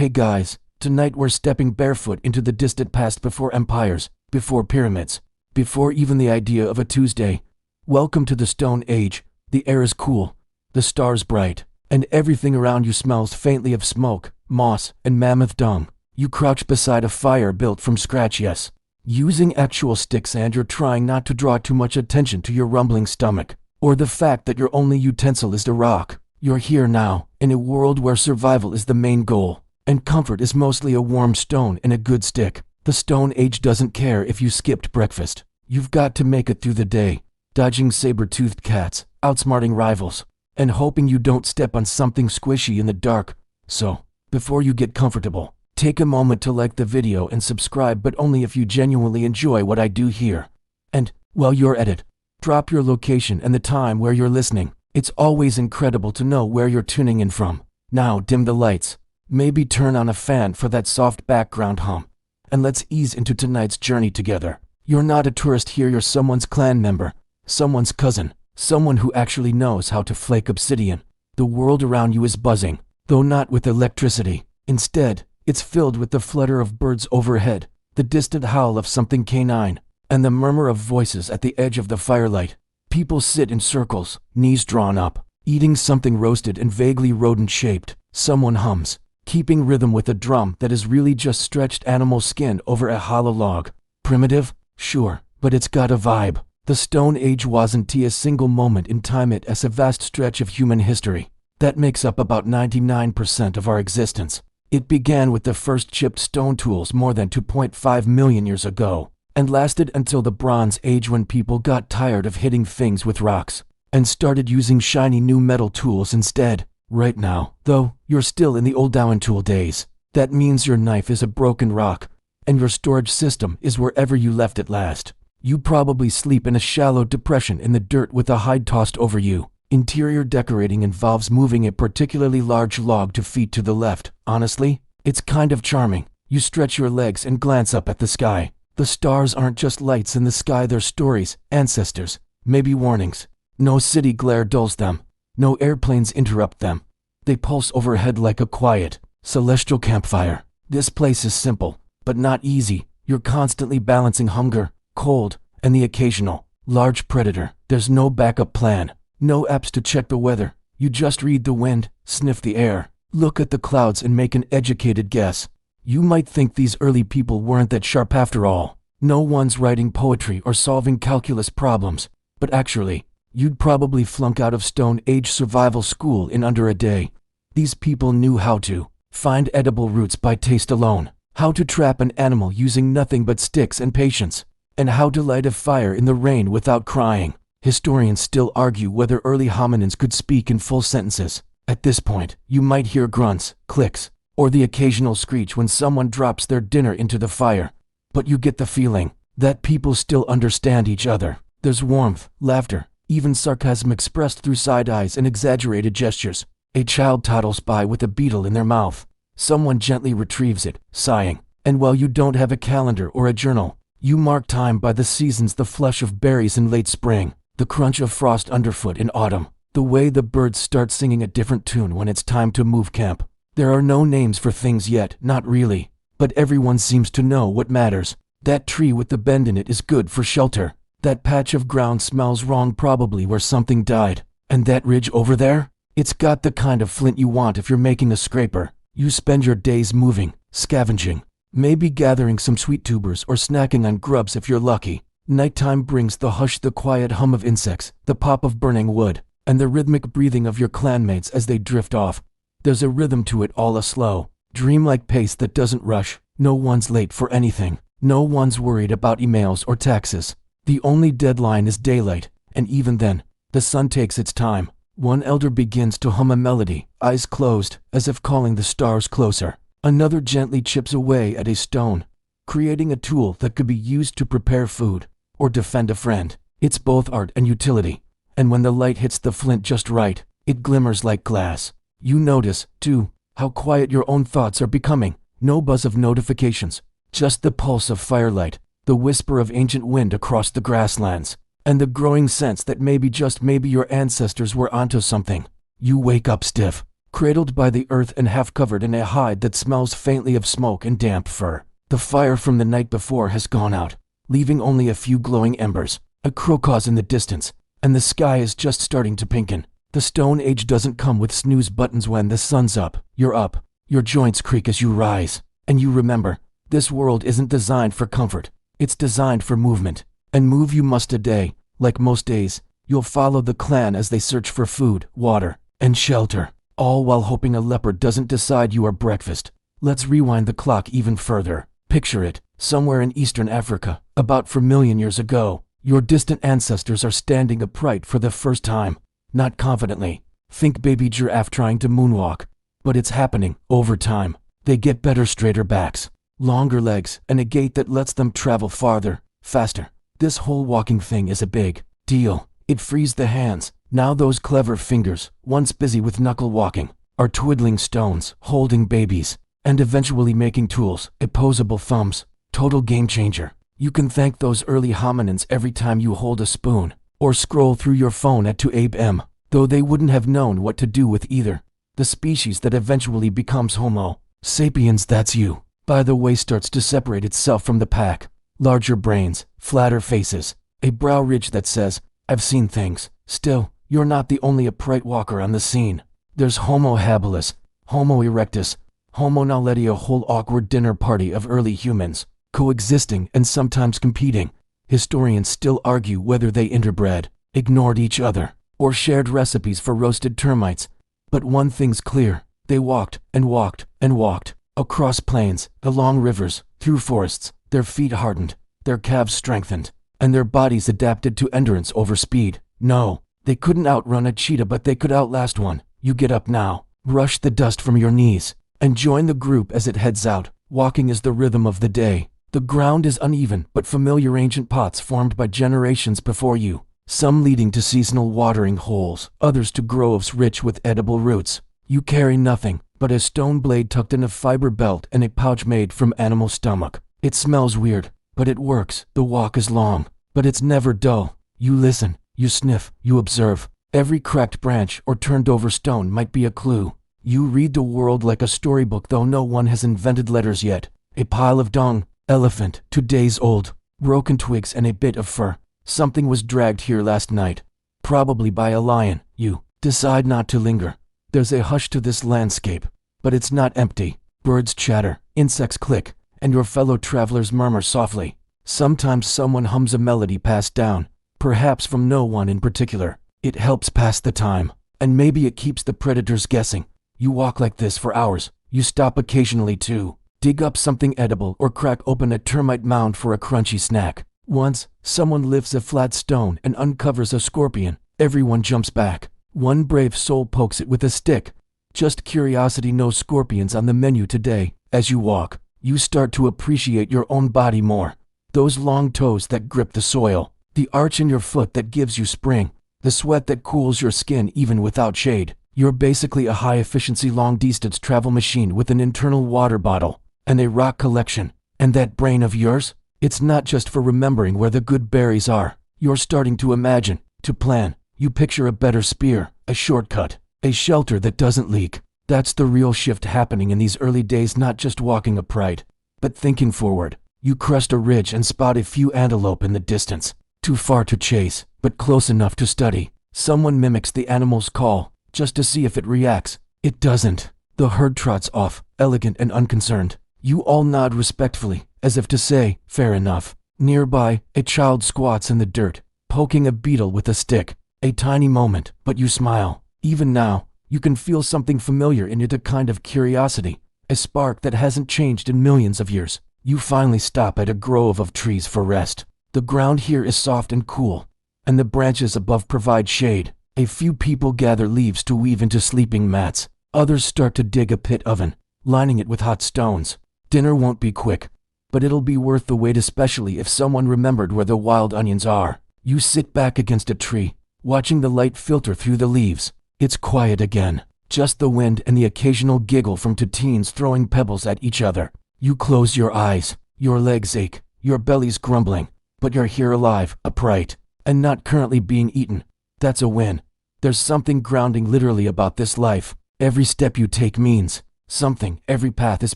Hey guys, tonight we're stepping barefoot into the distant past before empires, before pyramids, before even the idea of a Tuesday. Welcome to the Stone Age. The air is cool, the stars bright, and everything around you smells faintly of smoke, moss, and mammoth dung. You crouch beside a fire built from scratch, yes, using actual sticks, and you're trying not to draw too much attention to your rumbling stomach, or the fact that your only utensil is a rock. You're here now, in a world where survival is the main goal, and comfort is mostly a warm stone and a good stick. The Stone Age doesn't care if you skipped breakfast. You've got to make it through the day, dodging saber-toothed cats, outsmarting rivals, and hoping you don't step on something squishy in the dark. So, before you get comfortable, take a moment to like the video and subscribe, but only if you genuinely enjoy what I do here. And, while you're at it, drop your location and the time where you're listening. It's always incredible to know where you're tuning in from. Now dim the lights, maybe turn on a fan for that soft background hum, and let's ease into tonight's journey together. You're not a tourist here, you're someone's clan member, someone's cousin, someone who actually knows how to flake obsidian. The world around you is buzzing, though not with electricity. Instead, it's filled with the flutter of birds overhead, the distant howl of something canine, and the murmur of voices at the edge of the firelight. People sit in circles, knees drawn up, eating something roasted and vaguely rodent-shaped. Someone hums, keeping rhythm with a drum that is really just stretched animal skin over a hollow log. Primitive? Sure, but it's got a vibe. The Stone Age wasn't a single moment in time, it is a vast stretch of human history that makes up about 99% of our existence. It began with the first chipped stone tools more than 2.5 million years ago, and lasted until the Bronze Age, when people got tired of hitting things with rocks and started using shiny new metal tools instead. Right now, though, you're still in the old Dowen tool days. That means your knife is a broken rock, and your storage system is wherever you left it last. You probably sleep in a shallow depression in the dirt with a hide tossed over you. Interior decorating involves moving a particularly large log to feet to the left. Honestly, it's kind of charming. You stretch your legs and glance up at the sky. The stars aren't just lights in the sky, they're stories, ancestors, maybe warnings. No city glare dulls them. No airplanes interrupt them. They pulse overhead like a quiet, celestial campfire. This place is simple, but not easy. You're constantly balancing hunger, cold, and the occasional, large predator. There's no backup plan, no apps to check the weather. You just read the wind, sniff the air, look at the clouds, and make an educated guess. You might think these early people weren't that sharp after all. No one's writing poetry or solving calculus problems, but actually, you'd probably flunk out of Stone Age survival school in under a day. These people knew how to find edible roots by taste alone, how to trap an animal using nothing but sticks and patience, and how to light a fire in the rain without crying. Historians still argue whether early hominins could speak in full sentences. At this point, you might hear grunts, clicks, or the occasional screech when someone drops their dinner into the fire. But you get the feeling that people still understand each other. There's warmth, laughter, even sarcasm expressed through side eyes and exaggerated gestures. A child toddles by with a beetle in their mouth. Someone gently retrieves it, sighing. And while you don't have a calendar or a journal, you mark time by the seasons: the flush of berries in late spring, the crunch of frost underfoot in autumn, the way the birds start singing a different tune when it's time to move camp. There are no names for things yet, not really, but everyone seems to know what matters. That tree with the bend in it is good for shelter. That patch of ground smells wrong, probably where something died. And that ridge over there? It's got the kind of flint you want if you're making a scraper. You spend your days moving, scavenging, maybe gathering some sweet tubers or snacking on grubs if you're lucky. Nighttime brings the hush, the quiet hum of insects, the pop of burning wood, and the rhythmic breathing of your clanmates as they drift off. There's a rhythm to it all, a slow, dreamlike pace that doesn't rush. No one's late for anything. No one's worried about emails or taxes. The only deadline is daylight, and even then, the sun takes its time. One elder begins to hum a melody, eyes closed, as if calling the stars closer. Another gently chips away at a stone, creating a tool that could be used to prepare food or defend a friend. It's both art and utility, and when the light hits the flint just right, it glimmers like glass. You notice, too, how quiet your own thoughts are becoming. No buzz of notifications, just the pulse of firelight, the whisper of ancient wind across the grasslands, and the growing sense that maybe, just maybe, your ancestors were onto something. You wake up stiff, cradled by the earth and half covered in a hide that smells faintly of smoke and damp fur. The fire from the night before has gone out, leaving only a few glowing embers, a crow caws in the distance, and the sky is just starting to pinken. The Stone Age doesn't come with snooze buttons. When the sun's up, your joints creak as you rise, and you remember, this world isn't designed for comfort, it's designed for movement. And move you must today. Like most days, you'll follow the clan as they search for food, water, and shelter, all while hoping a leopard doesn't decide you are breakfast. Let's rewind the clock even further. Picture it, somewhere in eastern Africa, about 4 million years ago, your distant ancestors are standing upright for the first time. Not confidently. Think baby giraffe trying to moonwalk. But it's happening, over time. They get better, straighter backs, longer legs, and a gait that lets them travel farther, faster. This whole walking thing is a big deal. It frees the hands. Now those clever fingers, once busy with knuckle walking, are twiddling stones, holding babies, and eventually making tools, opposable thumbs. Total game changer. You can thank those early hominins every time you hold a spoon, or scroll through your phone at 2 a.m., though they wouldn't have known what to do with either. The species that eventually becomes Homo sapiens, that's you, by the way, starts to separate itself from the pack. Larger brains, flatter faces, a brow ridge that says, I've seen things. Still, you're not the only upright walker on the scene. There's Homo habilis, Homo erectus, Homo naledi, a whole awkward dinner party of early humans, coexisting and sometimes competing. Historians still argue whether they interbred, ignored each other, or shared recipes for roasted termites. But one thing's clear, they walked and walked and walked, across plains, along rivers, through forests. Their feet hardened, their calves strengthened, and their bodies adapted to endurance over speed. No, they couldn't outrun a cheetah, but they could outlast one. You get up now, brush the dust from your knees, and join the group as it heads out. Walking is the rhythm of the day. The ground is uneven but familiar, ancient pots formed by generations before you, some leading to seasonal watering holes, others to groves rich with edible roots. You carry nothing but a stone blade tucked in a fiber belt and a pouch made from animal stomach. It smells weird, but it works. The walk is long, but it's never dull. You listen, you sniff, you observe. Every cracked branch or turned over stone might be a clue. You read the world like a storybook, though no one has invented letters yet. A pile of dung, elephant, 2 days old, broken twigs and a bit of fur. Something was dragged here last night, probably by a lion. You decide not to linger. There's a hush to this landscape, but it's not empty. Birds chatter, insects click, and your fellow travelers murmur softly. Sometimes someone hums a melody passed down, perhaps from no one in particular. It helps pass the time, and maybe it keeps the predators guessing. You walk like this for hours. You stop occasionally to dig up something edible or crack open a termite mound for a crunchy snack. Once, someone lifts a flat stone and uncovers a scorpion. Everyone jumps back. One brave soul pokes it with a stick. Just curiosity. No scorpions on the menu today. As you walk, you start to appreciate your own body more. Those long toes that grip the soil, the arch in your foot that gives you spring, the sweat that cools your skin even without shade. You're basically a high-efficiency long-distance travel machine with an internal water bottle and a rock collection. And that brain of yours? It's not just for remembering where the good berries are. You're starting to imagine, to plan. You picture a better spear, a shortcut, a shelter that doesn't leak. That's the real shift happening in these early days, not just walking upright, but thinking forward. You crest a ridge and spot a few antelope in the distance. Too far to chase, but close enough to study. Someone mimics the animal's call, just to see if it reacts. It doesn't. The herd trots off, elegant and unconcerned. You all nod respectfully, as if to say, fair enough. Nearby, a child squats in the dirt, poking a beetle with a stick. A tiny moment, but you smile. Even now, you can feel something familiar in it, a kind of curiosity, a spark that hasn't changed in millions of years. You finally stop at a grove of trees for rest. The ground here is soft and cool, and the branches above provide shade. A few people gather leaves to weave into sleeping mats. Others start to dig a pit oven, lining it with hot stones. Dinner won't be quick, but it'll be worth the wait, especially if someone remembered where the wild onions are. You sit back against a tree, watching the light filter through the leaves. It's quiet again, just the wind and the occasional giggle from two teens throwing pebbles at each other. You close your eyes, your legs ache, your belly's grumbling, but you're here alive, upright, and not currently being eaten. That's a win. There's something grounding literally about this life. Every step you take means something. Every path is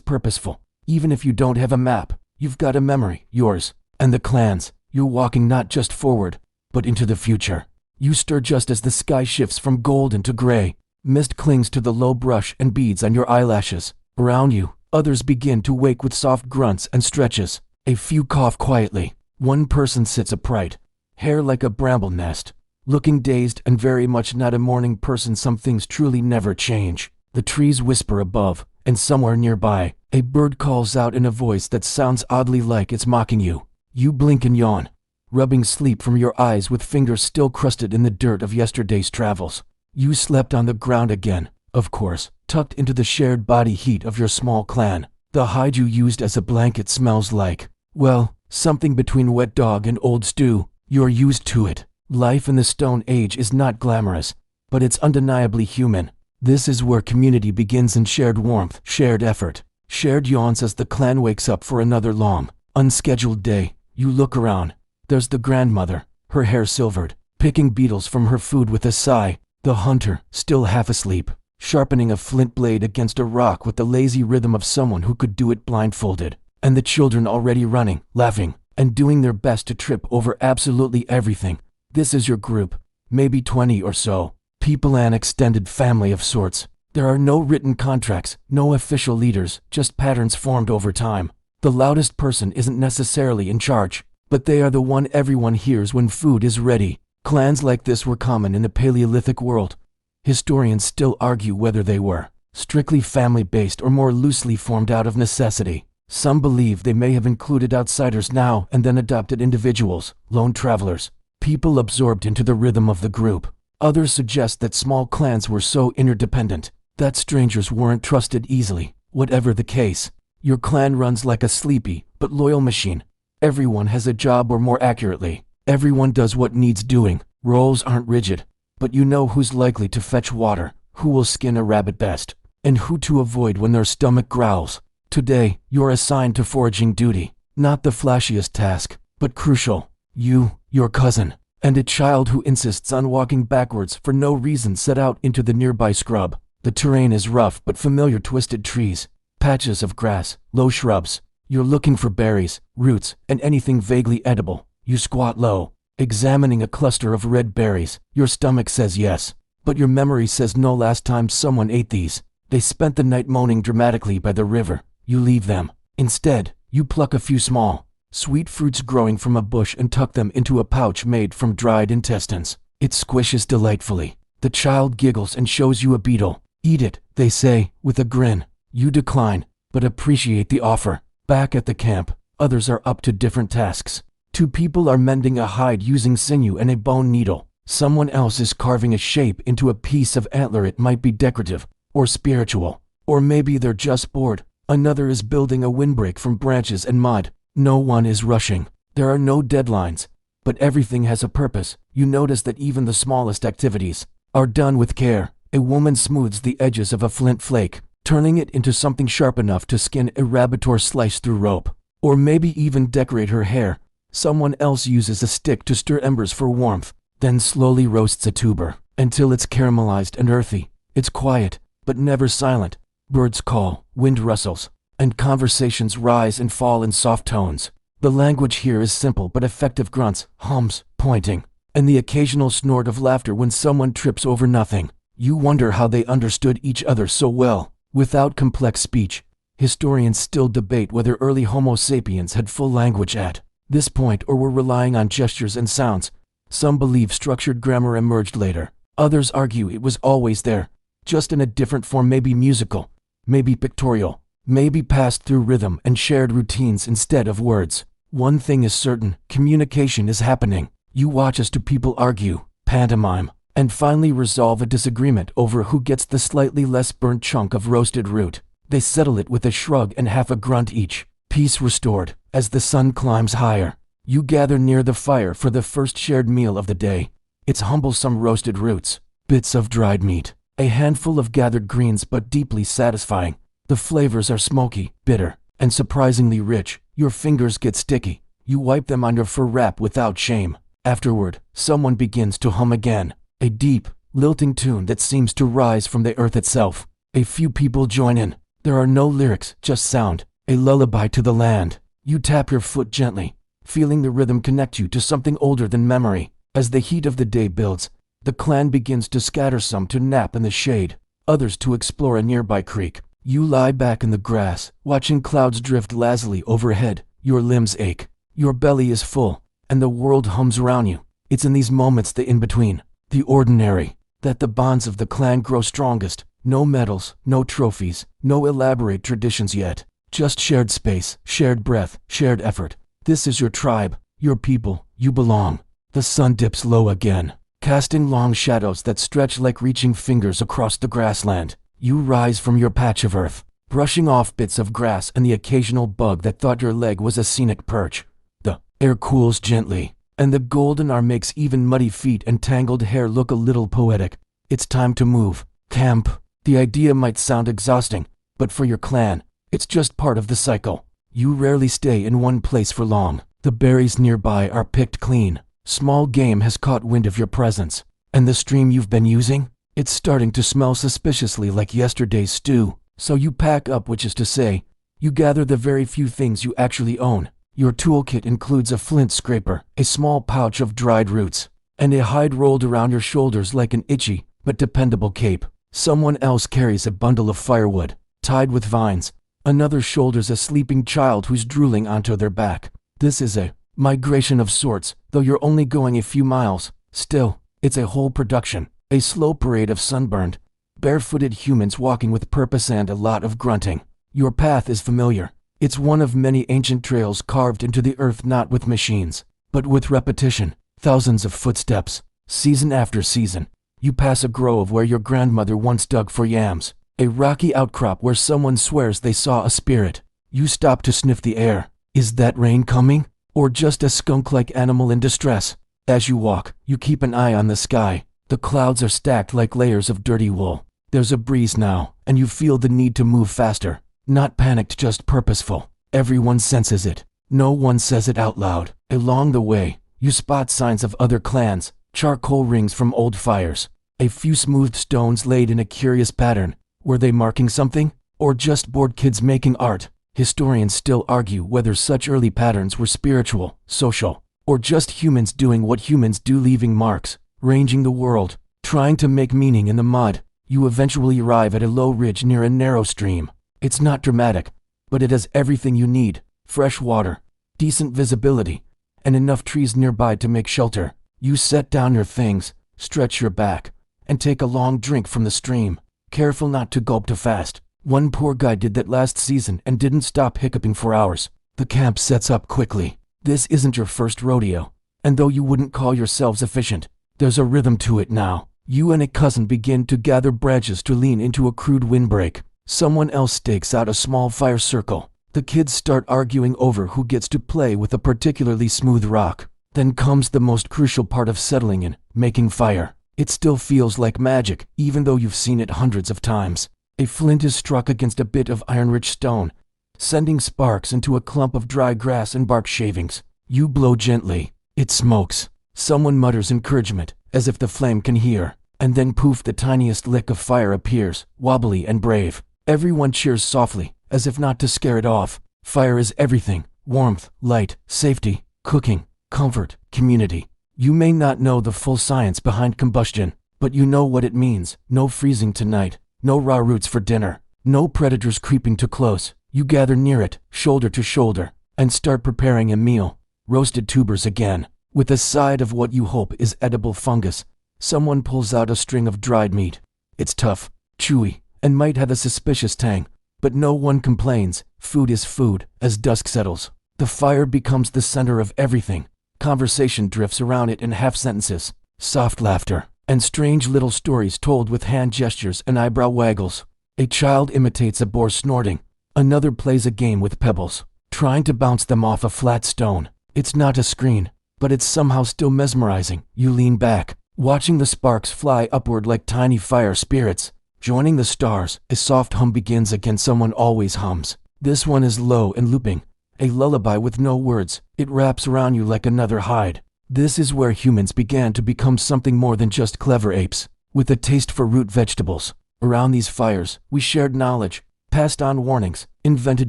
purposeful. Even if you don't have a map, you've got a memory, yours and the clan's. You're walking not just forward, but into the future. You stir just as the sky shifts from golden to gray. Mist clings to the low brush and beads on your eyelashes. Around you, others begin to wake with soft grunts and stretches. A few cough quietly. One person sits upright, hair like a bramble nest, looking dazed and very much not a morning person. Some things truly never change. The trees whisper above, and somewhere nearby, a bird calls out in a voice that sounds oddly like it's mocking you. You blink and yawn, rubbing sleep from your eyes with fingers still crusted in the dirt of yesterday's travels. You slept on the ground again, of course, tucked into the shared body heat of your small clan. The hide you used as a blanket smells like, well, something between wet dog and old stew. You're used to it. Life in the Stone Age is not glamorous, but it's undeniably human. This is where community begins, in shared warmth, shared effort, shared yawns as the clan wakes up for another long, unscheduled day. You look around. There's the grandmother, her hair silvered, picking beetles from her food with a sigh. The hunter, still half asleep, sharpening a flint blade against a rock with the lazy rhythm of someone who could do it blindfolded. And the children already running, laughing, and doing their best to trip over absolutely everything. This is your group, maybe 20 or so. People, an extended family of sorts. There are no written contracts, no official leaders, just patterns formed over time. The loudest person isn't necessarily in charge, but they are the one everyone hears when food is ready. Clans like this were common in the Paleolithic world. Historians still argue whether they were strictly family-based or more loosely formed out of necessity. Some believe they may have included outsiders now and then adopted individuals, lone travelers, people absorbed into the rhythm of the group. Others suggest that small clans were so interdependent that strangers weren't trusted easily. Whatever the case, your clan runs like a sleepy but loyal machine. Everyone has a job, or more accurately, everyone does what needs doing. Roles aren't rigid, but you know who's likely to fetch water, who will skin a rabbit best, and who to avoid when their stomach growls. Today, you're assigned to foraging duty. Not the flashiest task, but crucial. You, your cousin, and a child who insists on walking backwards for no reason set out into the nearby scrub. The terrain is rough but familiar: twisted trees, patches of grass, low shrubs. You're looking for berries, roots, and anything vaguely edible. You squat low, examining a cluster of red berries. Your stomach says yes, but your memory says no. Last time someone ate these, they spent the night moaning dramatically by the river. You leave them. Instead, you pluck a few small, sweet fruits growing from a bush and tuck them into a pouch made from dried intestines. It squishes delightfully. The child giggles and shows you a beetle. Eat it, they say, with a grin. You decline, but appreciate the offer. Back at the camp, others are up to different tasks. Two people are mending a hide using sinew and a bone needle. Someone else is carving a shape into a piece of antler. It might be decorative, or spiritual, or maybe they're just bored. Another is building a windbreak from branches and mud. No one is rushing. There are no deadlines, but everything has a purpose. You notice that even the smallest activities are done with care. A woman smooths the edges of a flint flake, turning it into something sharp enough to skin a rabbit or slice through rope, or maybe even decorate her hair. Someone else uses a stick to stir embers for warmth, then slowly roasts a tuber until it's caramelized and earthy. It's quiet, but never silent. Birds call, wind rustles, and conversations rise and fall in soft tones. The language here is simple but effective: grunts, hums, pointing, and the occasional snort of laughter when someone trips over nothing. You wonder how they understood each other so well, without complex speech. Historians still debate whether early Homo sapiens had full language at this point or were relying on gestures and sounds. Some believe structured grammar emerged later. Others argue it was always there, just in a different form, maybe musical, maybe pictorial, maybe passed through rhythm and shared routines instead of words. One thing is certain: communication is happening. You watch as two people argue, pantomime, and finally resolve a disagreement over who gets the slightly less burnt chunk of roasted root. They settle it with a shrug and half a grunt each. Peace restored. As the sun climbs higher, you gather near the fire for the first shared meal of the day. It's humble: some roasted roots, bits of dried meat, a handful of gathered greens, but deeply satisfying. The flavors are smoky, bitter, and surprisingly rich. Your fingers get sticky. You wipe them on your fur wrap without shame. Afterward, someone begins to hum again, a deep, lilting tune that seems to rise from the earth itself. A few people join in. There are no lyrics, just sound, a lullaby to the land. You tap your foot gently, feeling the rhythm connect you to something older than memory. As the heat of the day builds, the clan begins to scatter, some to nap in the shade, others to explore a nearby creek. You lie back in the grass, watching clouds drift lazily overhead. Your limbs ache, your belly is full, and the world hums around you. It's in these moments, the in-between, the ordinary, that the bonds of the clan grow strongest. No medals, no trophies, no elaborate traditions yet. Just shared space, shared breath, shared effort. This is your tribe, your people, you belong. The sun dips low again, casting long shadows that stretch like reaching fingers across the grassland. You rise from your patch of earth, brushing off bits of grass and the occasional bug that thought your leg was a scenic perch. The air cools gently, and the golden hour makes even muddy feet and tangled hair look a little poetic. It's time to move. Camp. The idea might sound exhausting, but for your clan, it's just part of the cycle. You rarely stay in one place for long. The berries nearby are picked clean. Small game has caught wind of your presence. And the stream you've been using? It's starting to smell suspiciously like yesterday's stew. So you pack up, which is to say, you gather the very few things you actually own. Your toolkit includes a flint scraper, a small pouch of dried roots, and a hide rolled around your shoulders like an itchy but dependable cape. Someone else carries a bundle of firewood, tied with vines. Another shoulders a sleeping child who's drooling onto their back. This is a migration of sorts, though you're only going a few miles. Still, it's a whole production, a slow parade of sunburned, barefooted humans walking with purpose and a lot of grunting. Your path is familiar. It's one of many ancient trails carved into the earth, not with machines, but with repetition. Thousands of footsteps, season after season. You pass a grove where your grandmother once dug for yams, a rocky outcrop where someone swears they saw a spirit. You stop to sniff the air. Is that rain coming? Or just a skunk-like animal in distress? As you walk, you keep an eye on the sky. The clouds are stacked like layers of dirty wool. There's a breeze now, and you feel the need to move faster. Not panicked, just purposeful. Everyone senses it. No one says it out loud. Along the way, you spot signs of other clans. Charcoal rings from old fires. A few smoothed stones laid in a curious pattern. Were they marking something? Or just bored kids making art? Historians still argue whether such early patterns were spiritual, social, or just humans doing what humans do, leaving marks, ranging the world, trying to make meaning in the mud. You eventually arrive at a low ridge near a narrow stream. It's not dramatic, but it has everything you need. Fresh water, decent visibility, and enough trees nearby to make shelter. You set down your things, stretch your back, and take a long drink from the stream, careful not to gulp too fast. One poor guy did that last season and didn't stop hiccuping for hours. The camp sets up quickly. This isn't your first rodeo, and though you wouldn't call yourselves efficient, there's a rhythm to it now. You and a cousin begin to gather branches to lean into a crude windbreak. Someone else stakes out a small fire circle. The kids start arguing over who gets to play with a particularly smooth rock. Then comes the most crucial part of settling in, making fire. It still feels like magic, even though you've seen it hundreds of times. A flint is struck against a bit of iron-rich stone, sending sparks into a clump of dry grass and bark shavings. You blow gently. It smokes. Someone mutters encouragement, as if the flame can hear. And then poof, the tiniest lick of fire appears, wobbly and brave. Everyone cheers softly, as if not to scare it off. Fire is everything. Warmth, light, safety, cooking, comfort, community. You may not know the full science behind combustion, but you know what it means. No freezing tonight. No raw roots for dinner. No predators creeping too close. You gather near it, shoulder to shoulder, and start preparing a meal. Roasted tubers again, with a side of what you hope is edible fungus. Someone pulls out a string of dried meat. It's tough, chewy, and might have a suspicious tang, but no one complains. Food is food. As dusk settles, the fire becomes the center of everything. Conversation drifts around it in half-sentences, soft laughter, and strange little stories told with hand gestures and eyebrow waggles. A child imitates a boar snorting. Another plays a game with pebbles, trying to bounce them off a flat stone. It's not a screen, but it's somehow still mesmerizing. You lean back, watching the sparks fly upward like tiny fire spirits. Joining the stars, a soft hum begins again. Someone always hums. This one is low and looping, a lullaby with no words. It wraps around you like another hide. This is where humans began to become something more than just clever apes, with a taste for root vegetables, Around these fires, we shared knowledge, passed on warnings, invented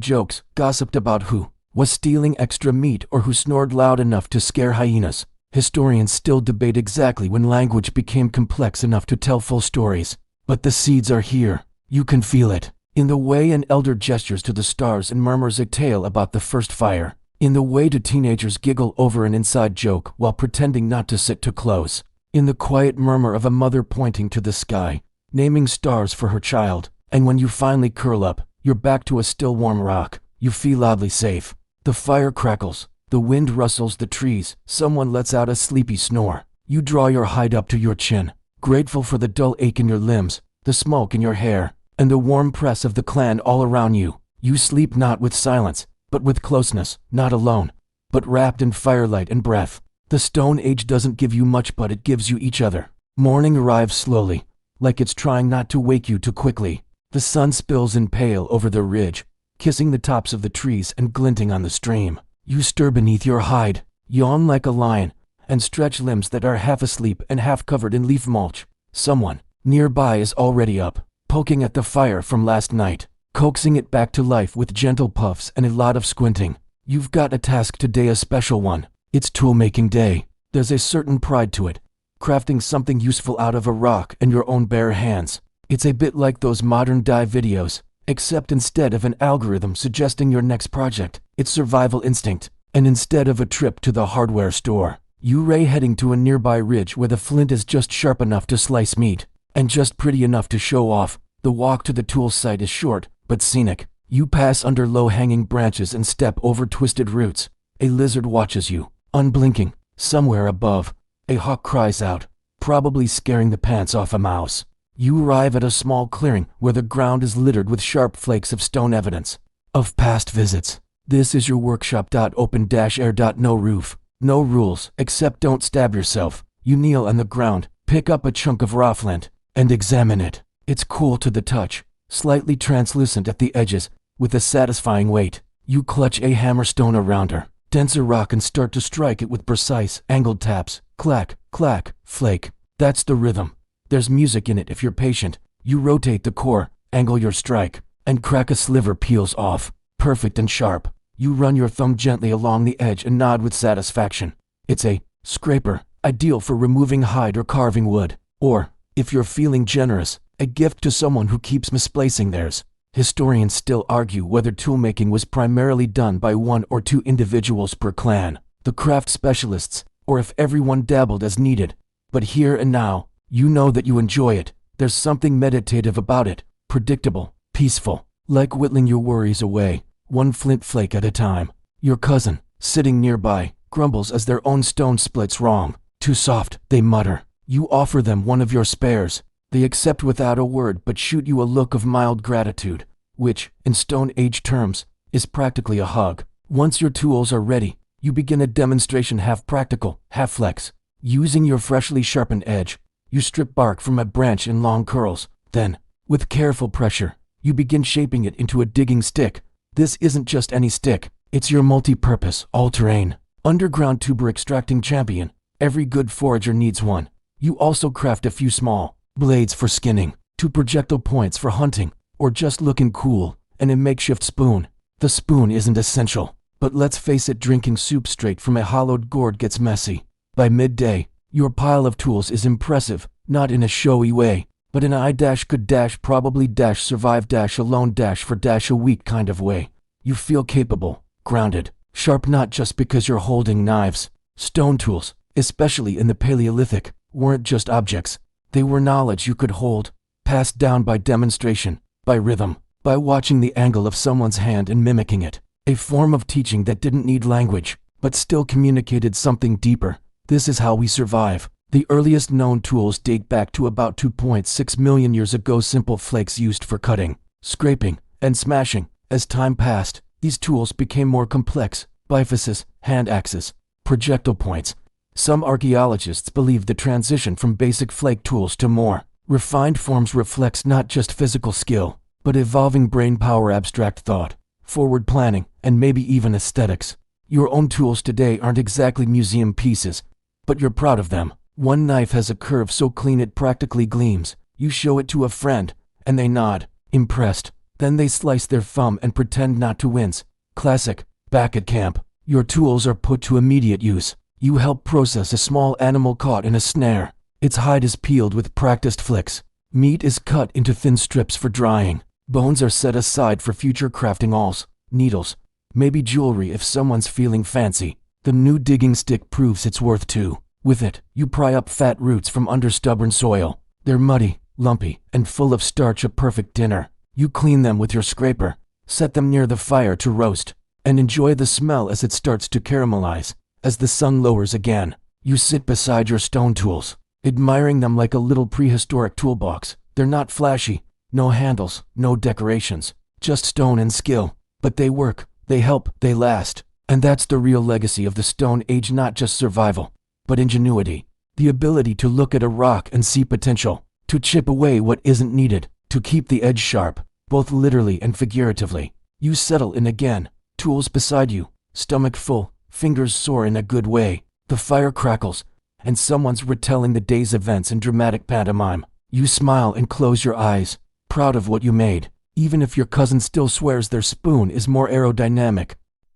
jokes, gossiped about who was stealing extra meat or who snored loud enough to scare hyenas. Historians still debate exactly when language became complex enough to tell full stories. But the seeds are here. You can feel it. In the way an elder gestures to the stars and murmurs a tale about the first fire. In the way two teenagers giggle over an inside joke while pretending not to sit too close. In the quiet murmur of a mother pointing to the sky, naming stars for her child. And when you finally curl up, your back to a still warm rock, you feel oddly safe. The fire crackles. The wind rustles the trees. Someone lets out a sleepy snore. You draw your hide up to your chin, grateful for the dull ache in your limbs, the smoke in your hair, and the warm press of the clan all around you. You sleep not with silence, but with closeness, not alone, but wrapped in firelight and breath. The Stone Age doesn't give you much, but it gives you each other. Morning arrives slowly, like it's trying not to wake you too quickly. The sun spills in pale over the ridge, kissing the tops of the trees and glinting on the stream. You stir beneath your hide, yawn like a lion, and stretch limbs that are half asleep and half covered in leaf mulch. Someone nearby is already up, poking at the fire from last night, coaxing it back to life with gentle puffs and a lot of squinting. You've got a task today, a special one. It's tool-making day. There's a certain pride to it, crafting something useful out of a rock in your own bare hands. It's a bit like those modern dive videos, except instead of an algorithm suggesting your next project, it's survival instinct. And instead of a trip to the hardware store, you ray heading to a nearby ridge where the flint is just sharp enough to slice meat, and just pretty enough to show off. The walk to the tool site is short, but scenic. You pass under low-hanging branches and step over twisted roots. A lizard watches you, unblinking. Somewhere above, a hawk cries out, probably scaring the pants off a mouse. You arrive at a small clearing where the ground is littered with sharp flakes of stone, evidence of past visits. This is your workshop. Open-air. No roof. No rules, except don't stab yourself. You kneel on the ground, pick up a chunk of raw flint, and examine it. It's cool to the touch, slightly translucent at the edges, with a satisfying weight. You clutch a hammerstone around her, denser rock, and start to strike it with precise, angled taps. Clack, clack, flake. That's the rhythm. There's music in it if you're patient. You rotate the core, angle your strike, and crack a sliver peels off, perfect and sharp. You run your thumb gently along the edge and nod with satisfaction. It's a scraper, ideal for removing hide or carving wood. Or, if you're feeling generous, a gift to someone who keeps misplacing theirs. Historians still argue whether toolmaking was primarily done by one or two individuals per clan, the craft specialists, or if everyone dabbled as needed. But here and now, you know that you enjoy it. There's something meditative about it, predictable, peaceful, like whittling your worries away, one flint flake at a time. Your cousin, sitting nearby, grumbles as their own stone splits wrong. Too soft, they mutter. You offer them one of your spares. They accept without a word but shoot you a look of mild gratitude, which, in Stone Age terms, is practically a hug. Once your tools are ready, you begin a demonstration, half practical, half flex. Using your freshly sharpened edge, you strip bark from a branch in long curls. Then, with careful pressure, you begin shaping it into a digging stick. This isn't just any stick, it's your multi-purpose, all-terrain, underground tuber extracting champion. Every good forager needs one. You also craft a few small blades for skinning, 2 projectile points for hunting, or just looking cool, and a makeshift spoon. The spoon isn't essential, but let's face it, drinking soup straight from a hollowed gourd gets messy. By midday, your pile of tools is impressive, not in a showy way, but in a I-could-probably-survive-alone-for-a-week kind of way. You feel capable, grounded, sharp, not just because you're holding knives. Stone tools, especially in the Paleolithic, weren't just objects. They were knowledge you could hold, passed down by demonstration, by rhythm, by watching the angle of someone's hand and mimicking it. A form of teaching that didn't need language, but still communicated something deeper. This is how we survive. The earliest known tools date back to about 2.6 million years ago. Simple flakes used for cutting, scraping, and smashing. As time passed, these tools became more complex. Bifaces, hand axes, projectile points. Some archaeologists believe the transition from basic flake tools to more refined forms reflects not just physical skill, but evolving brain power, abstract thought, forward planning, and maybe even aesthetics. Your own tools today aren't exactly museum pieces, but you're proud of them. One knife has a curve so clean it practically gleams. You show it to a friend, And they nod, impressed. Then they slice their thumb and pretend not to wince. Classic. Back at camp, your tools are put to immediate use. You help process a small animal caught in a snare. Its hide is peeled with practiced flicks. Meat is cut into thin strips for drying. Bones are set aside for future crafting awls, needles, maybe jewelry if someone's feeling fancy. The new digging stick proves its worth too. With it, you pry up fat roots from under stubborn soil. They're muddy, lumpy, and full of starch, a perfect dinner. You clean them with your scraper, set them near the fire to roast, and enjoy the smell as it starts to caramelize. As the sun lowers again, you sit beside your stone tools, admiring them like a little prehistoric toolbox. They're not flashy, no handles, no decorations, just stone and skill. But they work, they help, they last. And that's the real legacy of the Stone Age, not just survival, but ingenuity. The ability to look at a rock and see potential, to chip away what isn't needed, to keep the edge sharp, both literally and figuratively. You settle in again, tools beside you, stomach full, fingers sore in a good way. The fire crackles, and someone's retelling the day's events in dramatic pantomime. You smile and close your eyes, proud of what you made, even if your cousin still swears their spoon is more aerodynamic.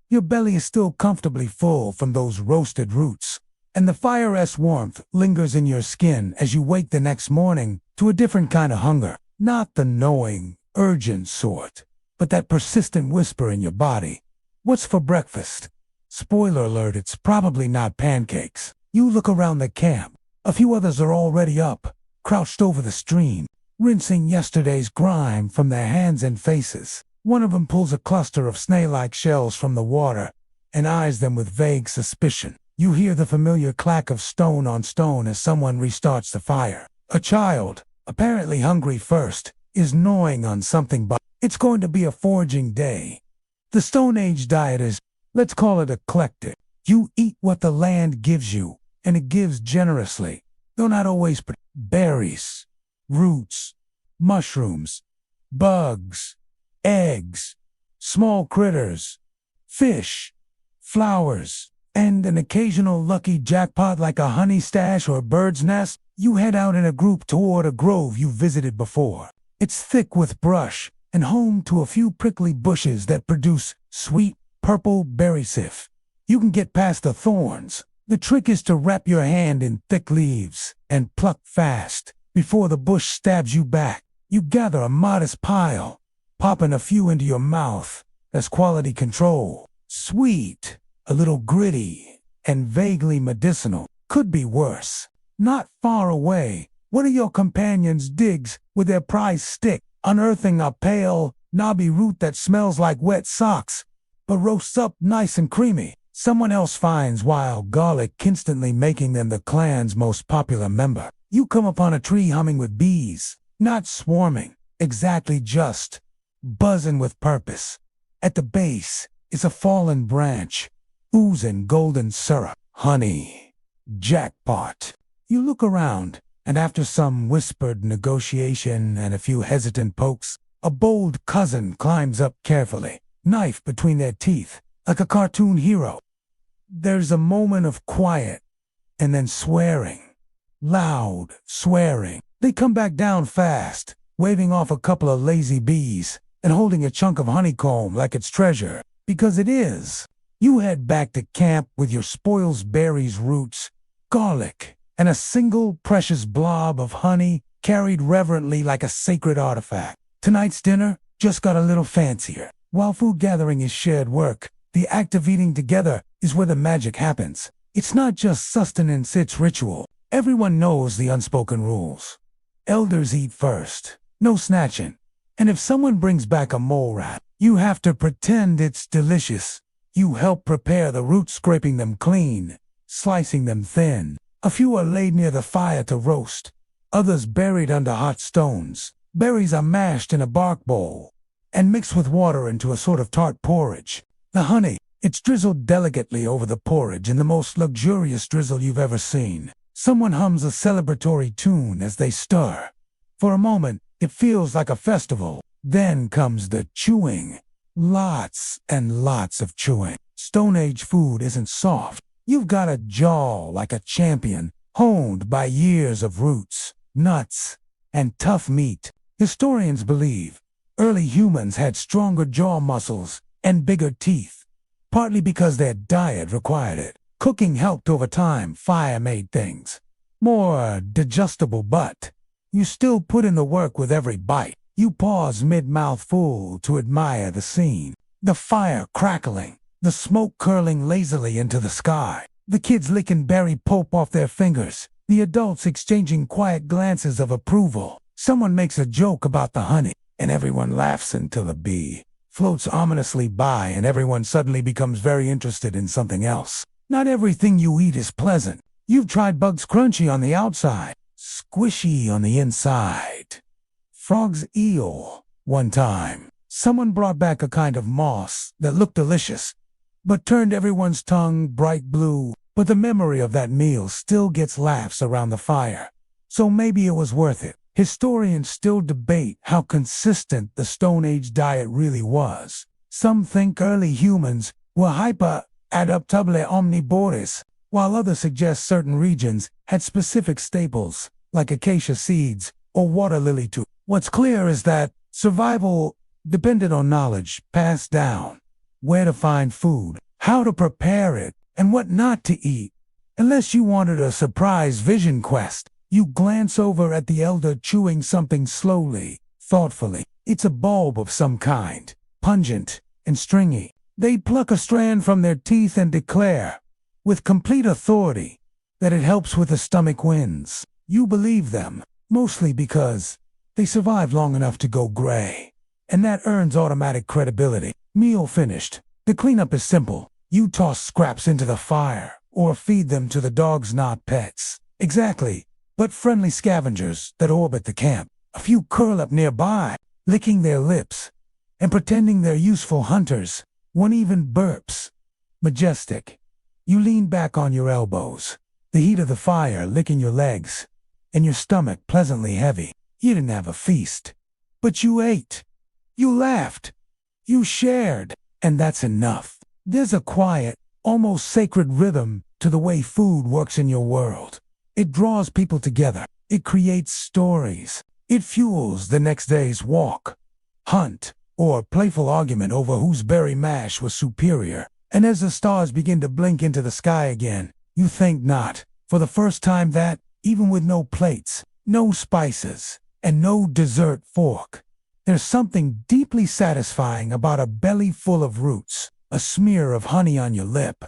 Your belly is still comfortably full from those roasted roots, and the fire's warmth lingers in your skin as you wake the next morning to a different kind of hunger. Not the knowing, urgent sort, but that persistent whisper in your body. What's for breakfast? Spoiler alert, it's probably not pancakes. You look around the camp. A few others are already up, crouched over the stream, rinsing yesterday's grime from their hands and faces. One of them pulls a cluster of snail-like shells from the water and eyes them with vague suspicion. You hear the familiar clack of stone on stone as someone restarts the fire. A child, apparently hungry first, is gnawing on something, but it's going to be a foraging day. The Stone Age diet is, let's call it, eclectic. You eat what the land gives you, and it gives generously, though not always. Berries, roots, mushrooms, bugs, eggs, small critters, fish, flowers, and an occasional lucky jackpot like a honey stash or bird's nest. You head out in a group toward a grove you visited before. It's thick with brush and home to a few prickly bushes that produce sweet purple berry sif. You can get past the thorns. The trick is to wrap your hand in thick leaves and pluck fast before the bush stabs you back. You gather a modest pile, popping a few into your mouth. That's quality control. Sweet, a little gritty, and vaguely medicinal. Could be worse. Not far away, one of your companions digs with their prized stick, unearthing a pale, knobby root that smells like wet socks, but roasts up nice and creamy. Someone else finds wild garlic, instantly making them the clan's most popular member. You come upon a tree humming with bees, not swarming, exactly, just buzzing with purpose. At the base is a fallen branch, oozing golden syrup. Honey. Jackpot. You look around, and after some whispered negotiation and a few hesitant pokes, a bold cousin climbs up carefully, knife between their teeth, like a cartoon hero. There's a moment of quiet, and then swearing. Loud swearing. They come back down fast, waving off a couple of lazy bees, and holding a chunk of honeycomb like it's treasure, because it is. You head back to camp with your spoils, berries, roots, garlic, and a single precious blob of honey carried reverently like a sacred artifact. Tonight's dinner just got a little fancier. While food gathering is shared work, the act of eating together is where the magic happens. It's not just sustenance, it's ritual. Everyone knows the unspoken rules. Elders eat first, no snatching. And if someone brings back a mole rat, you have to pretend it's delicious. You help prepare the roots, scraping them clean, slicing them thin. A few are laid near the fire to roast, others buried under hot stones. Berries are mashed in a bark bowl and mixed with water into a sort of tart porridge. The honey, it's drizzled delicately over the porridge in the most luxurious drizzle you've ever seen. Someone hums a celebratory tune as they stir. For a moment, it feels like a festival. Then comes the chewing. Lots and lots of chewing. Stone Age food isn't soft. You've got a jaw like a champion, honed by years of roots, nuts, and tough meat. Historians believe early humans had stronger jaw muscles and bigger teeth, partly because their diet required it. Cooking helped over time. Fire made things more digestible, but you still put in the work with every bite. You pause mid-mouthful to admire the scene. The fire crackling, the smoke curling lazily into the sky, the kids licking berry pulp off their fingers, the adults exchanging quiet glances of approval. Someone makes a joke about the honey, and everyone laughs until a bee floats ominously by and everyone suddenly becomes very interested in something else. Not everything you eat is pleasant. You've tried bugs crunchy on the outside, squishy on the inside. Frog's eel. One time, someone brought back a kind of moss that looked delicious, but turned everyone's tongue bright blue. But the memory of that meal still gets laughs around the fire. So maybe it was worth it. Historians still debate how consistent the Stone Age diet really was. Some think early humans were hyper-adaptable omnivores, while others suggest certain regions had specific staples, like acacia seeds or water lily too. What's clear is that survival depended on knowledge passed down, where to find food, how to prepare it, and what not to eat. Unless you wanted a surprise vision quest, you glance over at the elder chewing something slowly, thoughtfully. It's a bulb of some kind, pungent and stringy. They pluck a strand from their teeth and declare, with complete authority, that it helps with the stomach winds. You believe them, mostly because they survived long enough to go gray, and that earns automatic credibility. Meal finished. The cleanup is simple. You toss scraps into the fire, or feed them to the dogs, not pets. Exactly, but friendly scavengers that orbit the camp. A few curl up nearby, licking their lips, and pretending they're useful hunters. One even burps. Majestic. You lean back on your elbows, the heat of the fire licking your legs, and your stomach pleasantly heavy. You didn't have a feast, but you ate. You laughed. You shared, and that's enough. There's a quiet, almost sacred rhythm to the way food works in your world. It draws people together. It creates stories. It fuels the next day's walk, hunt, or playful argument over whose berry mash was superior. And as the stars begin to blink into the sky again, you think not, for the first time, that, even with no plates, no spices, and no dessert fork, there's something deeply satisfying about a belly full of roots, a smear of honey on your lip,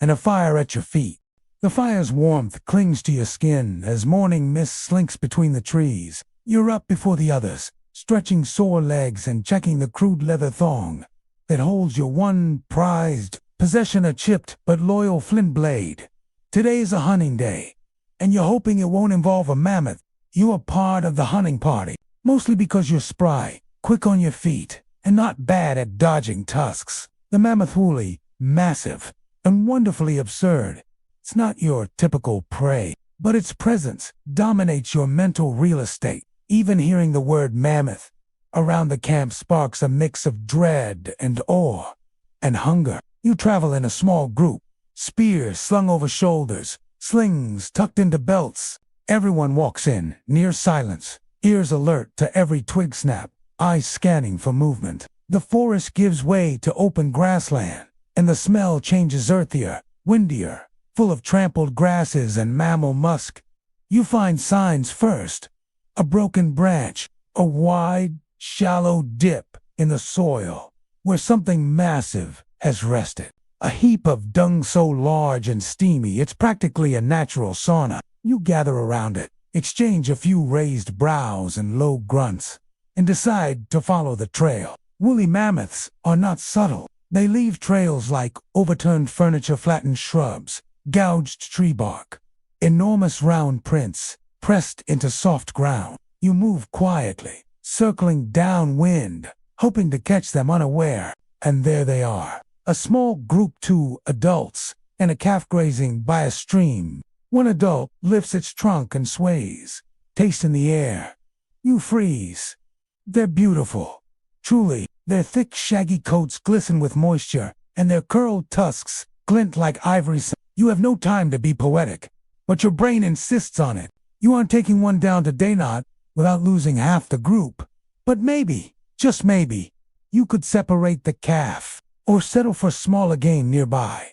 and a fire at your feet. The fire's warmth clings to your skin as morning mist slinks between the trees. You're up before the others, stretching sore legs and checking the crude leather thong that holds your one prized possession, a chipped but loyal flint blade. Today's a hunting day, and you're hoping it won't involve a mammoth. You are part of the hunting party, mostly because you're spry, quick on your feet, and not bad at dodging tusks. The mammoth woolly, massive, and wonderfully absurd. It's not your typical prey, but its presence dominates your mental real estate. Even hearing the word mammoth around the camp sparks a mix of dread and awe and hunger. You travel in a small group, spears slung over shoulders, slings tucked into belts. Everyone walks in, near silence, ears alert to every twig snap, eyes scanning for movement. The forest gives way to open grassland, and the smell changes earthier, windier, full of trampled grasses and mammal musk. You find signs first. A broken branch, a wide, shallow dip in the soil, where something massive has rested. A heap of dung so large and steamy it's practically a natural sauna. You gather around it, exchange a few raised brows and low grunts, and decide to follow the trail. Woolly mammoths are not subtle. They leave trails like overturned furniture, flattened shrubs, gouged tree bark, enormous round prints pressed into soft ground. You move quietly, circling downwind, hoping to catch them unaware, and there they are. A small group, 2 adults, and a calf grazing by a stream. One adult lifts its trunk and sways, taste in the air. You freeze. They're beautiful. Truly, their thick, shaggy coats glisten with moisture, and their curled tusks glint like ivory. You have no time to be poetic, but your brain insists on it. You aren't taking one down to Daynot without losing half the group. But maybe, just maybe, you could separate the calf or settle for smaller game nearby.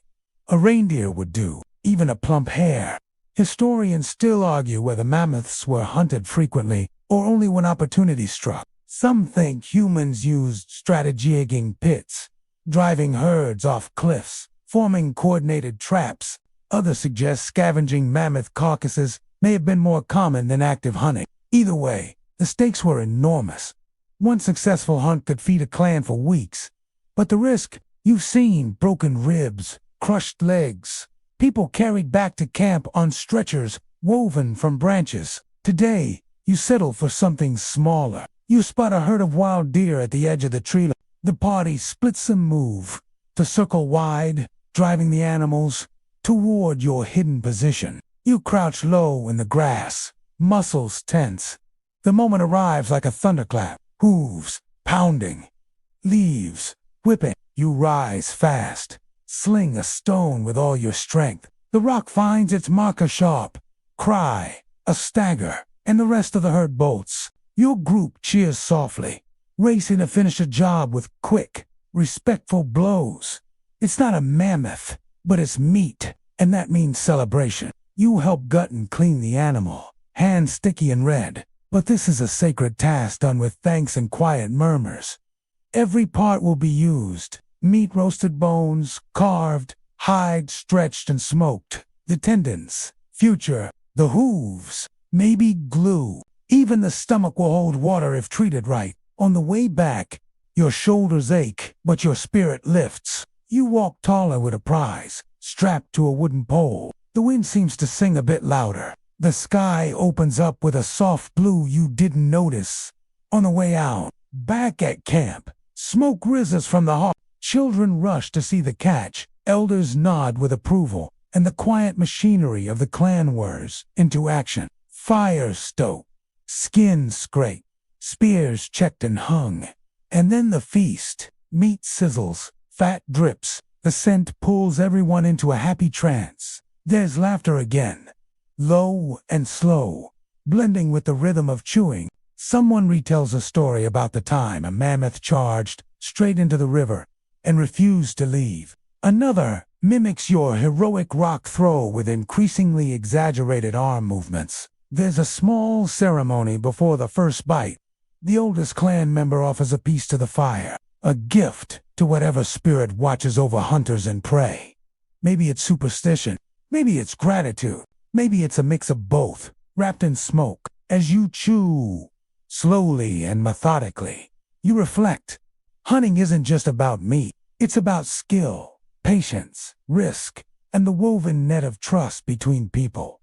A reindeer would do, even a plump hare. Historians still argue whether mammoths were hunted frequently or only when opportunity struck. Some think humans used strategizing pits, driving herds off cliffs, forming coordinated traps. Others suggest scavenging mammoth carcasses may have been more common than active hunting. Either way, the stakes were enormous. One successful hunt could feed a clan for weeks. But the risk, you've seen broken ribs, crushed legs, people carried back to camp on stretchers woven from branches. Today, you settle for something smaller. You spot a herd of wild deer at the edge of the tree line. The party splits and move to circle wide, driving the animals toward your hidden position. You crouch low in the grass, muscles tense. The moment arrives like a thunderclap, hooves pounding, leaves whipping. You rise fast, sling a stone with all your strength. The rock finds its marker sharp, cry, a stagger, and the rest of the herd bolts. Your group cheers softly, racing to finish a job with quick, respectful blows. It's not a mammoth, but it's meat, and that means celebration. You help gut and clean the animal, hands sticky and red, but this is a sacred task done with thanks and quiet murmurs. Every part will be used. Meat, roasted bones, carved, hide stretched and smoked. The tendons, future, the hooves, maybe glue. Even the stomach will hold water if treated right. On the way back, your shoulders ache, but your spirit lifts. You walk taller with a prize, strapped to a wooden pole. The wind seems to sing a bit louder. The sky opens up with a soft blue you didn't notice. On the way out, back at camp, smoke rises from the hearth. Children rush to see the catch. Elders nod with approval, and the quiet machinery of the clan whirs into action. Fire stoked, skin scraped, spears checked and hung. And then the feast. Meat sizzles, fat drips. The scent pulls everyone into a happy trance. There's laughter again, low and slow, blending with the rhythm of chewing. Someone retells a story about the time a mammoth charged straight into the river and refused to leave. Another mimics your heroic rock throw with increasingly exaggerated arm movements. There's a small ceremony before the first bite. The oldest clan member offers a piece to the fire, a gift to whatever spirit watches over hunters and prey. Maybe it's superstition, maybe it's gratitude, maybe it's a mix of both, wrapped in smoke. As you chew, slowly and methodically, you reflect. Hunting isn't just about meat, it's about skill, patience, risk, and the woven net of trust between people.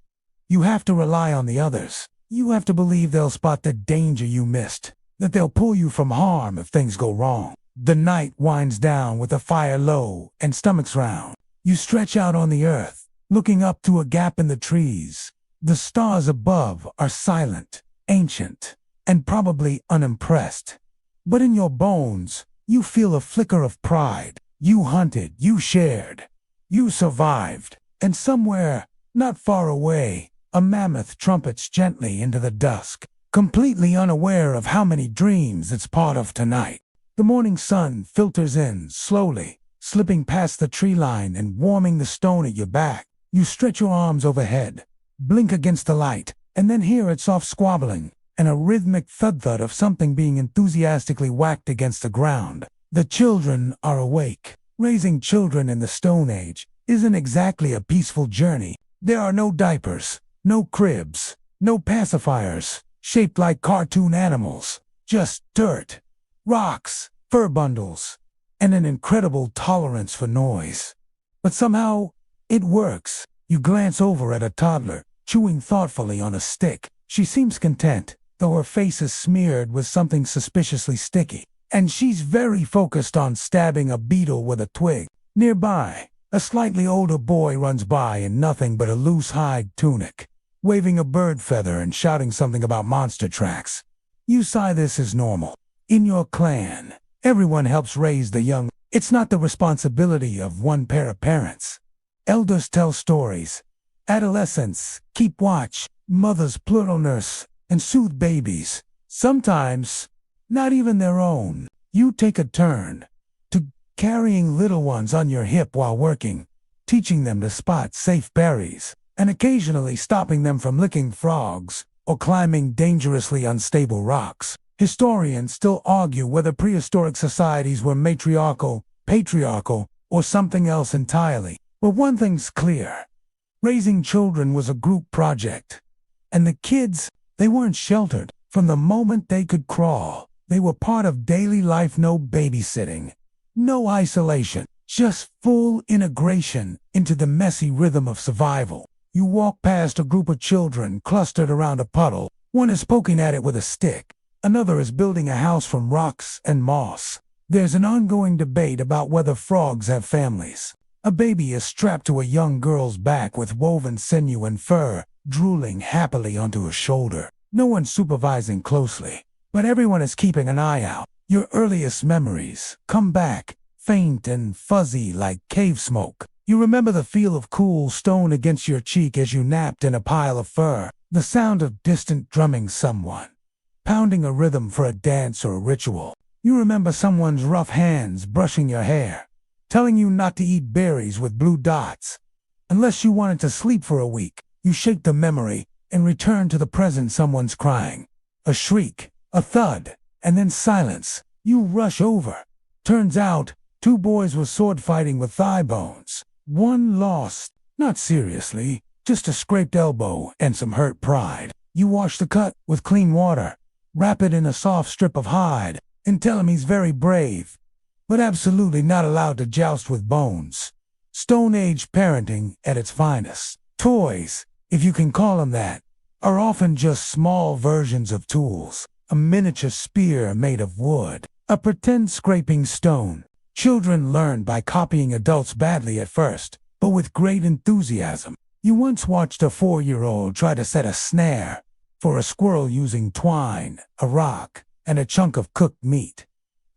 You have to rely on the others. You have to believe they'll spot the danger you missed, that they'll pull you from harm if things go wrong. The night winds down with the fire low and stomachs round. You stretch out on the earth, looking up through a gap in the trees. The stars above are silent, ancient, and probably unimpressed. But in your bones, you feel a flicker of pride. You hunted, you shared, you survived, and somewhere, not far away, a mammoth trumpets gently into the dusk, completely unaware of how many dreams it's part of tonight. The morning sun filters in slowly, slipping past the tree line and warming the stone at your back. You stretch your arms overhead, blink against the light, and then hear its soft squabbling and a rhythmic thud-thud of something being enthusiastically whacked against the ground. The children are awake. Raising children in the Stone Age isn't exactly a peaceful journey. There are no diapers, no cribs, no pacifiers, shaped like cartoon animals. Just dirt, rocks, fur bundles, and an incredible tolerance for noise. But somehow, it works. You glance over at a toddler, chewing thoughtfully on a stick. She seems content, though her face is smeared with something suspiciously sticky. And she's very focused on stabbing a beetle with a twig. Nearby, a slightly older boy runs by in nothing but a loose hide tunic, waving a bird feather and shouting something about monster tracks. You sigh. This is normal. In your clan, everyone helps raise the young. It's not the responsibility of one pair of parents. Elders tell stories. Adolescents keep watch. Mothers plural nurse and soothe babies. Sometimes, not even their own. You take a turn to carrying little ones on your hip while working, teaching them to spot safe berries, and occasionally stopping them from licking frogs or climbing dangerously unstable rocks. Historians still argue whether prehistoric societies were matriarchal, patriarchal, or something else entirely. But one thing's clear. Raising children was a group project. And the kids, they weren't sheltered. From the moment they could crawl, they were part of daily life. No babysitting, no isolation, just full integration into the messy rhythm of survival. You walk past a group of children clustered around a puddle. One is poking at it with a stick. Another is building a house from rocks and moss. There's an ongoing debate about whether frogs have families. A baby is strapped to a young girl's back with woven sinew and fur, drooling happily onto her shoulder. No one's supervising closely, but everyone is keeping an eye out. Your earliest memories come back, faint and fuzzy like cave smoke. You remember the feel of cool stone against your cheek as you napped in a pile of fur, the sound of distant drumming, someone pounding a rhythm for a dance or a ritual. You remember someone's rough hands brushing your hair, telling you not to eat berries with blue dots unless you wanted to sleep for a week. You shake the memory and return to the present. Someone's crying. A shriek, a thud, and then silence. You rush over. Turns out, two boys were sword fighting with thigh bones. One lost, not seriously, just a scraped elbow and some hurt pride. You wash the cut with clean water, wrap it in a soft strip of hide, and tell him he's very brave, but absolutely not allowed to joust with bones. Stone Age parenting at its finest. Toys, if you can call them that, are often just small versions of tools. A miniature spear made of wood, a pretend scraping stone. Children learn by copying adults badly at first, but with great enthusiasm. You once watched a 4-year-old try to set a snare for a squirrel using twine, a rock, and a chunk of cooked meat.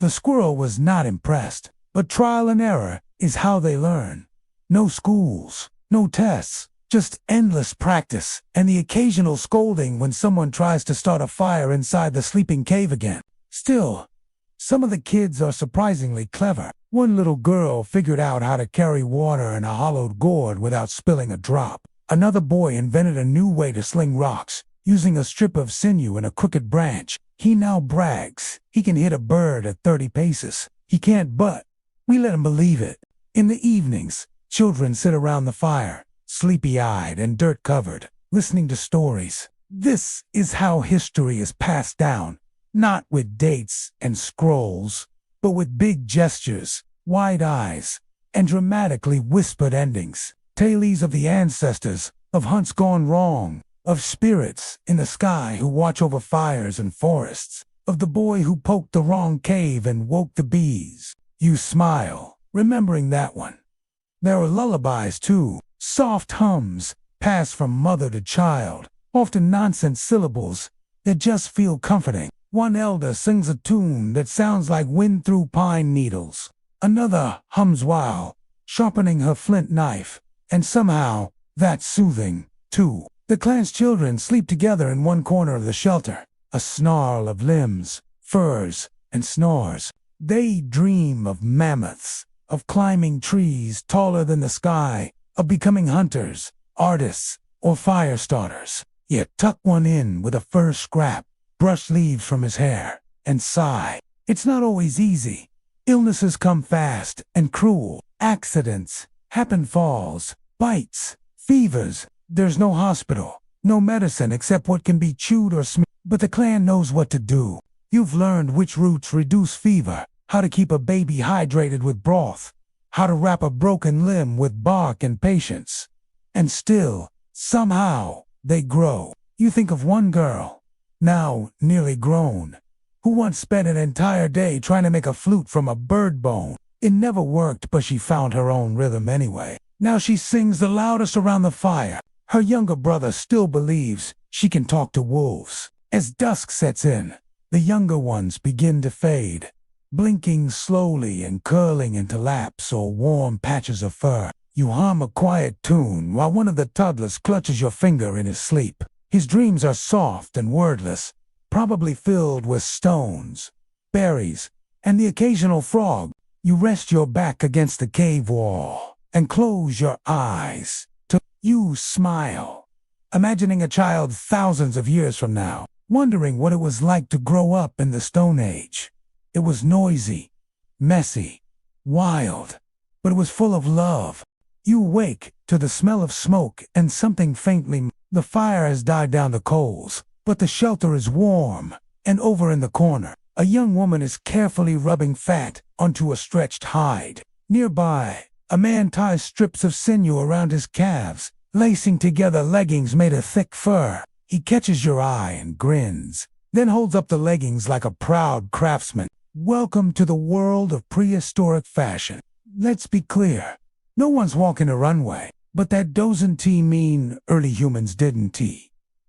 The squirrel was not impressed, but trial and error is how they learn. No schools, no tests, just endless practice and the occasional scolding when someone tries to start a fire inside the sleeping cave again. Still, some of the kids are surprisingly clever. One little girl figured out how to carry water in a hollowed gourd without spilling a drop. Another boy invented a new way to sling rocks, using a strip of sinew and a crooked branch. He now brags he can hit a bird at 30 paces. He can't, but we let him believe it. In the evenings, children sit around the fire, sleepy-eyed and dirt-covered, listening to stories. This is how history is passed down, not with dates and scrolls, but with big gestures, wide eyes, and dramatically whispered endings. Tales of the ancestors, of hunts gone wrong, of spirits in the sky who watch over fires and forests, of the boy who poked the wrong cave and woke the bees. You smile, remembering that one. There are lullabies too, soft hums, passed from mother to child, often nonsense syllables that just feel comforting. One elder sings a tune that sounds like wind through pine needles. Another hums while sharpening her flint knife, and somehow that's soothing, too. The clan's children sleep together in one corner of the shelter, a snarl of limbs, furs, and snores. They dream of mammoths, of climbing trees taller than the sky, of becoming hunters, artists, or fire starters. Yet tuck one in with a fur scrap, brush leaves from his hair, and sigh. It's not always easy. Illnesses come fast and cruel. Accidents happen, falls, bites, fevers. There's no hospital, no medicine except what can be chewed or smeared. But the clan knows what to do. You've learned which roots reduce fever, how to keep a baby hydrated with broth, how to wrap a broken limb with bark and patience. And still, somehow, they grow. You think of one girl, now nearly grown, who once spent an entire day trying to make a flute from a bird bone. It never worked, but she found her own rhythm anyway. Now she sings the loudest around the fire. Her younger brother still believes she can talk to wolves. As dusk sets in, the younger ones begin to fade, blinking slowly and curling into laps or warm patches of fur. You hum a quiet tune while one of the toddlers clutches your finger in his sleep. His dreams are soft and wordless, probably filled with stones, berries, and the occasional frog. You rest your back against the cave wall and close your eyes. You smile, imagining a child thousands of years from now, wondering what it was like to grow up in the Stone Age. It was noisy, messy, wild, but it was full of love. You wake to the smell of smoke and something faintly. The fire has died down the coals, but the shelter is warm, and over in the corner, a young woman is carefully rubbing fat onto a stretched hide. Nearby, a man ties strips of sinew around his calves, lacing together leggings made of thick fur. He catches your eye and grins, then holds up the leggings like a proud craftsman. Welcome to the world of prehistoric fashion. Let's be clear. No one's walking a runway, but that doesn't mean early humans didn't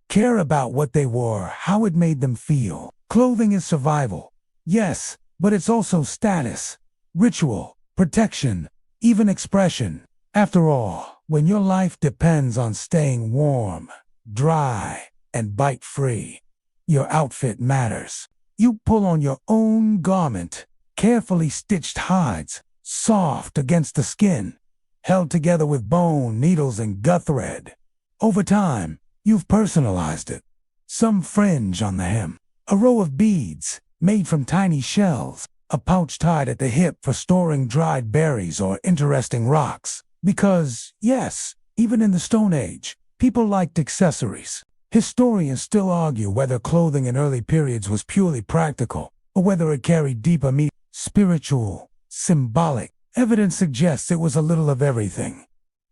care about what they wore, how it made them feel. Clothing is survival, yes, but it's also status, ritual, protection, even expression. After all, when your life depends on staying warm, dry, and bite-free, your outfit matters. You pull on your own garment, carefully stitched hides, soft against the skin, held together with bone, needles, and gut thread. Over time, you've personalized it. Some fringe on the hem, a row of beads made from tiny shells, a pouch tied at the hip for storing dried berries or interesting rocks. Because, yes, even in the Stone Age, people liked accessories. Historians still argue whether clothing in early periods was purely practical, or whether it carried deeper meaning. Spiritual, symbolic. Evidence suggests it was a little of everything.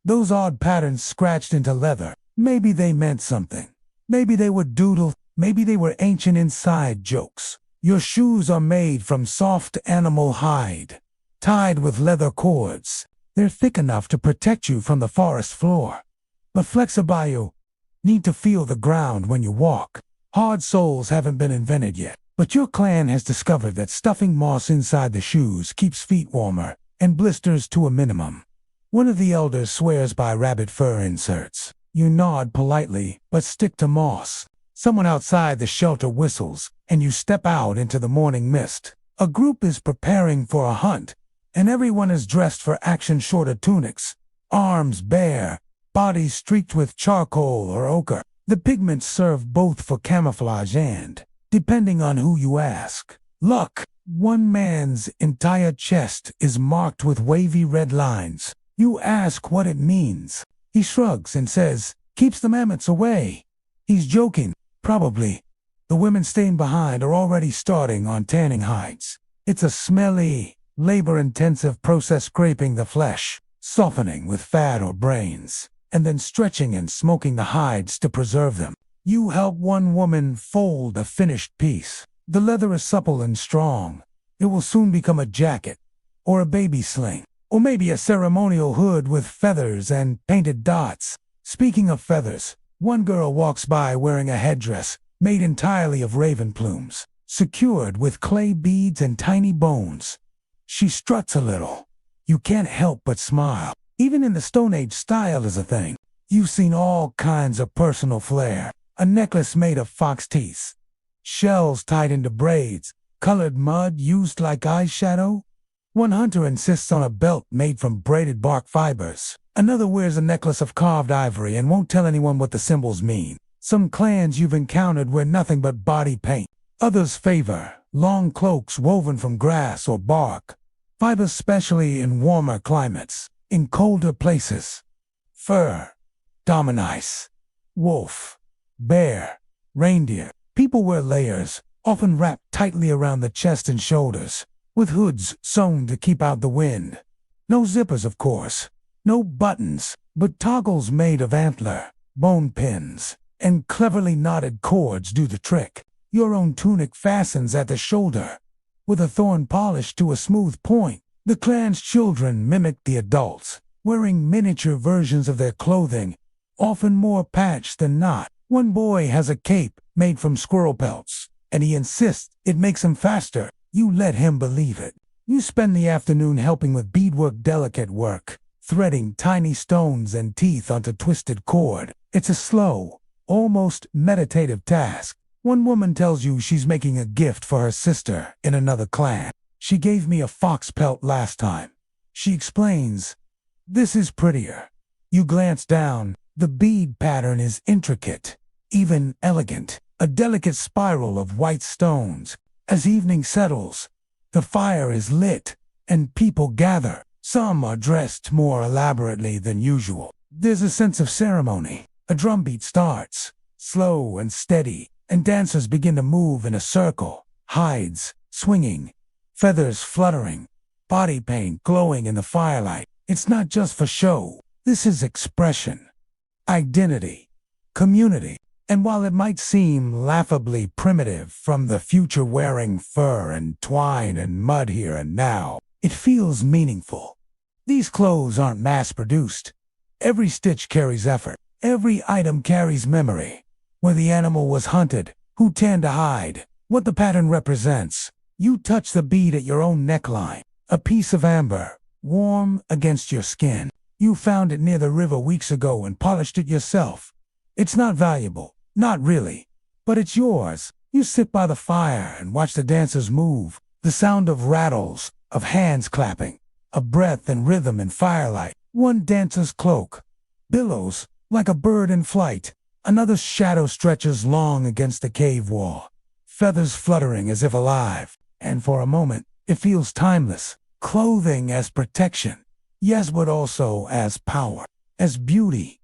Those odd patterns scratched into leather, maybe they meant something. Maybe they were doodled, maybe they were ancient inside jokes. Your shoes are made from soft animal hide, tied with leather cords. They're thick enough to protect you from the forest floor. But flexible, need to feel the ground when you walk. Hard soles haven't been invented yet, but your clan has discovered that stuffing moss inside the shoes keeps feet warmer and blisters to a minimum. One of the elders swears by rabbit fur inserts. You nod politely, but stick to moss. Someone outside the shelter whistles, and you step out into the morning mist. A group is preparing for a hunt, and everyone is dressed for action. Shorter tunics, arms bare, bodies streaked with charcoal or ochre. The pigments serve both for camouflage and, depending on who you ask, luck. One man's entire chest is marked with wavy red lines. You ask what it means. He shrugs and says, "Keeps the mammoths away." He's joking, probably. The women staying behind are already starting on tanning hides. It's a smelly, labor-intensive process, scraping the flesh, softening with fat or brains, and then stretching and smoking the hides to preserve them. You help one woman fold a finished piece. The leather is supple and strong. It will soon become a jacket, or a baby sling, or maybe a ceremonial hood with feathers and painted dots. Speaking of feathers, one girl walks by wearing a headdress made entirely of raven plumes, secured with clay beads and tiny bones. She struts a little. You can't help but smile. Even in the Stone Age, style is a thing. You've seen all kinds of personal flair. A necklace made of fox teeth, shells tied into braids, colored mud used like eyeshadow. One hunter insists on a belt made from braided bark fibers. Another wears a necklace of carved ivory and won't tell anyone what the symbols mean. Some clans you've encountered wear nothing but body paint. Others favor long cloaks woven from grass or bark, fibers especially in warmer climates. In colder places, fur, dominice, wolf, bear, reindeer. People wear layers, often wrapped tightly around the chest and shoulders, with hoods sewn to keep out the wind. No zippers, of course. No buttons, but toggles made of antler, bone pins, and cleverly knotted cords do the trick. Your own tunic fastens at the shoulder, with a thorn polished to a smooth point. The clan's children mimic the adults, wearing miniature versions of their clothing, often more patched than not. One boy has a cape made from squirrel pelts, and he insists it makes him faster. You let him believe it. You spend the afternoon helping with beadwork, delicate work, threading tiny stones and teeth onto twisted cord. It's a slow, almost meditative task. One woman tells you she's making a gift for her sister in another clan. She gave me a fox pelt last time. She explains, "This is prettier." You glance down. The bead pattern is intricate, even elegant, a delicate spiral of white stones. As evening settles, the fire is lit, and people gather. Some are dressed more elaborately than usual. There's a sense of ceremony. A drumbeat starts, slow and steady, and dancers begin to move in a circle, hides swinging, feathers fluttering, body paint glowing in the firelight. It's not just for show. This is expression, identity, community. And while it might seem laughably primitive from the future wearing fur and twine and mud here and now, it feels meaningful. These clothes aren't mass-produced. Every stitch carries effort. Every item carries memory. Where the animal was hunted, who tanned to hide, what the pattern represents. You touch the bead at your own neckline, a piece of amber, warm against your skin. You found it near the river weeks ago and polished it yourself. It's not valuable, not really, but it's yours. You sit by the fire and watch the dancers move, the sound of rattles, of hands clapping, a breath and rhythm in firelight. One dancer's cloak billows like a bird in flight. Another shadow stretches long against the cave wall, feathers fluttering as if alive. And for a moment, it feels timeless. Clothing as protection, yes, but also as power, as beauty,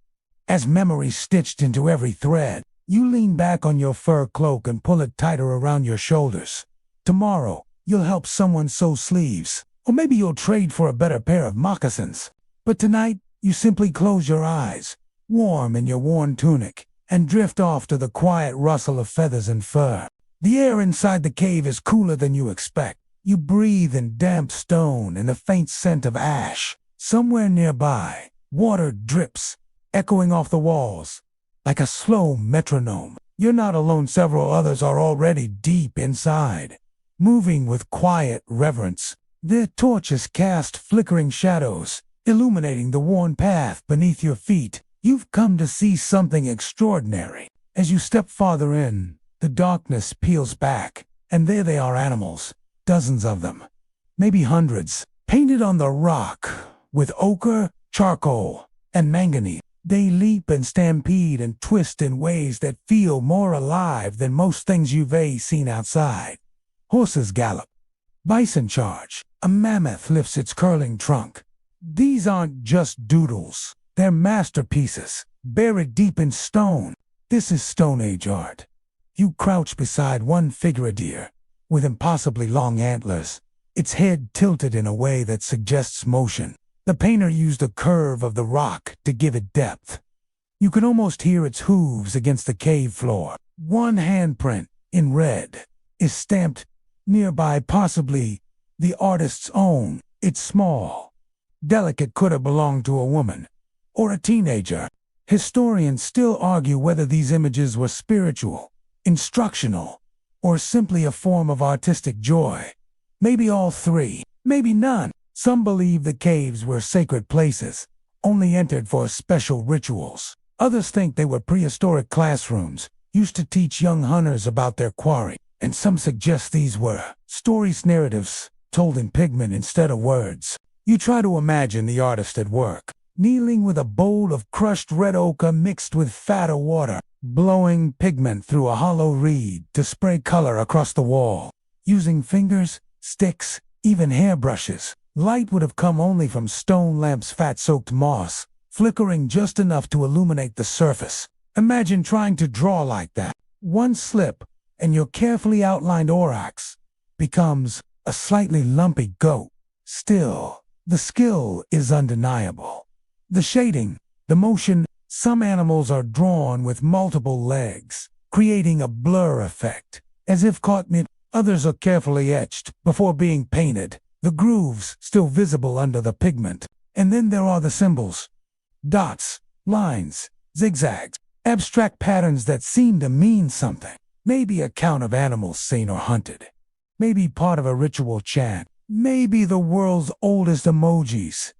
as memory stitched into every thread. You lean back on your fur cloak and pull it tighter around your shoulders. Tomorrow, you'll help someone sew sleeves, or maybe you'll trade for a better pair of moccasins. But tonight, you simply close your eyes, warm in your worn tunic, and drift off to the quiet rustle of feathers and fur. The air inside the cave is cooler than you expect. You breathe in damp stone and a faint scent of ash. Somewhere nearby, water drips, echoing off the walls, like a slow metronome. You're not alone. Several others are already deep inside, moving with quiet reverence. Their torches cast flickering shadows, illuminating the worn path beneath your feet. You've come to see something extraordinary. As you step farther in, the darkness peels back, and there they are, animals, dozens of them, maybe hundreds, painted on the rock with ochre, charcoal, and manganese. They leap and stampede and twist in ways that feel more alive than most things you've seen outside. Horses gallop, bison charge, a mammoth lifts its curling trunk. These aren't just doodles. They're masterpieces, buried deep in stone. This is Stone Age art. You crouch beside one figure deer, with impossibly long antlers, its head tilted in a way that suggests motion. The painter used a curve of the rock to give it depth. You can almost hear its hooves against the cave floor. One handprint, in red, is stamped nearby, possibly the artist's own. It's small, delicate, could have belonged to a woman or a teenager. Historians still argue whether these images were spiritual, instructional, or simply a form of artistic joy. Maybe all three, maybe none. Some believe the caves were sacred places, only entered for special rituals. Others think they were prehistoric classrooms, used to teach young hunters about their quarry. And some suggest these were stories, narratives, told in pigment instead of words. You try to imagine the artist at work, kneeling with a bowl of crushed red ochre mixed with fatter water, blowing pigment through a hollow reed to spray color across the wall. Using fingers, sticks, even hairbrushes. Light would have come only from stone lamps, fat-soaked moss, flickering just enough to illuminate the surface. Imagine trying to draw like that. One slip, and your carefully outlined aurochs becomes a slightly lumpy goat. Still, the skill is undeniable. The shading, the motion, some animals are drawn with multiple legs, creating a blur effect, as if caught mid. Others are carefully etched before being painted, the grooves still visible under the pigment. And then there are the symbols, dots, lines, zigzags, abstract patterns that seem to mean something. Maybe a count of animals seen or hunted. Maybe part of a ritual chant. Maybe the world's oldest emojis.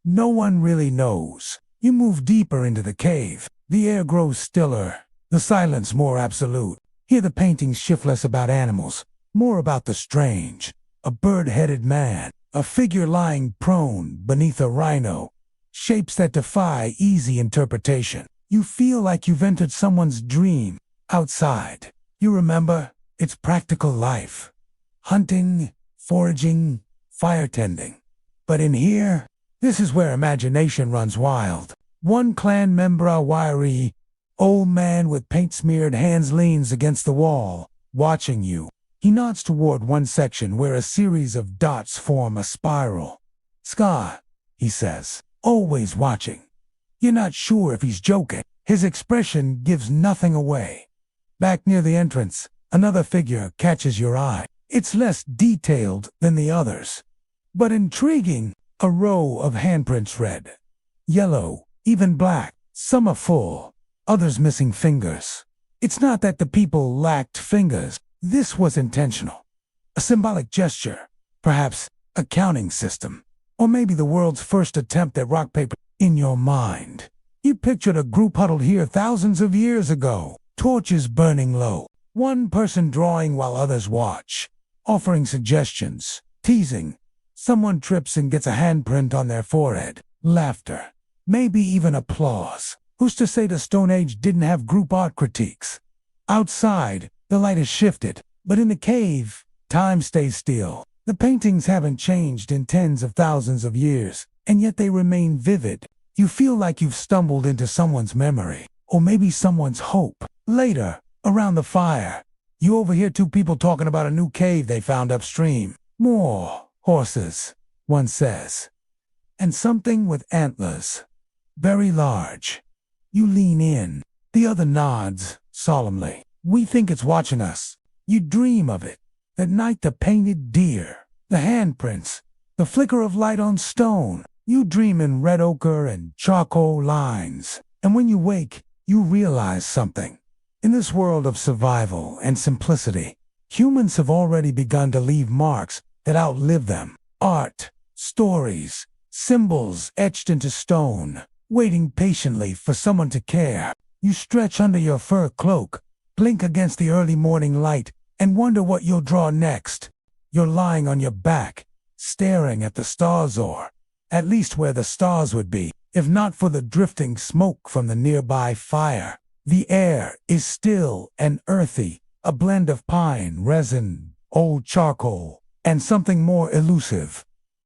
No one really knows. You move deeper into the cave. The air grows stiller, the silence more absolute. Here the paintings shift less about animals, more about the strange. A bird-headed man, a figure lying prone beneath a rhino, shapes that defy easy interpretation. You feel like you've entered someone's dream. Outside, you remember, it's practical life. Hunting, foraging, fire tending. But in here, this is where imagination runs wild. One clan member, a wiry, old man with paint-smeared hands, leans against the wall, watching you. He nods toward one section where a series of dots form a spiral. "Scar," he says, always watching. You're not sure if he's joking. His expression gives nothing away. Back near the entrance, another figure catches your eye. It's less detailed than the others, but intriguing. A row of handprints, red, yellow, even black. Some are full, others missing fingers. It's not that the people lacked fingers. This was intentional. A symbolic gesture, perhaps a counting system, or maybe the world's first attempt at rock paper. In your mind, you pictured a group huddled here thousands of years ago, torches burning low, one person drawing while others watch, offering suggestions, teasing. Someone trips and gets a handprint on their forehead. Laughter, maybe even applause. Who's to say the Stone Age didn't have group art critiques? Outside, the light has shifted, but in the cave, time stays still. The paintings haven't changed in tens of thousands of years, and yet they remain vivid. You feel like you've stumbled into someone's memory, or maybe someone's hope. Later, around the fire, you overhear two people talking about a new cave they found upstream. "More horses," one says, "and something with antlers. Very large." You lean in. The other nods, solemnly. "We think it's watching us." You dream of it. That night, the painted deer, the handprints, the flicker of light on stone. You dream in red ochre and charcoal lines. And when you wake, you realize something. In this world of survival and simplicity, humans have already begun to leave marks that outlive them. Art, stories, symbols etched into stone, waiting patiently for someone to care. You stretch under your fur cloak, blink against the early morning light, and wonder what you'll draw next. You're lying on your back, staring at the stars, or at least where the stars would be, if not for the drifting smoke from the nearby fire. The air is still and earthy, a blend of pine, resin, old charcoal, and something more elusive.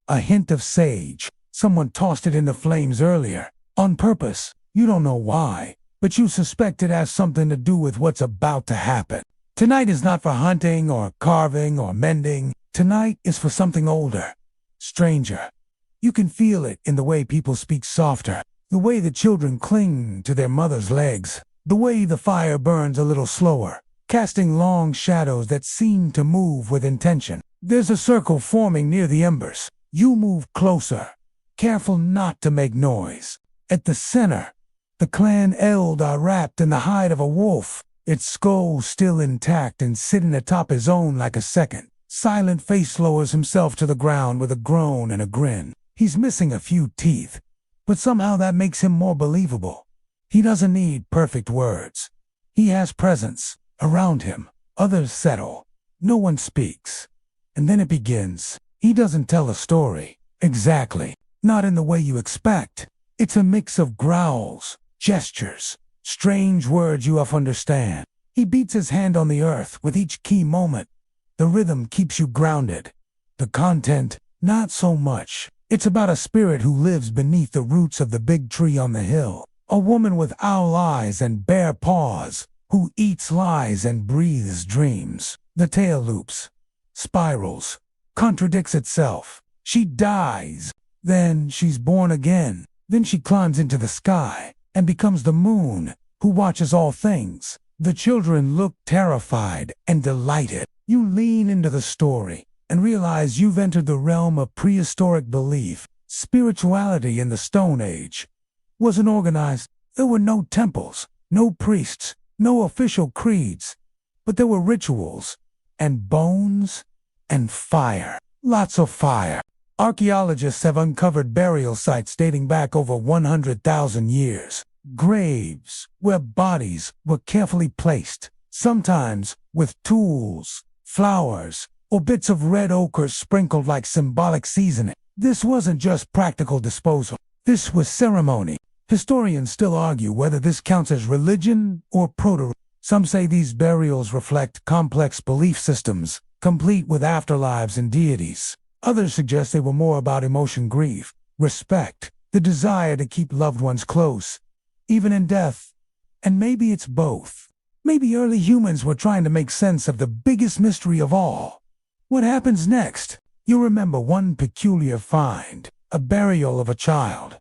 A hint of sage. Someone tossed it in the flames earlier, on purpose. You don't know why, but you suspect it has something to do with what's about to happen. Tonight is not for hunting or carving or mending. Tonight is for something older, stranger. You can feel it in the way people speak softer, the way the children cling to their mother's legs, the way the fire burns a little slower, casting long shadows that seem to move with intention. There's a circle forming near the embers. You move closer, careful not to make noise. At the center, the clan eld are wrapped in the hide of a wolf, its skull still intact and sitting atop his own like a second. Silent Face lowers himself to the ground with a groan and a grin. He's missing a few teeth, but somehow that makes him more believable. He doesn't need perfect words. He has presence. Around him, others settle. No one speaks. And then it begins. He doesn't tell a story. Exactly. Not in the way you expect. It's a mix of growls, gestures, strange words you half understand. He beats his hand on the earth with each key moment. The rhythm keeps you grounded. The content, not so much. It's about a spirit who lives beneath the roots of the big tree on the hill. A woman with owl eyes and bare paws, who eats lies and breathes dreams. The tale loops, spirals, contradicts itself. She dies, then she's born again. Then she climbs into the sky and becomes the moon, who watches all things. The children look terrified and delighted. You lean into the story and realize you've entered the realm of prehistoric belief. Spirituality in the Stone Age wasn't organized. There were no temples, no priests, no official creeds, but there were rituals, and bones, and fire. Lots of fire. Archaeologists have uncovered burial sites dating back over 100,000 years. Graves where bodies were carefully placed, sometimes with tools, flowers, or bits of red ochre sprinkled like symbolic seasoning. This wasn't just practical disposal. This was ceremony. Historians still argue whether this counts as religion or proto. Some say these burials reflect complex belief systems, complete with afterlives and deities. Others suggest they were more about emotion, grief, respect, the desire to keep loved ones close, even in death. And maybe it's both. Maybe early humans were trying to make sense of the biggest mystery of all. What happens next? You remember one peculiar find, a burial of a child,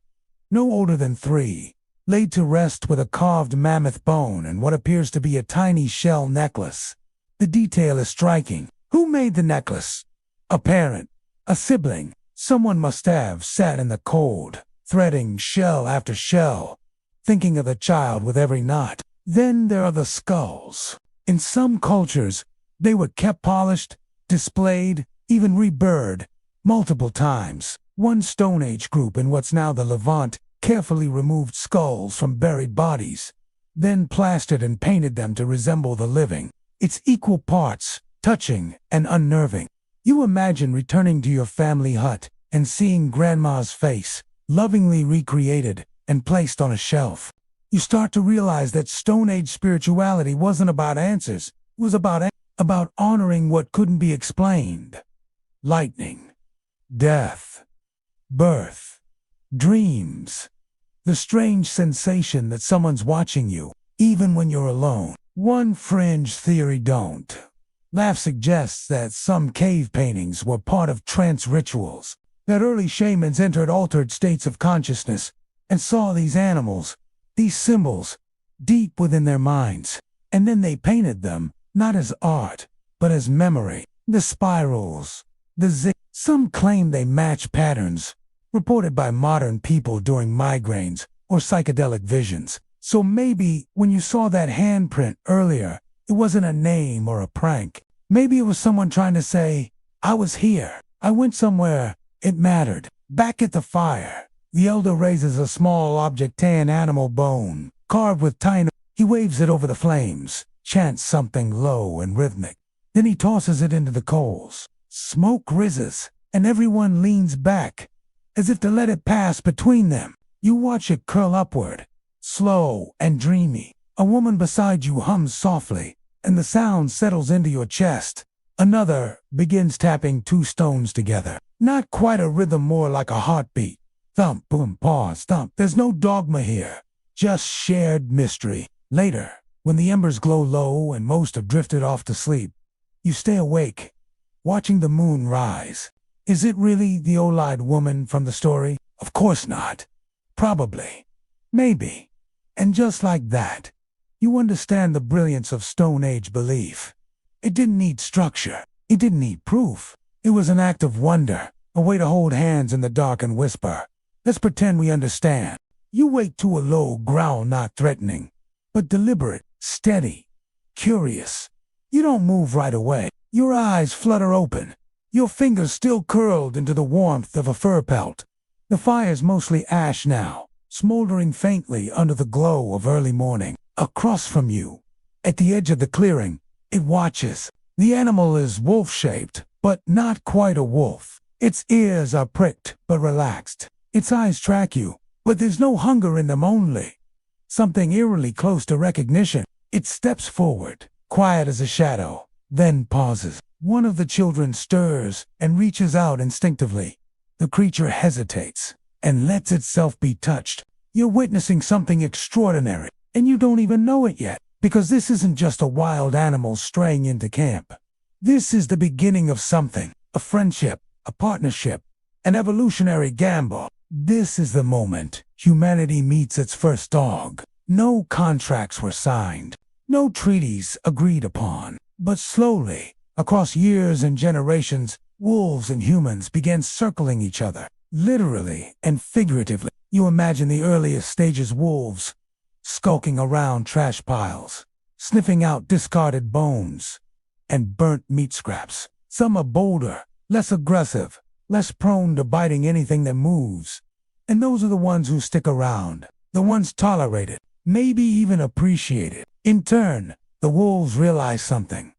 no older than 3, laid to rest with a carved mammoth bone and what appears to be a tiny shell necklace. The detail is striking. Who made the necklace? A parent, a sibling. Someone must have sat in the cold, threading shell after shell, thinking of the child with every knot. Then there are the skulls. In some cultures, they were kept polished, displayed, even reburred multiple times. One Stone Age group in what's now the Levant carefully removed skulls from buried bodies, then plastered and painted them to resemble the living. It's equal parts touching and unnerving. You imagine returning to your family hut and seeing grandma's face, lovingly recreated and placed on a shelf. You start to realize that Stone Age spirituality wasn't about answers. It was about honoring what couldn't be explained. Lightning, death, birth, dreams. The strange sensation that someone's watching you, even when you're alone. One fringe theory suggests that some cave paintings were part of trance rituals, that early shamans entered altered states of consciousness and saw these animals, these symbols, deep within their minds, and then they painted them, not as art, but as memory. The spirals, the zig. Some claim they match patterns reported by modern people during migraines or psychedelic visions. So maybe when you saw that handprint earlier, it wasn't a name or a prank. Maybe it was someone trying to say, I was here. I went somewhere. It mattered. Back at the fire, the elder raises a small object, tan animal bone, carved with tiny. He waves it over the flames, chants something low and rhythmic. Then he tosses it into the coals. Smoke rises, and everyone leans back, as if to let it pass between them. You watch it curl upward, slow and dreamy. A woman beside you hums softly, and the sound settles into your chest. Another begins tapping 2 stones together. Not quite a rhythm, more like a heartbeat. Thump, boom, pause, thump. There's no dogma here, just shared mystery. Later, when the embers glow low and most have drifted off to sleep, you stay awake, watching the moon rise. Is it really the old-eyed woman from the story? Of course not. Probably. Maybe. And just like that, you understand the brilliance of Stone Age belief. It didn't need structure. It didn't need proof. It was an act of wonder, a way to hold hands in the dark and whisper, let's pretend we understand. You wake to a low growl, not threatening, but deliberate, steady, curious. You don't move right away. Your eyes flutter open, your fingers still curled into the warmth of a fur pelt. The fire's mostly ash now, smoldering faintly under the glow of early morning. Across from you, at the edge of the clearing, it watches. The animal is wolf-shaped, but not quite a wolf. Its ears are pricked, but relaxed. Its eyes track you, but there's no hunger in them, only something eerily close to recognition. It steps forward, quiet as a shadow, then pauses. One of the children stirs and reaches out instinctively. The creature hesitates and lets itself be touched. You're witnessing something extraordinary, and you don't even know it yet, because this isn't just a wild animal straying into camp. This is the beginning of something, a friendship, a partnership, an evolutionary gamble. This is the moment humanity meets its first dog. No contracts were signed, no treaties agreed upon, but slowly, across years and generations, wolves and humans began circling each other, literally and figuratively. You imagine the earliest stages: wolves skulking around trash piles, sniffing out discarded bones and burnt meat scraps. Some are bolder, less aggressive, less prone to biting anything that moves. And those are the ones who stick around, the ones tolerated, maybe even appreciated. In turn, the wolves realize something.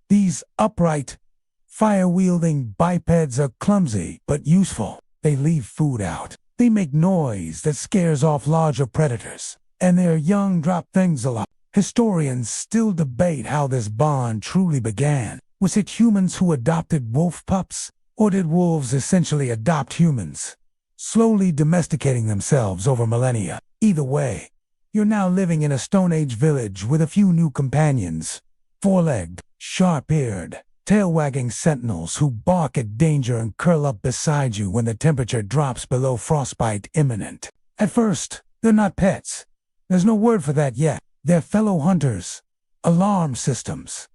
These upright, fire-wielding bipeds are clumsy but useful. They leave food out. They make noise that scares off larger predators. And their young drop things a lot. Historians still debate how this bond truly began. Was it humans who adopted wolf pups? Or did wolves essentially adopt humans, slowly domesticating themselves over millennia? Either way, you're now living in a Stone Age village with a few new companions. Four-legged, sharp-eared, tail-wagging sentinels who bark at danger and curl up beside you when the temperature drops below frostbite imminent. At first, they're not pets. There's no word for that yet. They're fellow hunters, alarm systems,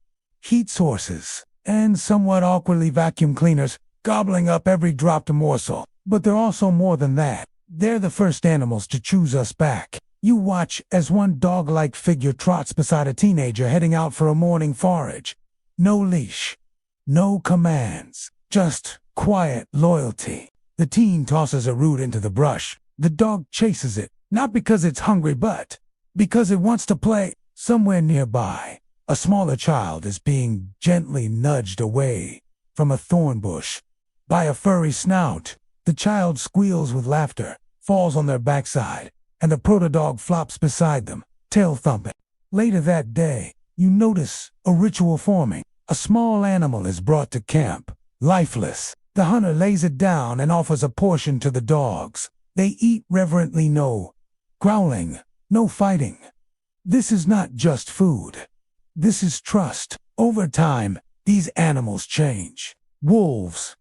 heat sources, and somewhat awkwardly vacuum cleaners, gobbling up every dropped morsel. But they're also more than that. They're the first animals to choose us back. You watch as one dog-like figure trots beside a teenager heading out for a morning forage. No leash, no commands, just quiet loyalty. The teen tosses a root into the brush. The dog chases it, not because it's hungry, but because it wants to play. Somewhere nearby, a smaller child is being gently nudged away from a thorn bush by a furry snout. The child squeals with laughter, falls on their backside, and the proto-dog flops beside them, tail thumping. Later that day, you notice a ritual forming. A small animal is brought to camp, lifeless. The hunter lays it down and offers a portion to the dogs. They eat reverently, no growling, no fighting. This is not just food. This is trust. Over time, these animals change. Wolves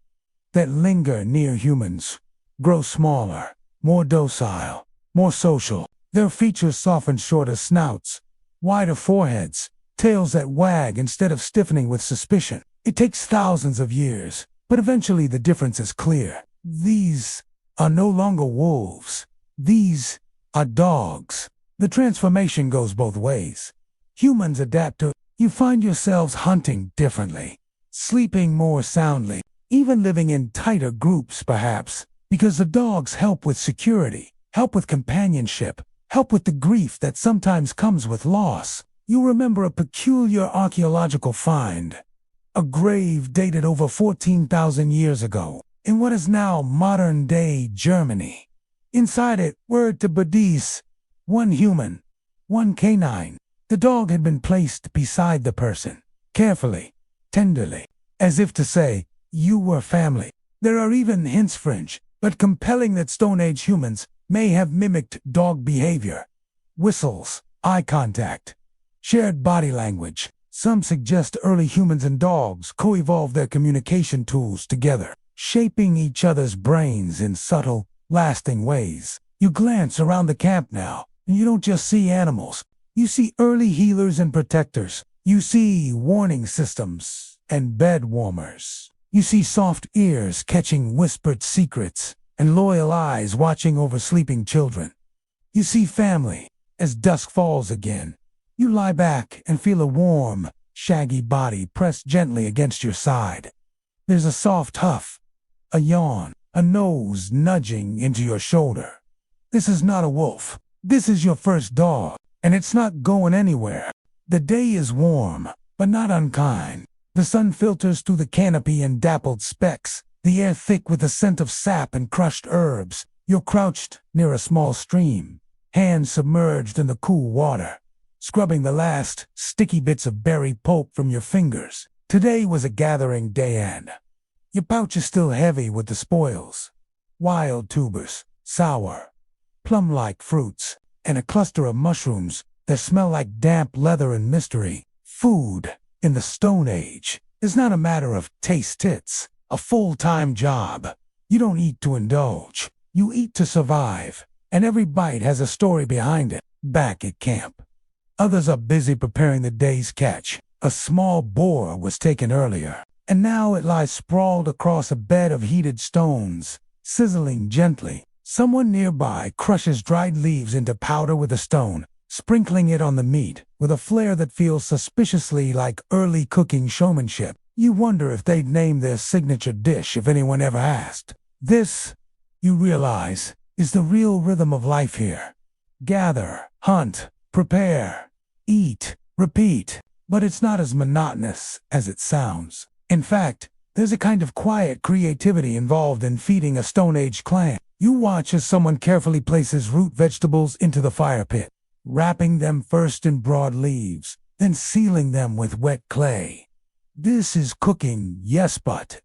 that linger near humans grow smaller, more docile, more social. Their features soften, shorter snouts, wider foreheads, tails that wag instead of stiffening with suspicion. It takes thousands of years, but eventually the difference is clear. These are no longer wolves. These are dogs. The transformation goes both ways. Humans adapt to. You find yourselves hunting differently, sleeping more soundly, even living in tighter groups perhaps, because the dogs help with security, help with companionship, help with the grief that sometimes comes with loss. You remember a peculiar archaeological find, a grave dated over 14,000 years ago, in what is now modern-day Germany. Inside it were to Badis, one human, one canine. The dog had been placed beside the person, carefully, tenderly, as if to say, you were family. There are even hints, French, but compelling, that Stone Age humans may have mimicked dog behavior. Whistles, eye contact, shared body language. Some suggest early humans and dogs co-evolved their communication tools together, shaping each other's brains in subtle, lasting ways. You glance around the camp now, and you don't just see animals. You see early healers and protectors. You see warning systems and bed warmers. You see soft ears catching whispered secrets and loyal eyes watching over sleeping children. You see family as dusk falls again. You lie back and feel a warm, shaggy body pressed gently against your side. There's a soft huff, a yawn, a nose nudging into your shoulder. This is not a wolf. This is your first dog, and it's not going anywhere. The day is warm, but not unkind. The sun filters through the canopy in dappled specks, the air thick with the scent of sap and crushed herbs. You're crouched near a small stream, hands submerged in the cool water, scrubbing the last sticky bits of berry pulp from your fingers. Today was a gathering day, and your pouch is still heavy with the spoils. Wild tubers, sour, plum-like fruits, and a cluster of mushrooms that smell like damp leather and mystery. Food in the Stone Age is not a matter of taste, it's a full-time job. You don't eat to indulge. You eat to survive, and every bite has a story behind it. Back at camp, others are busy preparing the day's catch. A small boar was taken earlier, and now it lies sprawled across a bed of heated stones, sizzling gently. Someone nearby crushes dried leaves into powder with a stone, sprinkling it on the meat with a flair that feels suspiciously like early cooking showmanship. You wonder if they'd name their signature dish if anyone ever asked. This, you realize, is the real rhythm of life here. Gather, hunt, prepare, eat, repeat. but it's not as monotonous as it sounds. In fact, there's a kind of quiet creativity involved in feeding a Stone Age clan. You watch as someone carefully places root vegetables into the fire pit, wrapping them first in broad leaves, then sealing them with wet clay. This is cooking, yes, but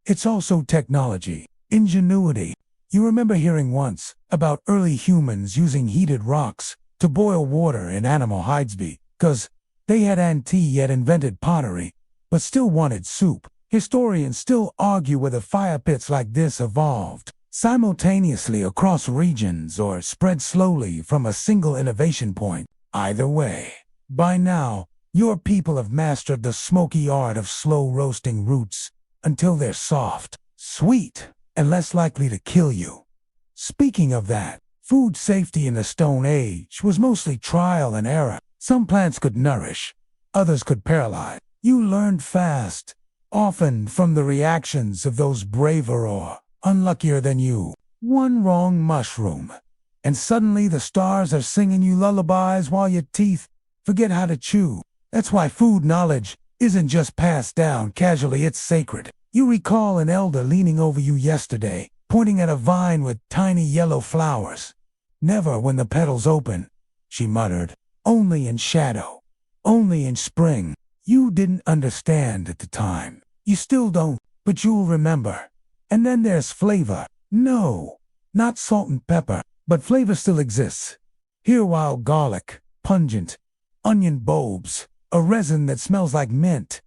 it's also technology, ingenuity. You remember hearing once about early humans using heated rocks to boil water in animal hides because they hadn't yet invented pottery, but still wanted soup. Historians still argue whether fire pits like this evolved simultaneously across regions or spread slowly from a single innovation point. Either way, by now, your people have mastered the smoky art of slow roasting roots until they're soft, sweet, and less likely to kill you. Speaking of that, food safety in the Stone Age was mostly trial and error. Some plants could nourish, others could paralyze. You learned fast, often from the reactions of those braver or unluckier than you. One wrong mushroom, and suddenly the stars are singing you lullabies while your teeth forget how to chew. That's why food knowledge isn't just passed down casually, it's sacred. You recall an elder leaning over you yesterday, pointing at a vine with tiny yellow flowers. Never when the petals open, she muttered. Only in shadow. Only in spring. You didn't understand at the time. You still don't, but you'll remember. And then there's flavor. No, not salt and pepper, but flavor still exists. Here wild garlic, pungent, onion bulbs, a resin that smells like mint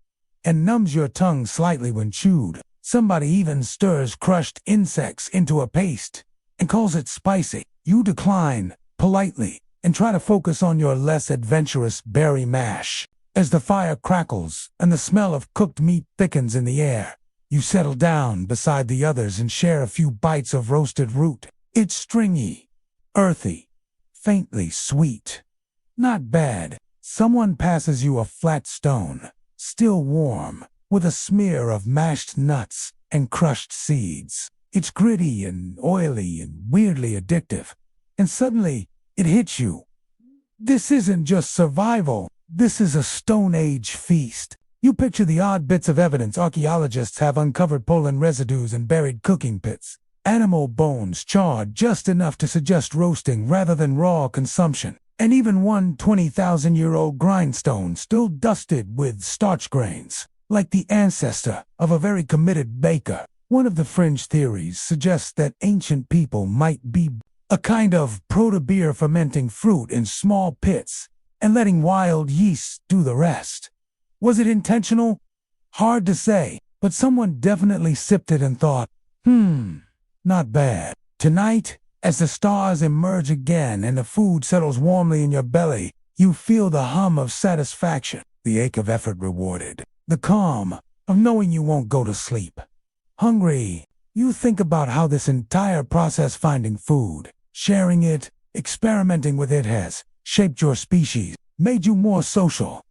and numbs your tongue slightly when chewed. Somebody even stirs crushed insects into a paste and calls it spicy. You decline, politely, and try to focus on your less adventurous berry mash. As the fire crackles and the smell of cooked meat thickens in the air, you settle down beside the others and share a few bites of roasted root. It's stringy, earthy, faintly sweet. Not bad. Someone passes you a flat stone, still warm, with a smear of mashed nuts and crushed seeds. It's gritty and oily and weirdly addictive. And suddenly, it hits you. This isn't just survival. This is a Stone Age feast. You picture the odd bits of evidence archaeologists have uncovered: pollen residues and buried cooking pits, animal bones charred just enough to suggest roasting rather than raw consumption, and even one 20,000-year-old grindstone still dusted with starch grains, like the ancestor of a very committed baker. One of the fringe theories suggests that ancient people might be a kind of proto-beer, fermenting fruit in small pits and letting wild yeast do the rest. Was it intentional? Hard to say, but someone definitely sipped it and thought, not bad. Tonight, as the stars emerge again and the food settles warmly in your belly, you feel the hum of satisfaction, the ache of effort rewarded, the calm of knowing you won't go to sleep. Hungry, you think about how this entire process, finding food, sharing it, experimenting with it, has shaped your species, made you more social,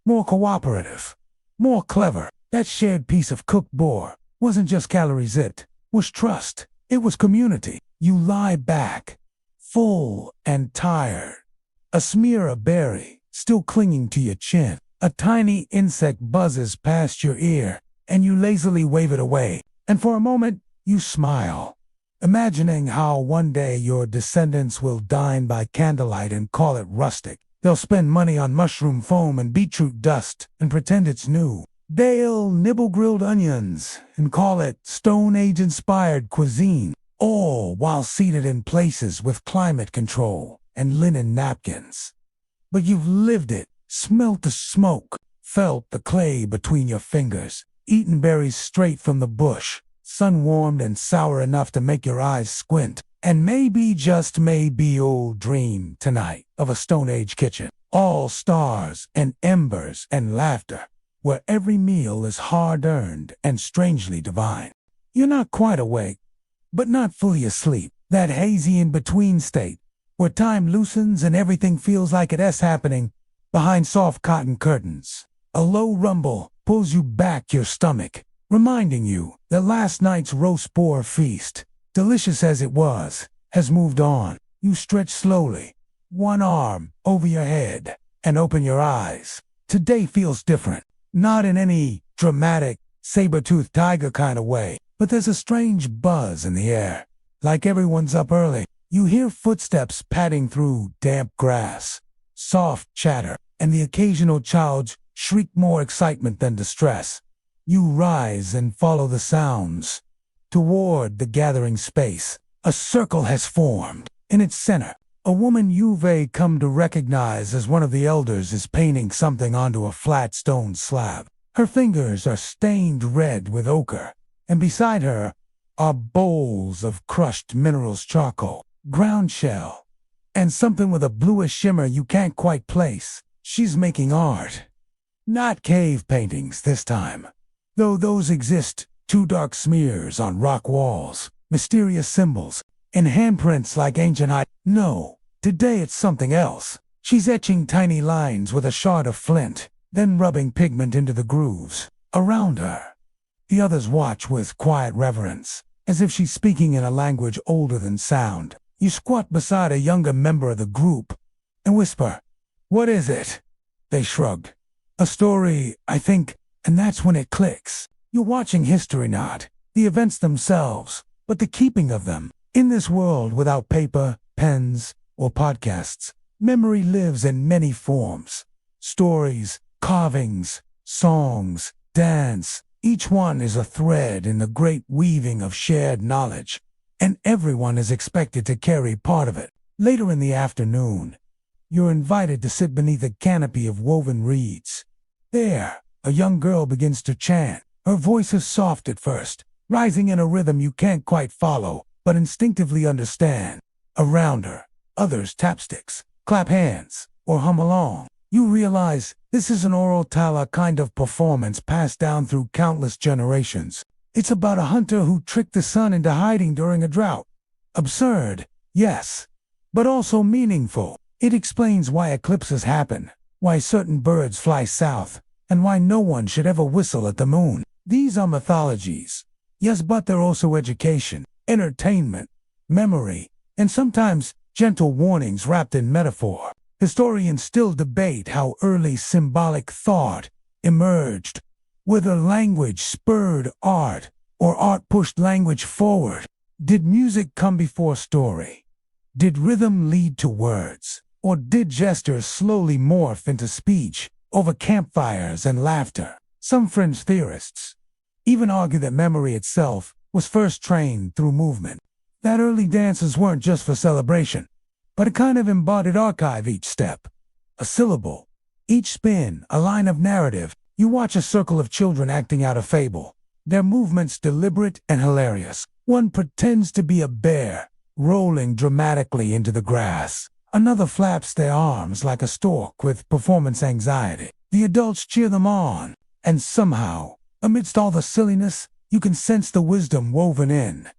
more cooperative, more clever. That shared piece of cooked boar wasn't just calories, it was trust, it was community. You lie back, full and tired, a smear of berry still clinging to your chin. A tiny insect buzzes past your ear, and you lazily wave it away. And for a moment, you smile, imagining how one day your descendants will dine by candlelight and call it rustic. They'll spend money on mushroom foam and beetroot dust and pretend it's new. They'll nibble grilled onions and call it Stone Age-inspired cuisine, all while seated in places with climate control and linen napkins. But you've lived it, smelt the smoke, felt the clay between your fingers, eaten berries straight from the bush, sun-warmed and sour enough to make your eyes squint. And maybe, just maybe, you'll dream tonight of a Stone Age kitchen, all stars and embers and laughter, where every meal is hard-earned and strangely divine. You're not quite awake, but not fully asleep. That hazy in-between state, where time loosens and everything feels like it's happening behind soft cotton curtains. A low rumble pulls you back your stomach, reminding you that last night's roast boar feast, delicious as it was, has moved on. You stretch slowly, one arm over your head, and open your eyes. Today feels different. Not in any dramatic, saber-toothed tiger kind of way, but there's a strange buzz in the air. Like everyone's up early. You hear footsteps padding through damp grass, soft chatter, and the occasional child's shriek, more excitement than distress. You rise and follow the sounds. Toward the gathering space, a circle has formed. In its center, a woman you've come to recognize as one of the elders is painting something onto a flat stone slab. Her fingers are stained red with ochre, and beside her are bowls of crushed minerals, charcoal, ground shell, and something with a bluish shimmer you can't quite place. She's making art. Not cave paintings this time, though those exist. 2 dark smears on rock walls, mysterious symbols, and handprints like ancient No, today it's something else. She's etching tiny lines with a shard of flint, then rubbing pigment into the grooves around her. The others watch with quiet reverence, as if she's speaking in a language older than sound. You squat beside a younger member of the group and whisper, "What is it?" They shrugged. "A story, I think," and that's when it clicks. You're watching history, not the events themselves, but the keeping of them. In this world without paper, pens, or podcasts, memory lives in many forms. Stories, carvings, songs, dance. Each one is a thread in the great weaving of shared knowledge, and everyone is expected to carry part of it. Later in the afternoon, you're invited to sit beneath a canopy of woven reeds. There, a young girl begins to chant. Her voice is soft at first, rising in a rhythm you can't quite follow, but instinctively understand. Around her, others tap sticks, clap hands, or hum along. You realize this is an oral tala kind of performance passed down through countless generations. It's about a hunter who tricked the sun into hiding during a drought. Absurd, yes, but also meaningful. It explains why eclipses happen, why certain birds fly south, and why no one should ever whistle at the moon. These are mythologies, yes, but they're also education, entertainment, memory, and sometimes gentle warnings wrapped in metaphor. Historians still debate how early symbolic thought emerged, whether language spurred art or art pushed language forward. Did music come before story? Did rhythm lead to words? Or did gestures slowly morph into speech over campfires and laughter? Some fringe theorists even argue that memory itself was first trained through movement, that early dances weren't just for celebration, but a kind of embodied archive. Each step, a syllable, each spin, a line of narrative. You watch a circle of children acting out a fable, their movements deliberate and hilarious. One pretends to be a bear, rolling dramatically into the grass. Another flaps their arms like a stork with performance anxiety. The adults cheer them on, and somehow, amidst all the silliness, you can sense the wisdom woven in.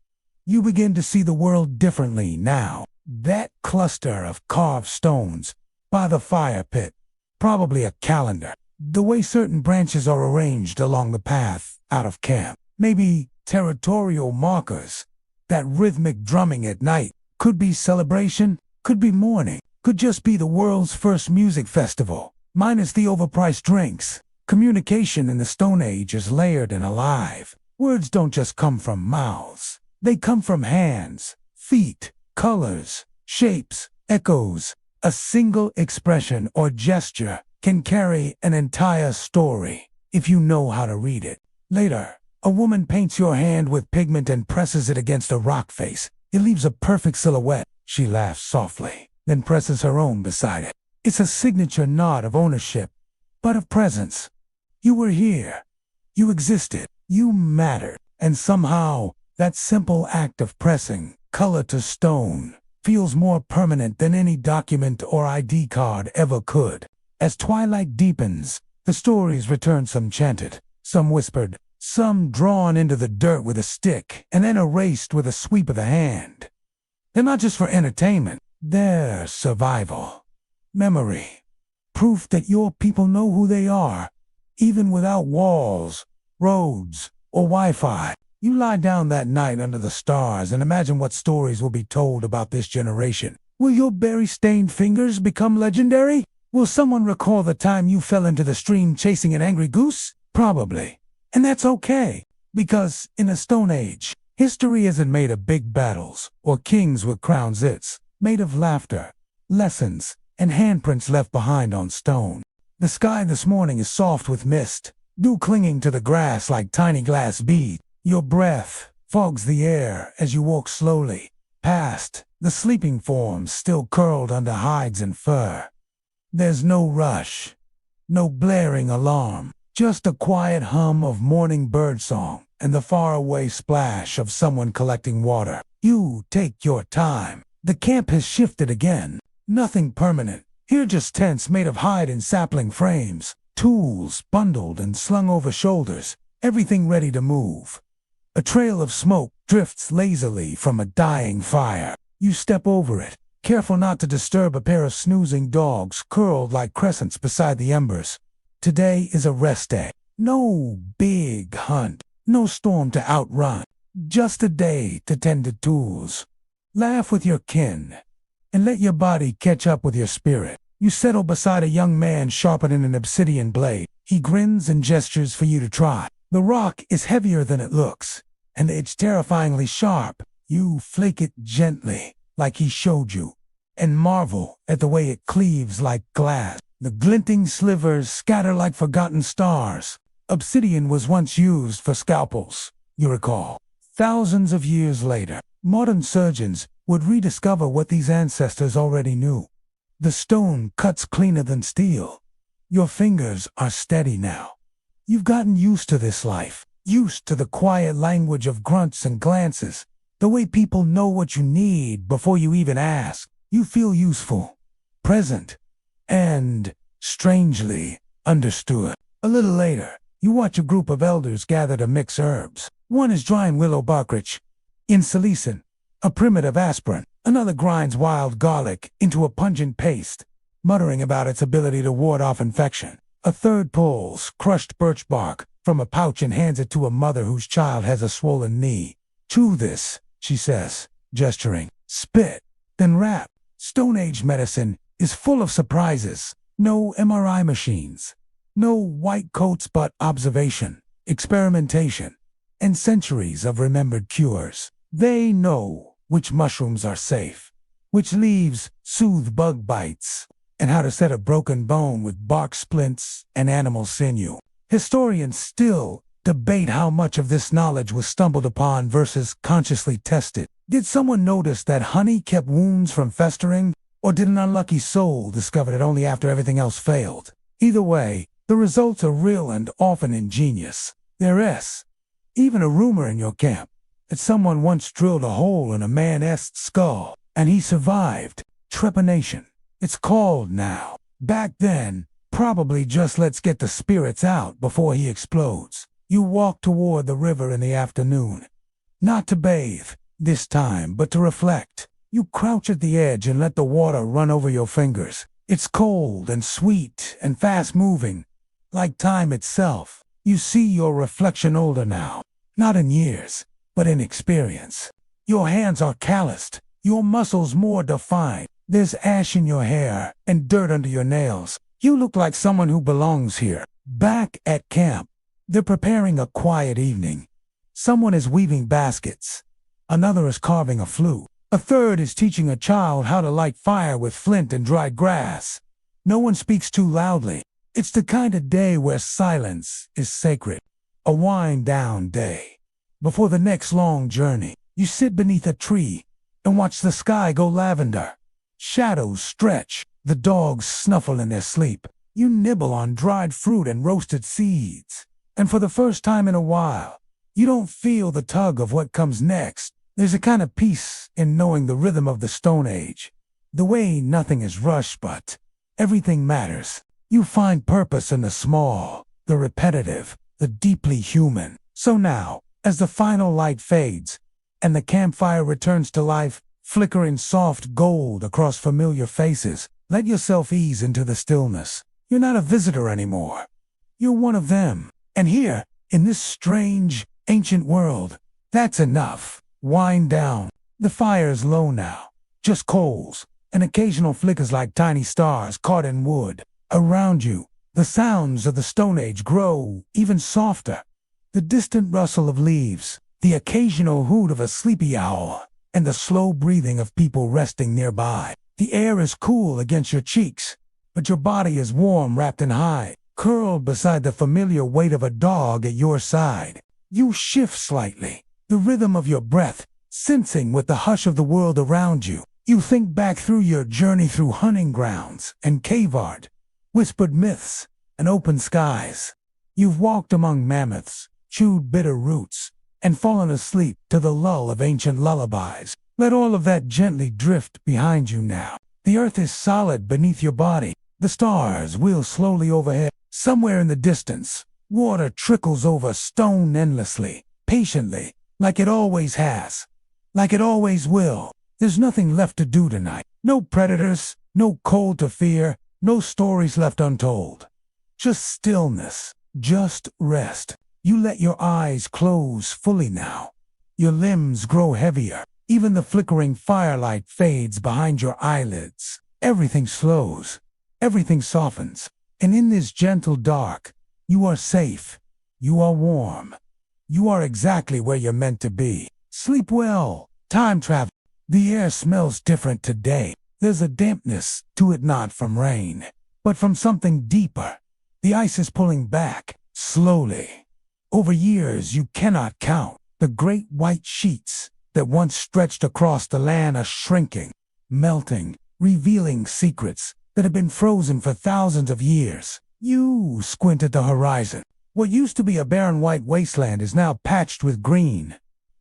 You begin to see the world differently now. That cluster of carved stones by the fire pit, probably a calendar. The way certain branches are arranged along the path out of camp. Maybe territorial markers. That rhythmic drumming at night could be celebration, could be mourning, could just be the world's first music festival, minus the overpriced drinks. Communication in the Stone Age is layered and alive. Words don't just come from mouths. They come from hands, feet, colors, shapes, echoes. A single expression or gesture can carry an entire story if you know how to read it. Later, a woman paints your hand with pigment and presses it against a rock face. It leaves a perfect silhouette. She laughs softly, then presses her own beside it. It's a signature nod of ownership, but of presence. You were here. You existed. You mattered. And somehow, that simple act of pressing color to stone feels more permanent than any document or ID card ever could. As twilight deepens, the stories return, some chanted, some whispered, some drawn into the dirt with a stick and then erased with a sweep of the hand. They're not just for entertainment, they're survival, memory, proof that your people know who they are, even without walls, roads, or Wi-Fi. You lie down that night under the stars and imagine what stories will be told about this generation. Will your berry-stained fingers become legendary? Will someone recall the time you fell into the stream chasing an angry goose? Probably. And that's okay, because in a Stone Age, history isn't made of big battles or kings with crowns. It's made of laughter, lessons, and handprints left behind on stone. The sky this morning is soft with mist, dew clinging to the grass like tiny glass beads. Your breath fogs the air as you walk slowly past the sleeping forms still curled under hides and fur. There's no rush, no blaring alarm, just a quiet hum of morning birdsong and the faraway splash of someone collecting water. You take your time. The camp has shifted again. Nothing permanent. Here just tents made of hide and sapling frames, tools bundled and slung over shoulders, everything ready to move. A trail of smoke drifts lazily from a dying fire. You step over it, careful not to disturb a pair of snoozing dogs curled like crescents beside the embers. Today is a rest day. No big hunt, no storm to outrun, just a day to tend to tools. Laugh with your kin, and let your body catch up with your spirit. You settle beside a young man sharpening an obsidian blade. He grins and gestures for you to try. The rock is heavier than it looks, and it's terrifyingly sharp. You flake it gently, like he showed you, and marvel at the way it cleaves like glass. The glinting slivers scatter like forgotten stars. Obsidian was once used for scalpels, you recall. Thousands of years later, modern surgeons would rediscover what these ancestors already knew. The stone cuts cleaner than steel. Your fingers are steady now. You've gotten used to this life, used to the quiet language of grunts and glances, the way people know what you need before you even ask. You feel useful, present, and, strangely, understood. A little later, you watch a group of elders gather to mix herbs. One is drying willow barkridge, insalicin, a primitive aspirin. Another grinds wild garlic into a pungent paste, muttering about its ability to ward off infection. A third pulls crushed birch bark from a pouch and hands it to a mother whose child has a swollen knee. Chew this, she says, gesturing. Spit, then wrap. Stone Age medicine is full of surprises. No MRI machines. No white coats, but observation, experimentation, and centuries of remembered cures. They know which mushrooms are safe, which leaves soothe bug bites, and how to set a broken bone with bark splints and animal sinew. Historians still debate how much of this knowledge was stumbled upon versus consciously tested. Did someone notice that honey kept wounds from festering, or did an unlucky soul discover it only after everything else failed? Either way, the results are real and often ingenious. There's even a rumor in your camp that someone once drilled a hole in a man's skull, and he survived. Trepanation, it's called now. Back then, probably just let's get the spirits out before he explodes. You walk toward the river in the afternoon. Not to bathe, this time, but to reflect. You crouch at the edge and let the water run over your fingers. It's cold and sweet and fast-moving, like time itself. You see your reflection older now, not in years, but in experience. Your hands are calloused, your muscles more defined. There's ash in your hair and dirt under your nails. You look like someone who belongs here. Back at camp, they're preparing a quiet evening. Someone is weaving baskets. Another is carving a flute. A third is teaching a child how to light fire with flint and dried grass. No one speaks too loudly. It's the kind of day where silence is sacred. A wind-down day. Before the next long journey, you sit beneath a tree and watch the sky go lavender. Shadows stretch. The dogs snuffle in their sleep. You nibble on dried fruit and roasted seeds. And for the first time in a while, you don't feel the tug of what comes next. There's a kind of peace in knowing the rhythm of the Stone Age. The way nothing is rushed, but everything matters. You find purpose in the small, the repetitive, the deeply human. So now, as the final light fades, and the campfire returns to life, flickering soft gold across familiar faces, let yourself ease into the stillness. You're not a visitor anymore. You're one of them. And here, in this strange, ancient world, that's enough. Wind down. The fire's low now. Just coals, and occasional flickers like tiny stars caught in wood. Around you, the sounds of the Stone Age grow even softer. The distant rustle of leaves, the occasional hoot of a sleepy owl, and the slow breathing of people resting nearby. The air is cool against your cheeks, but your body is warm wrapped in hide, curled beside the familiar weight of a dog at your side. You shift slightly, the rhythm of your breath, sensing with the hush of the world around you. You think back through your journey through hunting grounds and cave art, whispered myths and open skies. You've walked among mammoths, chewed bitter roots, and fallen asleep to the lull of ancient lullabies. Let all of that gently drift behind you now. The earth is solid beneath your body. The stars wheel slowly overhead. Somewhere in the distance, water trickles over stone endlessly, patiently, like it always has, like it always will. There's nothing left to do tonight. No predators, no cold to fear, no stories left untold. Just stillness, just rest. You let your eyes close fully now. Your limbs grow heavier. Even the flickering firelight fades behind your eyelids. Everything slows. Everything softens. And in this gentle dark, you are safe. You are warm. You are exactly where you're meant to be. Sleep well. Time travel. The air smells different today. There's a dampness to it, not from rain, but from something deeper. The ice is pulling back, slowly. Over years you cannot count, the great white sheets that once stretched across the land are shrinking, melting, revealing secrets that have been frozen for thousands of years. You squint at the horizon. What used to be a barren white wasteland is now patched with green.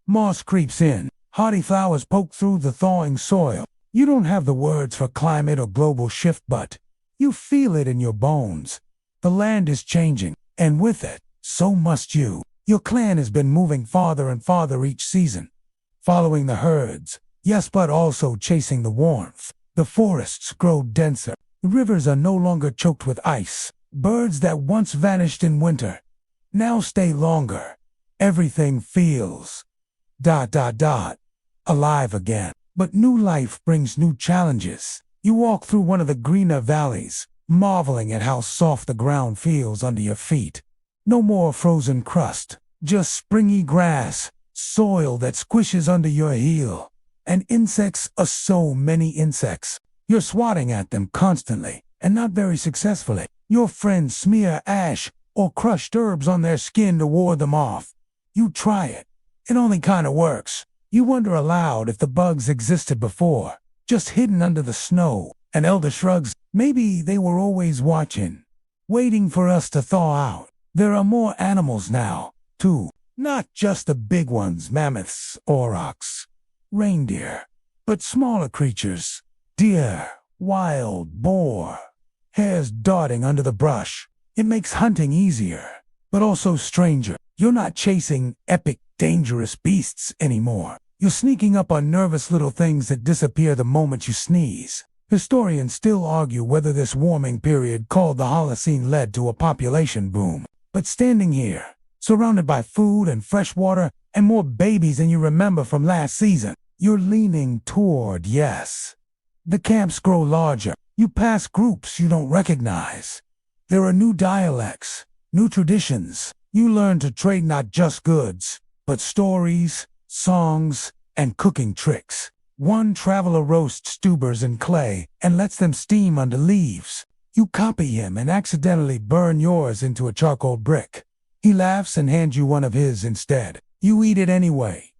Moss creeps in. Hardy flowers poke through the thawing soil. You don't have the words for climate or global shift, but you feel it in your bones. The land is changing, and with it, so must you. Your clan has been moving farther and farther each season, following the herds, yes, but also chasing the warmth. The forests grow denser. The rivers are no longer choked with ice. Birds that once vanished in winter now stay longer. Everything feels alive again. But new life brings new challenges. You walk through one of the greener valleys, marveling at how soft the ground feels under your feet. No more frozen crust, just springy grass, soil that squishes under your heel. And insects are so many insects. You're swatting at them constantly, and not very successfully. Your friends smear ash or crushed herbs on their skin to ward them off. You try it. It only kinda works. You wonder aloud if the bugs existed before, just hidden under the snow. An elder shrugs. Maybe they were always watching, waiting for us to thaw out. There are more animals now, too. Not just the big ones, mammoths, aurochs, reindeer, but smaller creatures. Deer, wild boar, hares darting under the brush. It makes hunting easier, but also stranger. You're not chasing epic, dangerous beasts anymore. You're sneaking up on nervous little things that disappear the moment you sneeze. Historians still argue whether this warming period called the Holocene led to a population boom. But standing here, surrounded by food and fresh water and more babies than you remember from last season, you're leaning toward yes. The camps grow larger. You pass groups you don't recognize. There are new dialects, new traditions. You learn to trade not just goods, but stories, songs, and cooking tricks. One traveler roasts tubers in clay and lets them steam under leaves. You copy him and accidentally burn yours into a charcoal brick. He laughs and hands you one of his instead. You eat it anyway.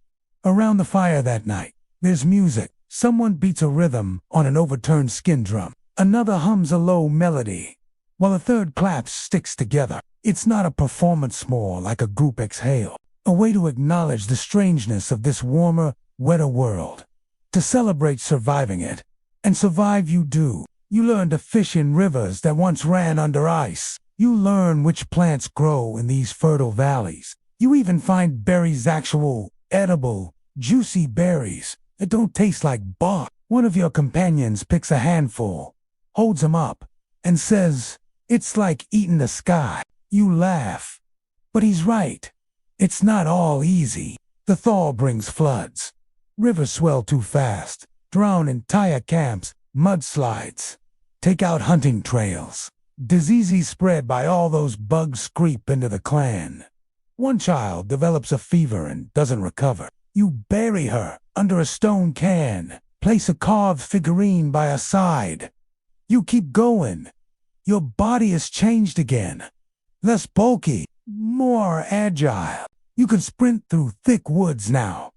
Around the fire that night, there's music. Someone beats a rhythm on an overturned skin drum. Another hums a low melody, while a third claps sticks together. It's not a performance, more like a group exhale, a way to acknowledge the strangeness of this warmer, wetter world, to celebrate surviving it. And survive you do. You learn to fish in rivers that once ran under ice. You learn which plants grow in these fertile valleys. You even find berries, actual, edible, juicy berries that don't taste like bark. One of your companions picks a handful, holds them up, and says, "It's like eating the sky." You laugh. But he's right. It's not all easy. The thaw brings floods. Rivers swell too fast, drown entire camps, mudslides, take out hunting trails, diseases spread by all those bugs creep into the clan. One child develops a fever and doesn't recover. You bury her under a stone can, place a carved figurine by her side. You keep going. Your body is changed again. Less bulky, more agile. You can sprint through thick woods now,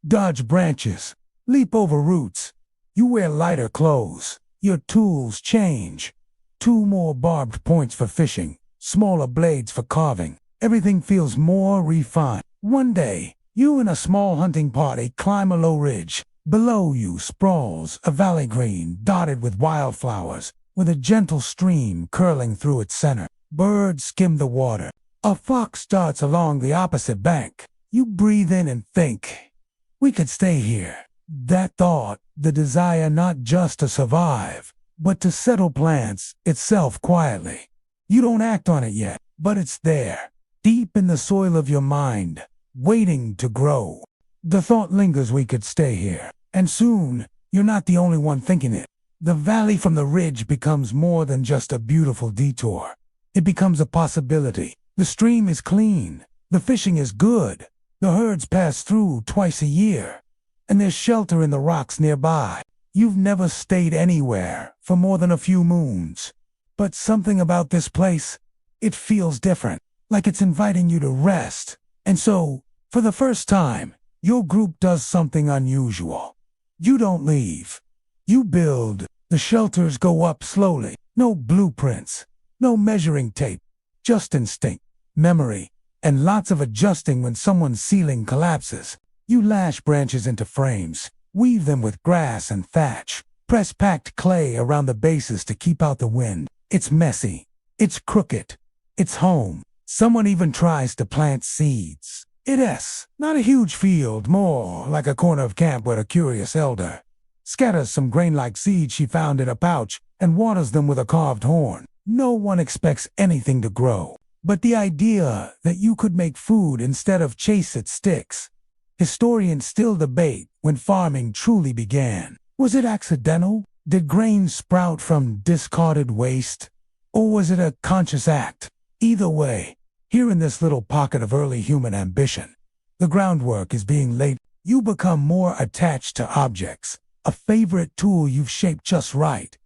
dodge branches, leap over roots. You wear lighter clothes. Your tools change. 2 more barbed points for fishing, smaller blades for carving. Everything feels more refined. One day, you and a small hunting party climb a low ridge. Below you sprawls a valley green dotted with wildflowers, with a gentle stream curling through its center. Birds skim the water. A fox darts along the opposite bank. You breathe in and think, we could stay here. That thought, the desire not just to survive, but to settle plants itself quietly. You don't act on it yet, but it's there, deep in the soil of your mind, waiting to grow. The thought lingers we could stay here, and soon, you're not the only one thinking it. The valley from the ridge becomes more than just a beautiful detour. It becomes a possibility. The stream is clean, the fishing is good, the herds pass through twice a year, and there's shelter in the rocks nearby. You've never stayed anywhere for more than a few moons. But something about this place, it feels different, like it's inviting you to rest. And so, for the first time, your group does something unusual. You don't leave. You build. The shelters go up slowly. No blueprints, no measuring tape, just instinct, memory, and lots of adjusting when someone's ceiling collapses. You lash branches into frames, weave them with grass and thatch, press packed clay around the bases to keep out the wind. It's messy. It's crooked. It's home. Someone even tries to plant seeds. It's not a huge field, more like a corner of camp where a curious elder scatters some grain-like seeds she found in a pouch and waters them with a carved horn. No one expects anything to grow, but the idea that you could make food instead of chase it sticks. Historians still debate when farming truly began. Was it accidental? Did grain sprout from discarded waste? Or was it a conscious act? Either way, here in this little pocket of early human ambition, the groundwork is being laid. You become more attached to objects, a favorite tool you've shaped just right,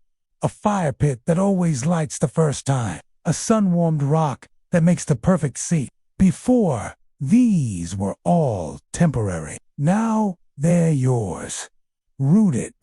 a fire pit that always lights the first time, a sun-warmed rock that makes the perfect seat. Before, these were all temporary. Now, they're yours. Rooted.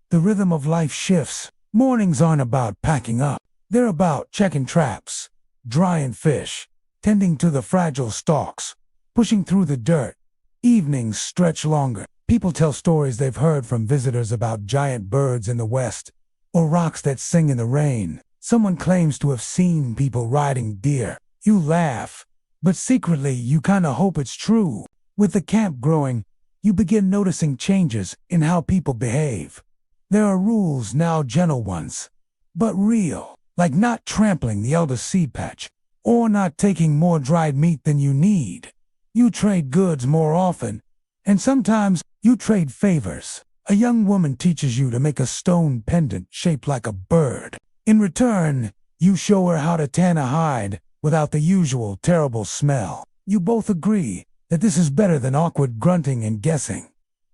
The rhythm of life shifts. Mornings aren't about packing up. They're about checking traps, drying fish, tending to the fragile stalks, pushing through the dirt. Evenings stretch longer. People tell stories they've heard from visitors about giant birds in the west, or rocks that sing in the rain. Someone claims to have seen people riding deer. You laugh, but secretly you kinda hope it's true. With the camp growing, you begin noticing changes in how people behave. There are rules now, gentle ones, but real, like not trampling the elder seed patch, or not taking more dried meat than you need. You trade goods more often, and sometimes you trade favors. A young woman teaches you to make a stone pendant shaped like a bird. In return, you show her how to tan a hide without the usual terrible smell. You both agree that this is better than awkward grunting and guessing.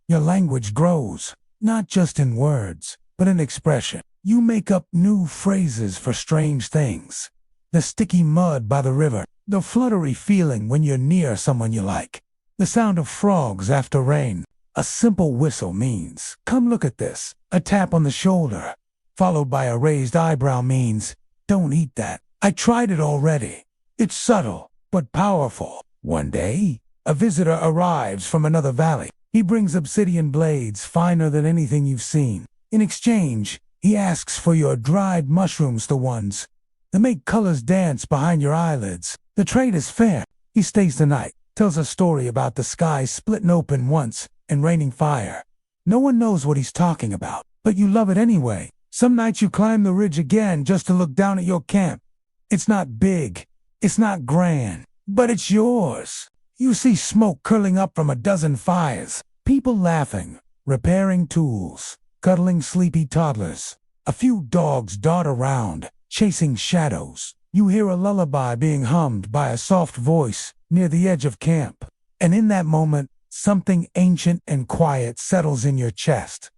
Your language grows, not just in words, but in expression. You make up new phrases for strange things. The sticky mud by the river, the fluttery feeling when you're near someone you like, the sound of frogs after rain. A simple whistle means, "Come look at this." A tap on the shoulder, followed by a raised eyebrow means, "Don't eat that. I tried it already." It's subtle, but powerful. One day, a visitor arrives from another valley. He brings obsidian blades finer than anything you've seen. In exchange, he asks for your dried mushrooms, the ones that make colors dance behind your eyelids. The trade is fair. He stays the night, tells a story about the sky splitting open once and raining fire. No one knows what he's talking about, but you love it anyway. Some nights you climb the ridge again just to look down at your camp. It's not big, it's not grand, but it's yours. You see smoke curling up from a dozen fires, people laughing, repairing tools, cuddling sleepy toddlers. A few dogs dart around, chasing shadows. You hear a lullaby being hummed by a soft voice near the edge of camp. And in that moment, something ancient and quiet settles in your chest.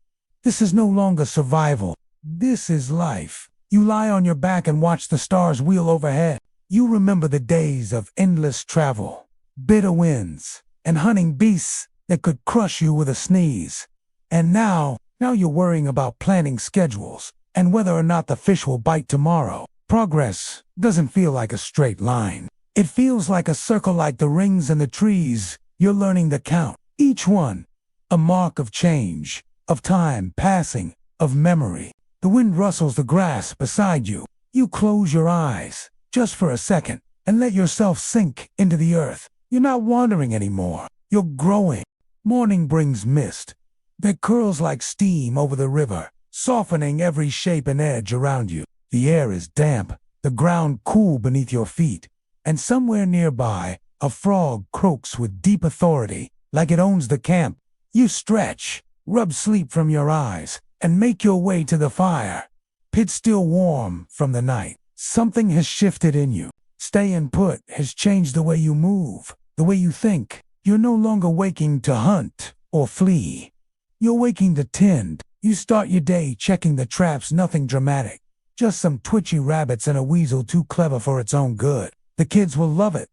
This is no longer survival. This is life. You lie on your back and watch the stars wheel overhead. You remember the days of endless travel, bitter winds, and hunting beasts that could crush you with a sneeze. And now you're worrying about planning schedules and whether or not the fish will bite tomorrow. Progress doesn't feel like a straight line. It feels like a circle, like the rings and the trees. You're learning to count, each one a mark of change, of time passing, of memory. The wind rustles the grass beside you. You close your eyes, just for a second, and let yourself sink into the earth. You're not wandering anymore. You're growing. Morning brings mist that curls like steam over the river, softening every shape and edge around you. The air is damp, the ground cool beneath your feet, and somewhere nearby, a frog croaks with deep authority, like it owns the camp. You stretch, rub sleep from your eyes, and make your way to the fire. Pit still warm from the night. Something has shifted in you. Staying put has changed the way you move, the way you think. You're no longer waking to hunt or flee. You're waking to tend. You start your day checking the traps, nothing dramatic. Just some twitchy rabbits and a weasel too clever for its own good. The kids will love it.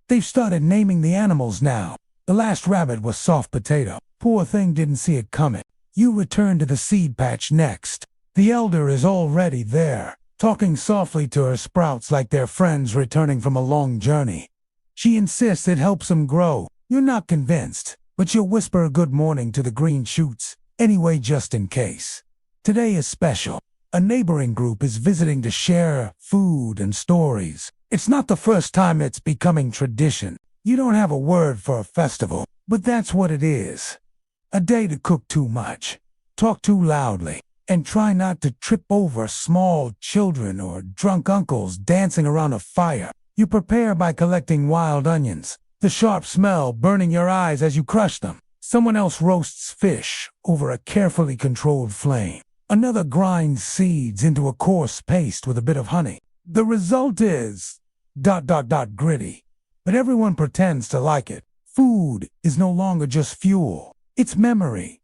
They've started naming the animals now. The last rabbit was Soft Potato. Poor thing didn't see it coming. You return to the seed patch next. The elder is already there, talking softly to her sprouts like they're friends returning from a long journey. She insists it helps them grow. You're not convinced, but you'll whisper a good morning to the green shoots, anyway, just in case. Today is special. A neighboring group is visiting to share food and stories. It's not the first time it's becoming tradition. You don't have a word for a festival, but that's what it is. A day to cook too much, talk too loudly, and try not to trip over small children or drunk uncles dancing around a fire. You prepare by collecting wild onions, the sharp smell burning your eyes as you crush them. Someone else roasts fish over a carefully controlled flame. Another grinds seeds into a coarse paste with a bit of honey. The result is ... gritty. But everyone pretends to like it. Food is no longer just fuel. It's memory,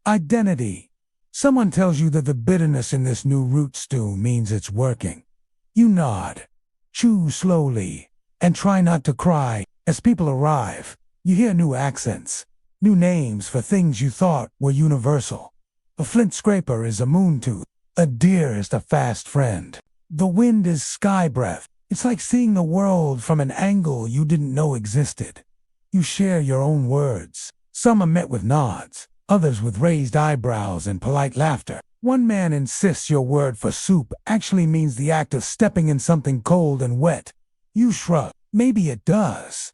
identity. Someone tells you that the bitterness in this new root stew means it's working. You nod, chew slowly, and try not to cry. As people arrive, you hear new accents, new names for things you thought were universal. A flint scraper is a moon tooth. A deer is the fast friend. The wind is sky breath. It's like seeing the world from an angle you didn't know existed. You share your own words. Some are met with nods, others with raised eyebrows and polite laughter. One man insists your word for soup actually means the act of stepping in something cold and wet. You shrug. Maybe it does.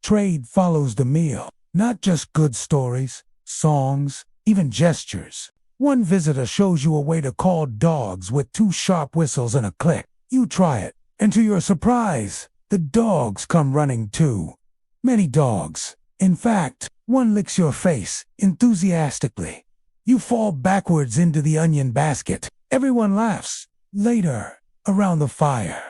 Trade follows the meal. Not just good stories, songs, even gestures. One visitor shows you a way to call dogs with 2 sharp whistles and a click. You try it, and to your surprise, the dogs come running too. Many dogs. In fact, one licks your face enthusiastically. You fall backwards into the onion basket. Everyone laughs. Later, around the fire,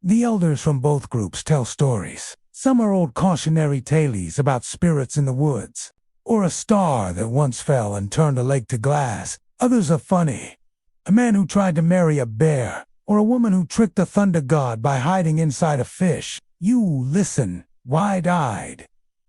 the elders from both groups tell stories. Some are old cautionary tales about spirits in the woods, or a star that once fell and turned a lake to glass. Others are funny. A man who tried to marry a bear, or a woman who tricked a thunder god by hiding inside a fish. You listen, wide-eyed.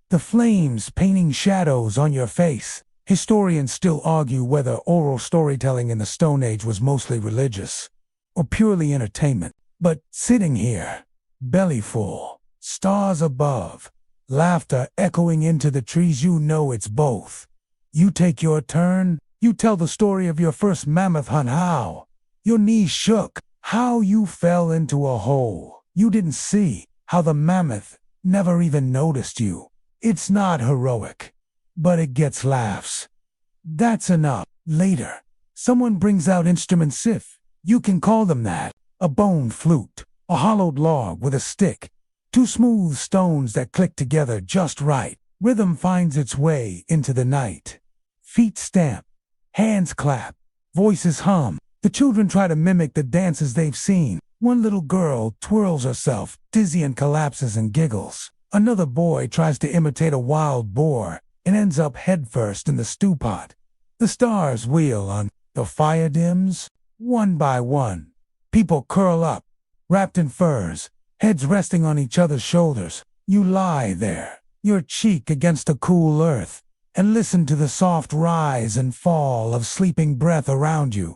The flames painting shadows on your face. Historians still argue whether oral storytelling in the Stone Age was mostly religious or purely entertainment. But sitting here, belly full, stars above, laughter echoing into the trees, you know it's both. You take your turn. You tell the story of your first mammoth hunt, how your knees shook, how you fell into a hole you didn't see, how the mammoth never even noticed you. It's not heroic, but it gets laughs. That's enough. Later, someone brings out instruments, if you can call them that. A bone flute, a hollowed log with a stick, 2 smooth stones that click together just right. Rhythm finds its way into the night. Feet stamp, hands clap, Voices hum. The children try to mimic the dances they've seen. One little girl twirls herself, dizzy, and collapses and giggles. Another boy tries to imitate a wild boar and ends up headfirst in the stew pot. The stars wheel on. The fire dims. One by one, people curl up, wrapped in furs, heads resting on each other's shoulders. You lie there, your cheek against the cool earth, and listen to the soft rise and fall of sleeping breath around you.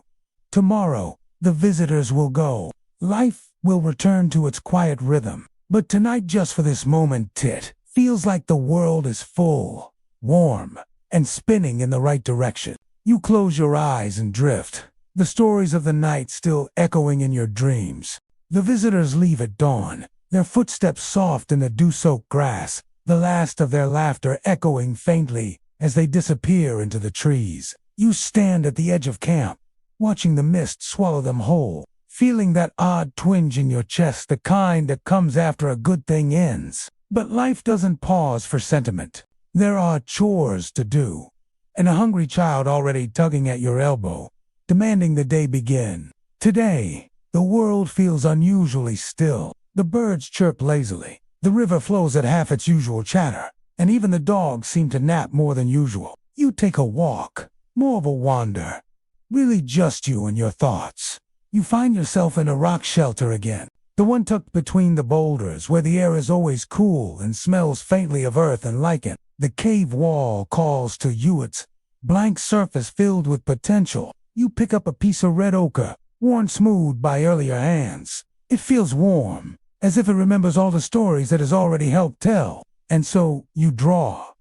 Tomorrow, the visitors will go. Life will return to its quiet rhythm. But tonight, just for this moment, it feels like the world is full, warm, and spinning in the right direction. You close your eyes and drift, the stories of the night still echoing in your dreams. The visitors leave at dawn, their footsteps soft in the dew-soaked grass, the last of their laughter echoing faintly as they disappear into the trees. You stand at the edge of camp, watching the mist swallow them whole, feeling that odd twinge in your chest, the kind that comes after a good thing ends. But life doesn't pause for sentiment. There are chores to do, and a hungry child already tugging at your elbow, demanding the day begin. Today, the world feels unusually still. The birds chirp lazily, the river flows at half its usual chatter, and even the dogs seem to nap more than usual. You take a walk, more of a wander, really just you and your thoughts. You find yourself in a rock shelter again, the one tucked between the boulders where the air is always cool and smells faintly of earth and lichen. The cave wall calls to you, its blank surface filled with potential. You pick up a piece of red ochre, worn smooth by earlier hands. It feels warm, as if it remembers all the stories that has already helped tell. And so you draw.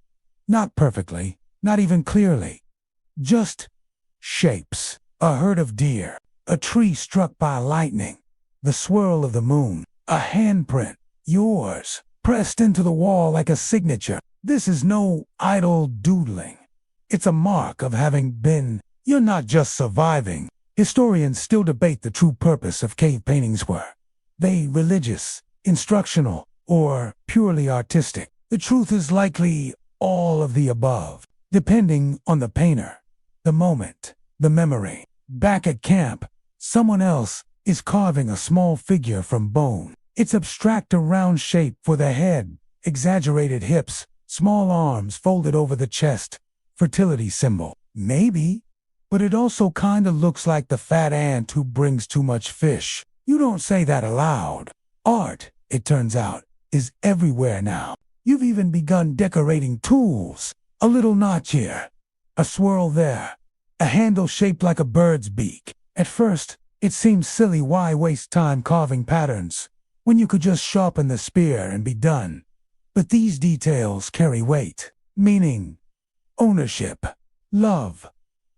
Not perfectly, not even clearly. Just shapes. A herd of deer, a tree struck by lightning, the swirl of the moon, a handprint, yours, pressed into the wall like a signature. This is no idle doodling. It's a mark of having been. You're not just surviving. Historians still debate the true purpose of cave paintings. Were they religious, instructional, or purely artistic? The truth is likely all of the above, depending on the painter, the moment, the memory. Back at camp, someone else is carving a small figure from bone. It's abstract, a round shape for the head, exaggerated hips, small arms folded over the chest. Fertility symbol. Maybe. But it also kinda looks like the fat ant who brings too much fish. You don't say that aloud. Art, it turns out, is everywhere now. You've even begun decorating tools. A little notch here, a swirl there, a handle shaped like a bird's beak. At first, it seemed silly. Why waste time carving patterns when you could just sharpen the spear and be done? But these details carry weight, meaning, ownership, love.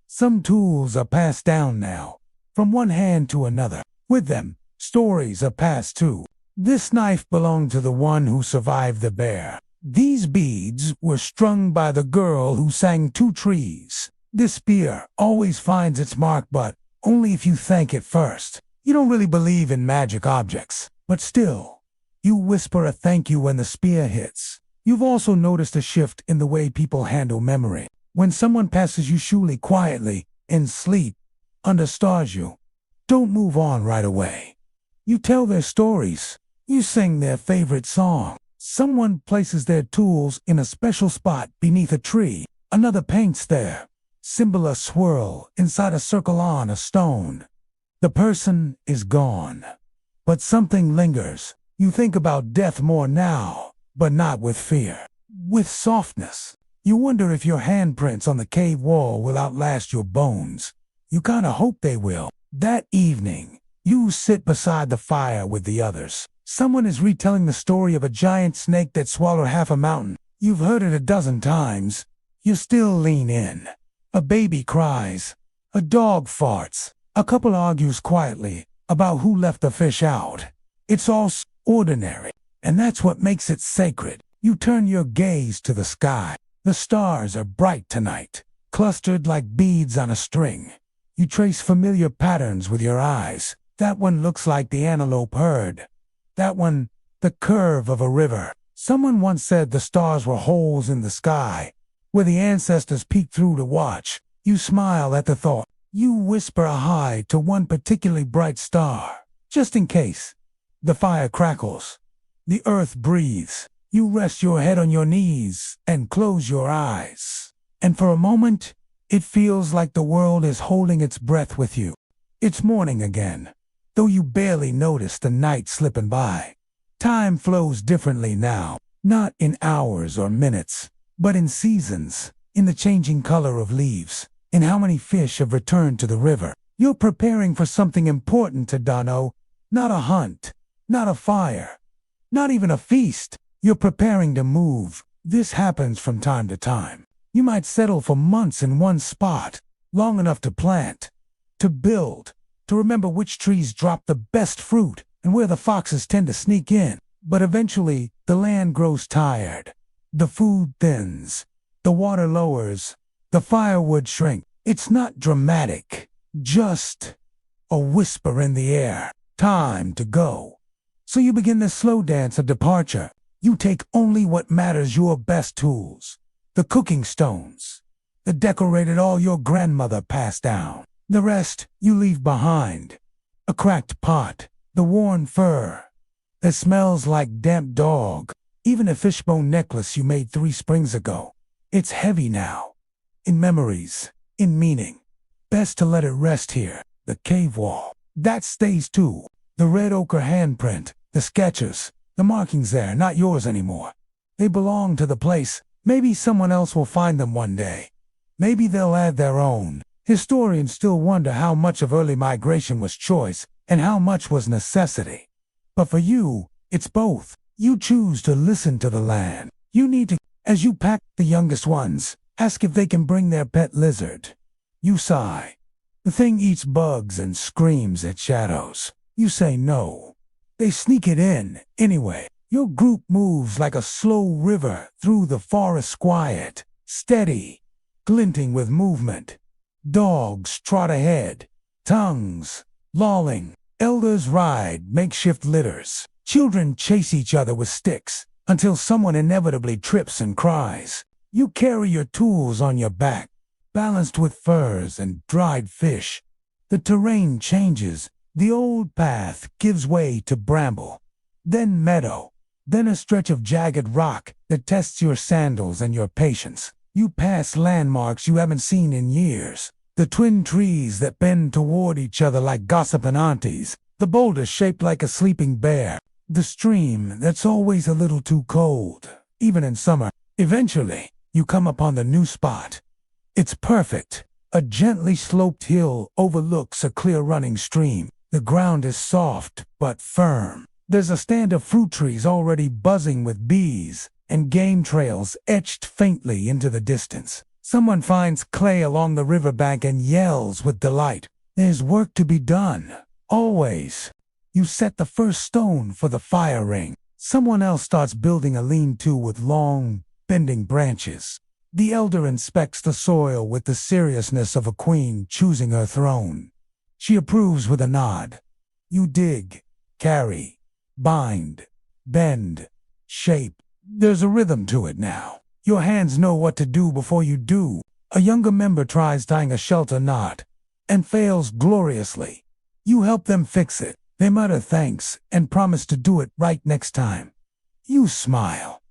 Some tools are passed down now, from one hand to another. With them, stories are passed too. This knife belonged to the one who survived the bear. These beads were strung by the girl who sang 2 trees. This spear always finds its mark, but only if you thank it first. You don't really believe in magic objects, but still, you whisper a thank you when the spear hits. You've also noticed a shift in the way people handle memory. When someone passes you surely quietly, in sleep, under stars, you don't move on right away. You tell their stories. You sing their favorite song. Someone places their tools in a special spot beneath a tree. Another paints their symbol, a swirl inside a circle on a stone. The person is gone, but something lingers. You think about death more now, but not with fear, with softness. You wonder if your handprints on the cave wall will outlast your bones. You kinda hope they will. That evening, you sit beside the fire with the others. Someone is retelling the story of a giant snake that swallowed half a mountain. You've heard it a dozen times. You still lean in. A baby cries. A dog farts. A couple argues quietly about who left the fish out. It's all ordinary, and that's what makes it sacred. You turn your gaze to the sky. The stars are bright tonight, clustered like beads on a string. You trace familiar patterns with your eyes. That one looks like the antelope herd. That one, the curve of a river. Someone once said the stars were holes in the sky, where the ancestors peeked through to watch. You smile at the thought. You whisper a hi to one particularly bright star, just in case. The fire crackles. The earth breathes. You rest your head on your knees and close your eyes. And for a moment, it feels like the world is holding its breath with you. It's morning again, though you barely notice the night slipping by. Time flows differently now, not in hours or minutes, but in seasons, in the changing color of leaves, in how many fish have returned to the river. You're preparing for something important to Dano, not a hunt, not a fire, not even a feast. You're preparing to move. This happens from time to time. You might settle for months in one spot, long enough to plant, to build, to remember which trees drop the best fruit and where the foxes tend to sneak in. But eventually, the land grows tired. The food thins. The water lowers. The firewood shrinks. It's not dramatic, just a whisper in the air. Time to go. So you begin the slow dance of departure. You take only what matters, your best tools. The cooking stones, the decorated all your grandmother passed down. The rest you leave behind. A cracked pot, the worn fur that smells like damp dog, even a fishbone necklace you made 3 springs ago. It's heavy now, in memories, in meaning. Best to let it rest here. The cave wall, that stays too. The red ochre handprint, the sketches, the markings there, not yours anymore. They belong to the place. Maybe someone else will find them one day. Maybe they'll add their own. Historians still wonder how much of early migration was choice and how much was necessity. But for you, it's both. You choose to listen to the land. You need to, as you pack the youngest ones, ask if they can bring their pet lizard. You sigh. The thing eats bugs and screams at shadows. You say no. They sneak it in, anyway. Your group moves like a slow river through the forest, quiet, steady, glinting with movement. Dogs trot ahead, tongues lolling. Elders ride makeshift litters. Children chase each other with sticks until someone inevitably trips and cries. You carry your tools on your back, balanced with furs and dried fish. The terrain changes. The old path gives way to bramble, then meadow, then a stretch of jagged rock that tests your sandals and your patience. You pass landmarks you haven't seen in years. The twin trees that bend toward each other like gossiping aunties. The boulder shaped like a sleeping bear. The stream that's always a little too cold, even in summer. Eventually, you come upon the new spot. It's perfect. A gently sloped hill overlooks a clear running stream. The ground is soft but firm. There's a stand of fruit trees already buzzing with bees, and game trails etched faintly into the distance. Someone finds clay along the riverbank and yells with delight. There's work to be done. Always. You set the first stone for the fire ring. Someone else starts building a lean-to with long, bending branches. The elder inspects the soil with the seriousness of a queen choosing her throne. She approves with a nod. You dig, carry, bind, bend, shape. There's a rhythm to it now. Your hands know what to do before you do. A younger member tries tying a shelter knot and fails gloriously. You help them fix it. They mutter thanks and promise to do it right next time. You smile.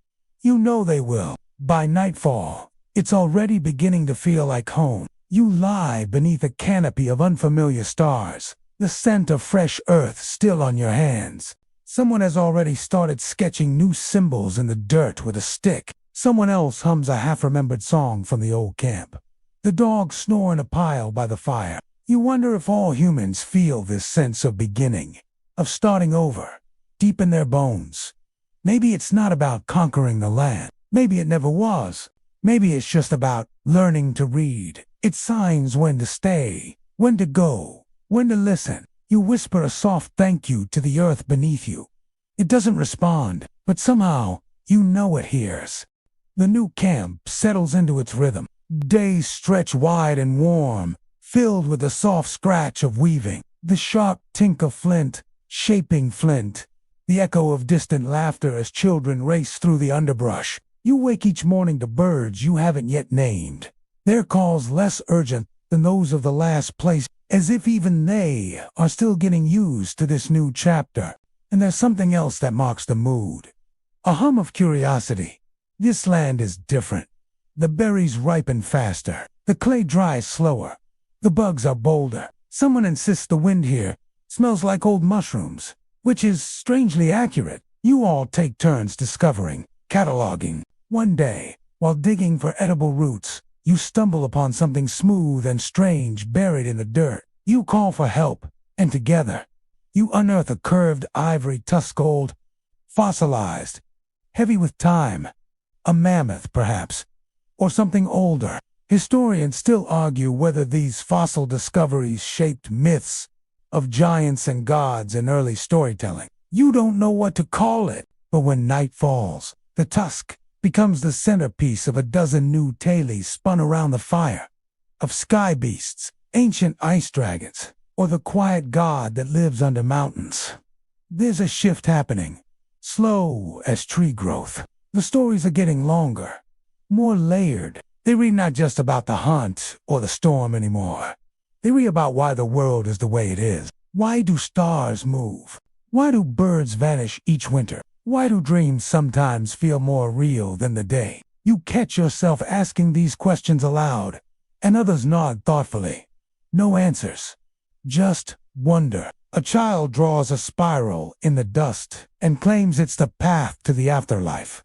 You know they will. By nightfall, it's already beginning to feel like home. You lie beneath a canopy of unfamiliar stars, the scent of fresh earth still on your hands. Someone has already started sketching new symbols in the dirt with a stick. Someone else hums a half-remembered song from the old camp. The dogs snore in a pile by the fire. You wonder if all humans feel this sense of beginning, of starting over, deep in their bones. Maybe it's not about conquering the land. Maybe it never was. Maybe it's just about learning to read. It signs when to stay, when to go, when to listen. You whisper a soft thank you to the earth beneath you. It doesn't respond, but somehow you know it hears. The new camp settles into its rhythm. Days stretch wide and warm, filled with the soft scratch of weaving, the sharp tink of flint, shaping flint, the echo of distant laughter as children race through the underbrush. You wake each morning to birds you haven't yet named. Their calls less urgent than those of the last place, as if even they are still getting used to this new chapter. And there's something else that marks the mood. A hum of curiosity. This land is different. The berries ripen faster. The clay dries slower. The bugs are bolder. Someone insists the wind here smells like old mushrooms, which is strangely accurate. You all take turns discovering, cataloging. One day, while digging for edible roots, you stumble upon something smooth and strange buried in the dirt. You call for help, and together, you unearth a curved ivory tusk old, fossilized, heavy with time. A mammoth, perhaps, or something older. Historians still argue whether these fossil discoveries shaped myths of giants and gods in early storytelling. You don't know what to call it, but when night falls, the tusk becomes the centerpiece of a dozen new tales spun around the fire, of sky beasts, ancient ice dragons, or the quiet god that lives under mountains. There's a shift happening, slow as tree growth. The stories are getting longer, more layered. They read not just about the hunt or the storm anymore. They read about why the world is the way it is. Why do stars move? Why do birds vanish each winter? Why do dreams sometimes feel more real than the day? You catch yourself asking these questions aloud, and others nod thoughtfully. No answers, just wonder. A child draws a spiral in the dust and claims it's the path to the afterlife.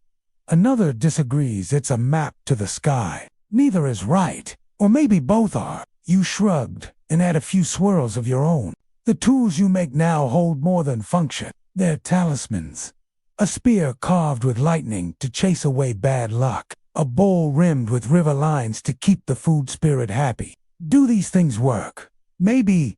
Another disagrees it's a map to the sky. Neither is right, or maybe both are. You shrugged and add a few swirls of your own. The tools you make now hold more than function. They're talismans. A spear carved with lightning to chase away bad luck. A bowl rimmed with river lines to keep the food spirit happy. Do these things work? Maybe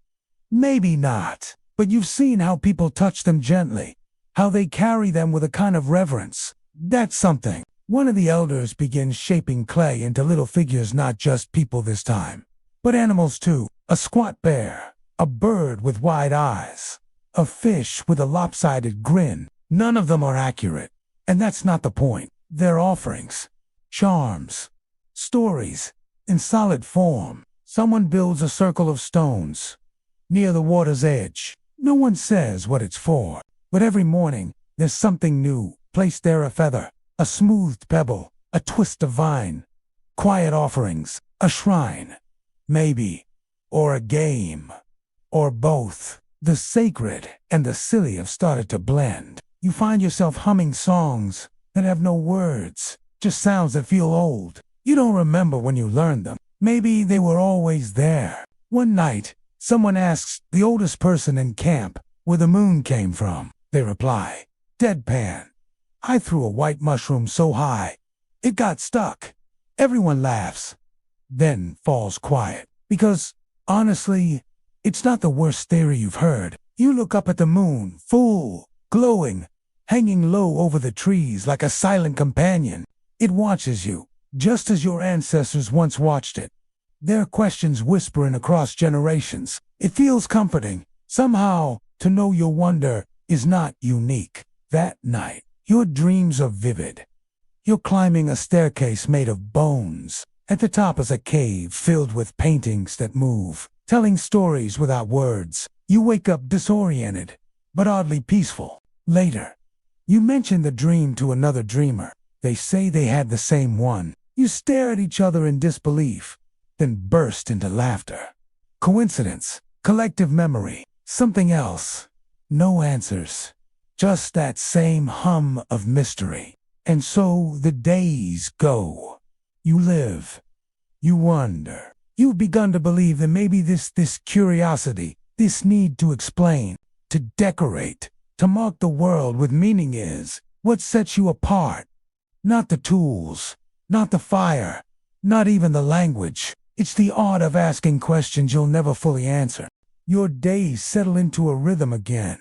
not. But you've seen how people touch them gently, how they carry them with a kind of reverence. That's something. One of the elders begins shaping clay into little figures, not just people this time, but animals too. A squat bear, a bird with wide eyes, a fish with a lopsided grin. None of them are accurate, and that's not the point. They're offerings, charms, stories, in solid form. Someone builds a circle of stones near the water's edge. No one says what it's for, but every morning there's something new. Placed there a feather, a smoothed pebble, a twist of vine, quiet offerings, a shrine, maybe, or a game, or both. The sacred and the silly have started to blend. You find yourself humming songs that have no words, just sounds that feel old. You don't remember when you learned them. Maybe they were always there. One night, someone asks the oldest person in camp where the moon came from. They reply, deadpan. I threw a white mushroom so high, it got stuck. Everyone laughs, then falls quiet. Because, honestly, it's not the worst theory you've heard. You look up at the moon, full, glowing, hanging low over the trees like a silent companion. It watches you, just as your ancestors once watched it. Their questions whispering across generations. It feels comforting, somehow, to know your wonder is not unique. That night, your dreams are vivid. You're climbing a staircase made of bones. At the top is a cave filled with paintings that move, telling stories without words. You wake up disoriented, but oddly peaceful. Later, you mention the dream to another dreamer. They say they had the same one. You stare at each other in disbelief, then burst into laughter. Coincidence, collective memory, something else. No answers. Just that same hum of mystery. And so the days go. You live. You wonder. You've begun to believe that maybe this curiosity, this need to explain, to decorate, to mark the world with meaning is what sets you apart. Not the tools, not the fire, not even the language. It's the art of asking questions you'll never fully answer. Your days settle into a rhythm again.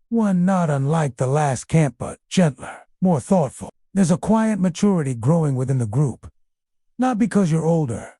One not unlike the last camp, but gentler, more thoughtful. There's a quiet maturity growing within the group. Not because you're older,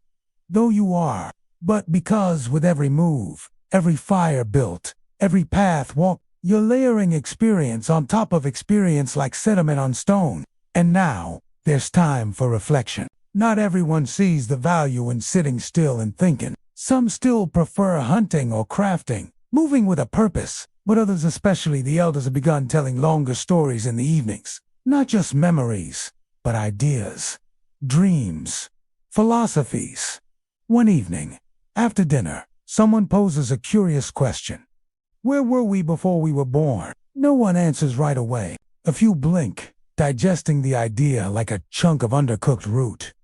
though you are, but because with every move, every fire built, every path walked, you're layering experience on top of experience like sediment on stone. And now, there's time for reflection. Not everyone sees the value in sitting still and thinking. Some still prefer hunting or crafting, moving with a purpose, but others, especially the elders, have begun telling longer stories in the evenings. Not just memories, but ideas, dreams, philosophies. One evening, after dinner, someone poses a curious question. Where were we before we were born? No one answers right away. A few blink, digesting the idea like a chunk of undercooked root.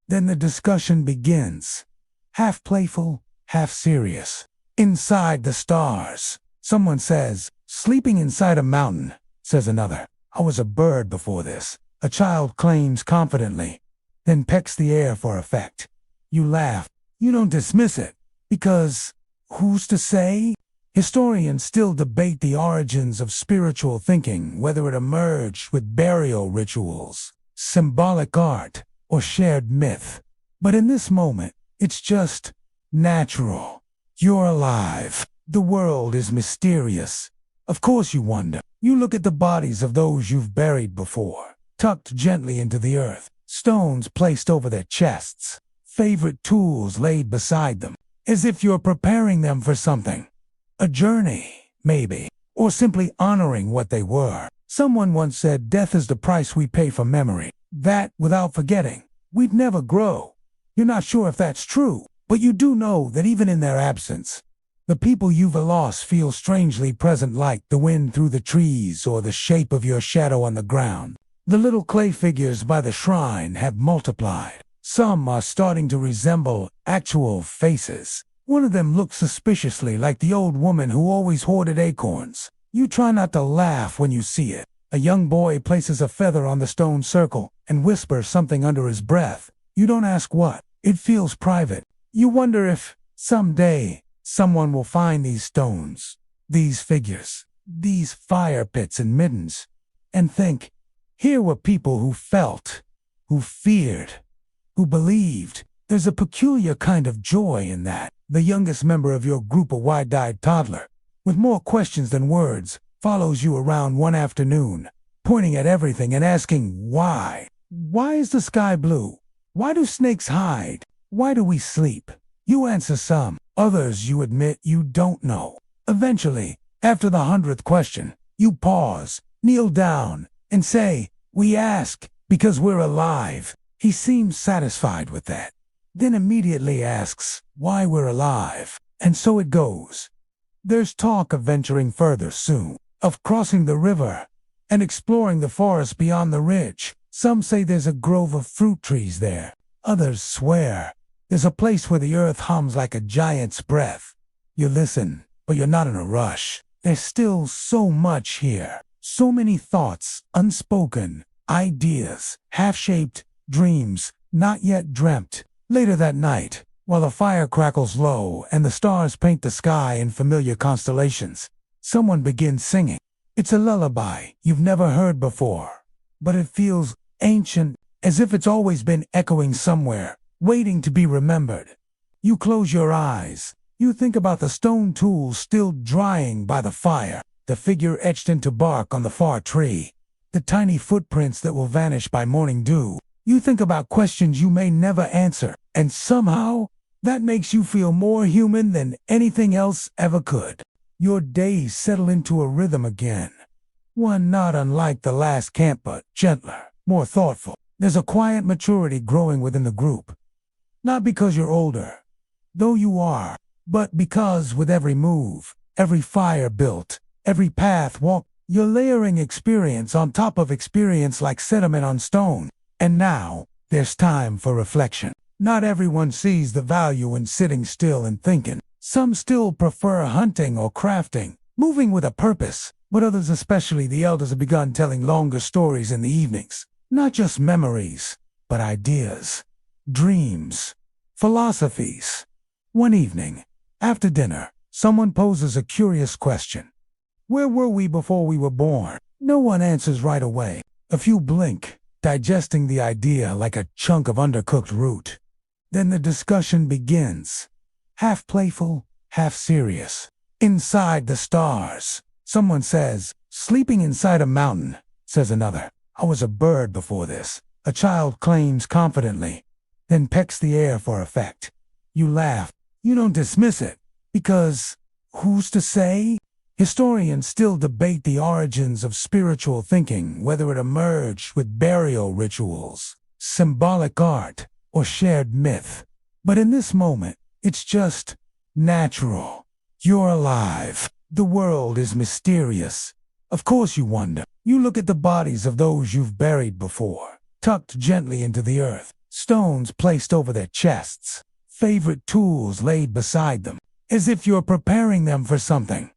Then the discussion begins, half playful, half serious. Inside the stars, someone says. Sleeping inside a mountain, says another. I was a bird before this, a child claims confidently, then pecks the air for effect. You laugh. You don't dismiss it, because who's to say? Historians still debate the origins of spiritual thinking, whether it emerged with burial rituals, symbolic art, or shared myth. But in this moment, it's just natural. You're alive. The world is mysterious. Of course you wonder. You look at the bodies of those you've buried before, tucked gently into the earth, stones placed over their chests, favorite tools laid beside them, as if you're preparing them for something. A journey, maybe, or simply honoring what they were. Someone once said death is the price we pay for memory. That, without forgetting, we'd never grow. You're not sure if that's true, but you do know that even in their absence, the people you've lost feel strangely present, like the wind through the trees or the shape of your shadow on the ground. The little clay figures by the shrine have multiplied. Some are starting to resemble actual faces. One of them looks suspiciously like the old woman who always hoarded acorns. You try not to laugh when you see it. A young boy places a feather on the stone circle and whispers something under his breath. You don't ask what. It feels private. You wonder if, someday, someone will find these stones, these figures, these fire pits and middens, and think, here were people who felt, who feared, who believed. There's a peculiar kind of joy in that. The youngest member of your group, a wide-eyed toddler, with more questions than words, follows you around one afternoon, pointing at everything and asking why. Why is the sky blue? Why do snakes hide? Why do we sleep? You answer some. Others you admit you don't know. Eventually, after the 100th question, you pause, kneel down, and say, we ask because we're alive. He seems satisfied with that. Then immediately asks why we're alive. And so it goes. There's talk of venturing further soon, of crossing the river and exploring the forest beyond the ridge. Some say there's a grove of fruit trees there. Others swear there's a place where the earth hums like a giant's breath. You listen, but you're not in a rush. There's still so much here. So many thoughts, unspoken, ideas, half-shaped, dreams, not yet dreamt. Later that night, while the fire crackles low and the stars paint the sky in familiar constellations, someone begins singing. It's a lullaby you've never heard before, but it feels ancient, as if it's always been echoing somewhere, waiting to be remembered. You close your eyes. You think about the stone tools still drying by the fire, the figure etched into bark on the far tree, the tiny footprints that will vanish by morning dew. You think about questions you may never answer, and somehow, that makes you feel more human than anything else ever could. Your days settle into a rhythm again. One not unlike the last camp, but gentler, more thoughtful. There's a quiet maturity growing within the group. Not because you're older, though you are, but because with every move, every fire built, every path walked, you're layering experience on top of experience like sediment on stone. And now, there's time for reflection. Not everyone sees the value in sitting still and thinking. Some still prefer hunting or crafting, moving with a purpose, but others, especially the elders, have begun telling longer stories in the evenings. Not just memories, but ideas, dreams, philosophies. One evening, after dinner, someone poses a curious question. Where were we before we were born? No one answers right away. A few blink, digesting the idea like a chunk of undercooked root. Then the discussion begins, half playful, half serious. Inside the stars, someone says. Sleeping inside a mountain, says another. I was a bird before this, a child claims confidently, then pecks the air for effect. You laugh. You don't dismiss it, because who's to say? Historians still debate the origins of spiritual thinking, whether it emerged with burial rituals, symbolic art, or shared myth. But in this moment, it's just natural. You're alive. The world is mysterious. Of course you wonder. You look at the bodies of those you've buried before, tucked gently into the earth, stones placed over their chests, favorite tools laid beside them, as if you're preparing them for something.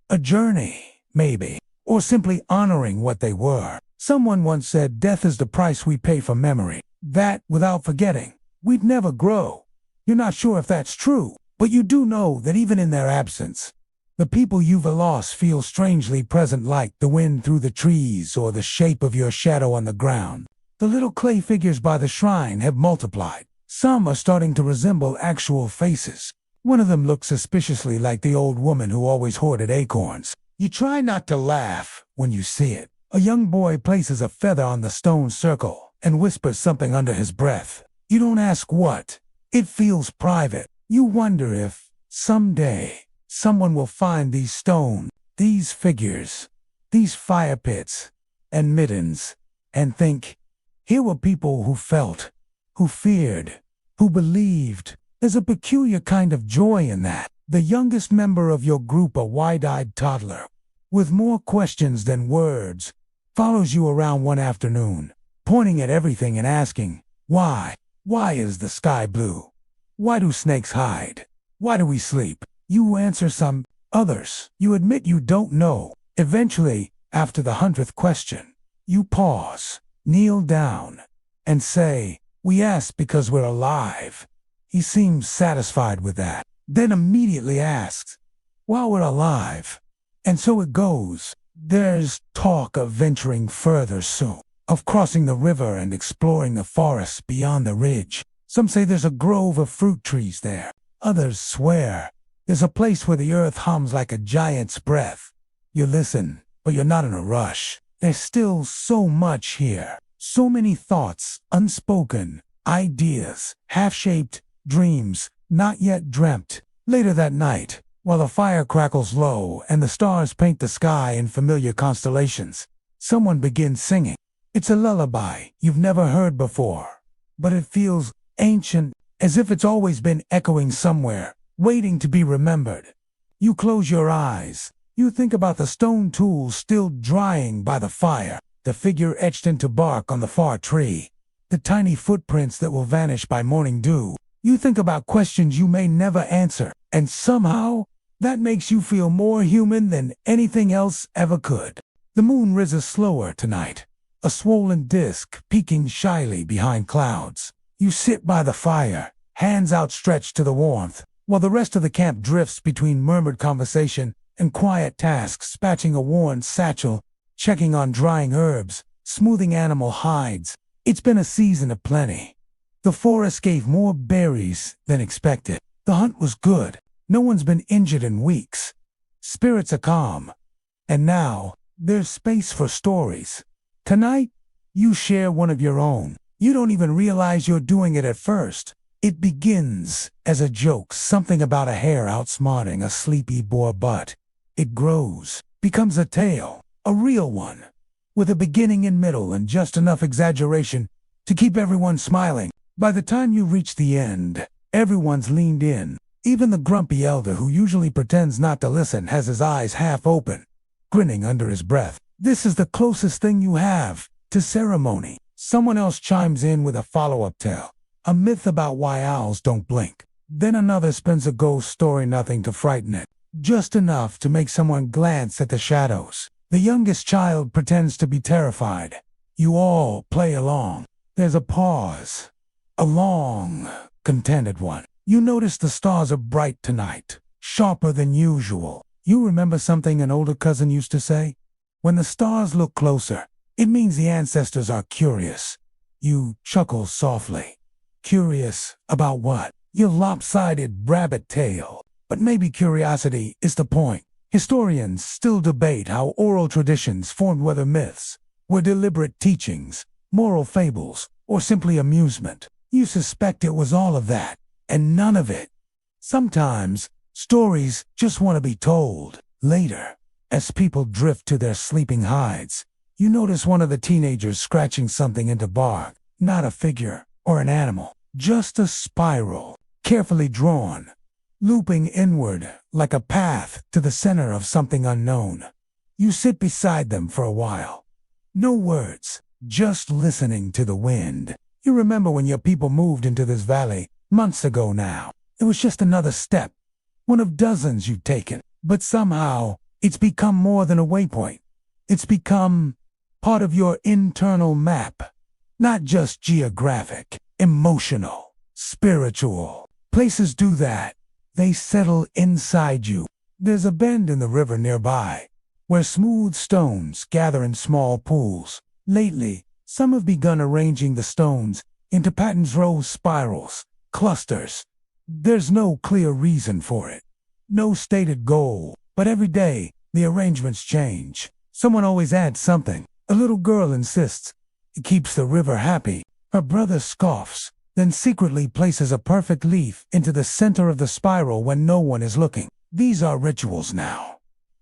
A journey, maybe, or simply honoring what they were. Someone once said death is the price we pay for memory. That, without forgetting, we'd never grow. You're not sure if that's true, but you do know that even in their absence, the people you've lost feel strangely present, like the wind through the trees or the shape of your shadow on the ground. The little clay figures by the shrine have multiplied. Some are starting to resemble actual faces. One of them looks suspiciously like the old woman who always hoarded acorns. You try not to laugh when you see it. A young boy places a feather on the stone circle and whispers something under his breath. You don't ask what. It feels private. You wonder if, someday, someone will find these stones, these figures, these fire pits, and middens, and think, here were people who felt, who feared, who believed. There's a peculiar kind of joy in that. The youngest member of your group, a wide-eyed toddler, with more questions than words, follows you around one afternoon, pointing at everything and asking, why? Why is the sky blue? Why do snakes hide? Why do we sleep? You answer some, others. You admit you don't know. Eventually, after the 100th question, you pause, kneel down, and say, we ask because we're alive. He seems satisfied with that, then immediately asks, while we're alive. And so it goes. There's talk of venturing further soon, of crossing the river and exploring the forests beyond the ridge. Some say there's a grove of fruit trees there. Others swear there's a place where the earth hums like a giant's breath. You listen, but you're not in a rush. There's still so much here. So many thoughts, unspoken, ideas, half-shaped, dreams, not yet dreamt. Later that night, while the fire crackles low and the stars paint the sky in familiar constellations, someone begins singing. It's a lullaby you've never heard before, but it feels ancient, as if it's always been echoing somewhere, waiting to be remembered. You close your eyes. You think about the stone tools still drying by the fire, the figure etched into bark on the far tree, the tiny footprints that will vanish by morning dew. You think about questions you may never answer, and somehow, that makes you feel more human than anything else ever could. The moon rises slower tonight, a swollen disk peeking shyly behind clouds. You sit by the fire, hands outstretched to the warmth, while the rest of the camp drifts between murmured conversation and quiet tasks, patching a worn satchel, checking on drying herbs, smoothing animal hides. It's been a season of plenty. The forest gave more berries than expected. The hunt was good. No one's been injured in weeks. Spirits are calm. And now, there's space for stories. Tonight, you share one of your own. You don't even realize you're doing it at first. It begins as a joke, something about a hare outsmarting a sleepy boar butt. It grows, becomes a tale, a real one, with a beginning and middle and just enough exaggeration to keep everyone smiling. By the time you reach the end, everyone's leaned in. Even the grumpy elder who usually pretends not to listen has his eyes half open, grinning under his breath. This is the closest thing you have to ceremony. Someone else chimes in with a follow-up tale, a myth about why owls don't blink. Then another spins a ghost story, nothing to frighten it, just enough to make someone glance at the shadows. The youngest child pretends to be terrified. You all play along. There's a pause. A long, contented one. You notice the stars are bright tonight, sharper than usual. You remember something an older cousin used to say? When the stars look closer, it means the ancestors are curious. You chuckle softly. Curious about what? Your lopsided rabbit tail. But maybe curiosity is the point. Historians still debate how oral traditions formed, whether myths were deliberate teachings, moral fables, or simply amusement. You suspect it was all of that, and none of it. Sometimes, stories just want to be told. Later, as people drift to their sleeping hides, you notice one of the teenagers scratching something into bark. Not a figure or an animal, just a spiral, carefully drawn, looping inward like a path to the center of something unknown. You sit beside them for a while. No words, just listening to the wind. You remember when your people moved into this valley months ago now. It was just another step, one of dozens you've taken. But somehow, it's become more than a waypoint. It's become part of your internal map. Not just geographic, emotional, spiritual. Places do that. They settle inside you. There's a bend in the river nearby, where smooth stones gather in small pools. Lately, some have begun arranging the stones into patterns, rows, spirals, clusters. There's no clear reason for it, no stated goal, but every day the arrangements change. Someone always adds something. A little girl insists it keeps the river happy. Her brother scoffs, then secretly places a perfect leaf into the center of the spiral when no one is looking. These are rituals now.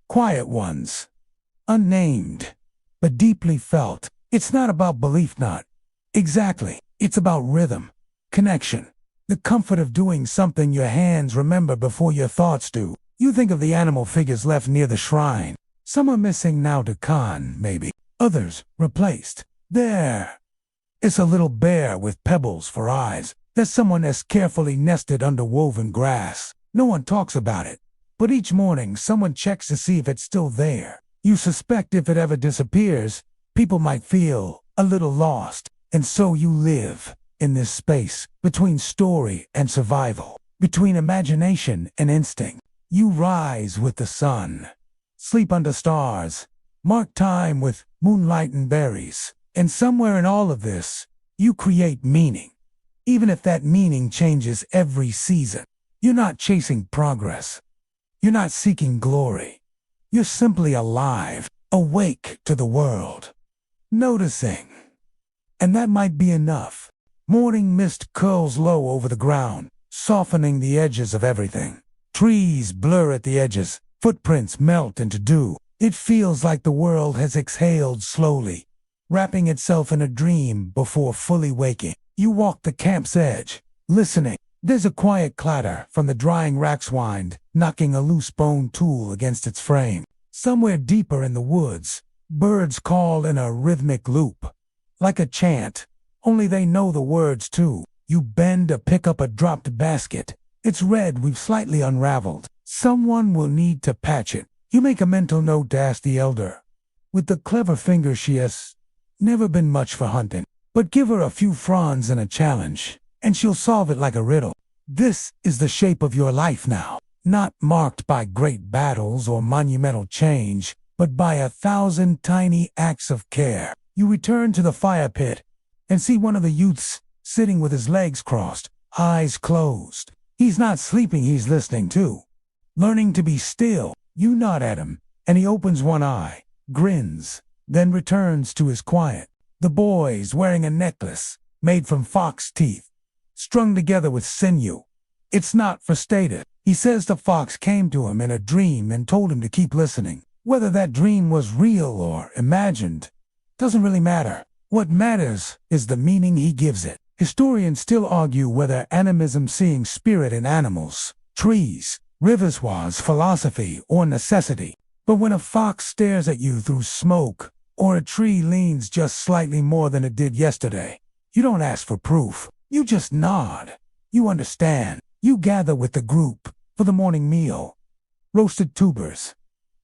Quiet ones. Unnamed, but deeply felt. It's not about belief, not exactly. It's about rhythm, connection. The comfort of doing something your hands remember before your thoughts do. You think of the animal figures left near the shrine. Some are missing now to Khan, maybe. Others replaced. There is a little bear with pebbles for eyes. There's someone as carefully nested under woven grass. No one talks about it. But each morning someone checks to see if it's still there. You suspect if it ever disappears, people might feel a little lost. And so you live in this space between story and survival, between imagination and instinct. You rise with the sun, sleep under stars, mark time with moonlight and berries. And somewhere in all of this, you create meaning, even if that meaning changes every season. You're not chasing progress. You're not seeking glory. You're simply alive, awake to the world, noticing. And that might be enough. Morning mist curls low over the ground, softening the edges of everything. Trees blur at the edges, footprints melt into dew. It feels like the world has exhaled slowly, wrapping itself in a dream before fully waking. You walk the camp's edge, listening. There's a quiet clatter from the drying rackswind, knocking a loose bone tool against its frame. Somewhere deeper in the woods, birds call in a rhythmic loop, like a chant. Only they know the words too. You bend to pick up a dropped basket. It's red, we've slightly unraveled. Someone will need to patch it. You make a mental note to ask the elder. With the clever finger she has never been much for hunting. But give her a few fronds and a challenge, and she'll solve it like a riddle. This is the shape of your life now. Not marked by great battles or monumental change, but by 1,000 tiny acts of care. You return to the fire pit and see one of the youths sitting with his legs crossed, eyes closed. He's not sleeping, he's listening too. Learning to be still. You nod at him, and he opens one eye, grins, then returns to his quiet. The boy's wearing a necklace made from fox teeth, strung together with sinew. It's not for status. He says the fox came to him in a dream and told him to keep listening. Whether that dream was real or imagined doesn't really matter. What matters is the meaning he gives it. Historians still argue whether animism, seeing spirit in animals, trees, rivers, was philosophy or necessity. But when a fox stares at you through smoke, or a tree leans just slightly more than it did yesterday, you don't ask for proof. You just nod. You understand. You gather with the group for the morning meal. Roasted tubers,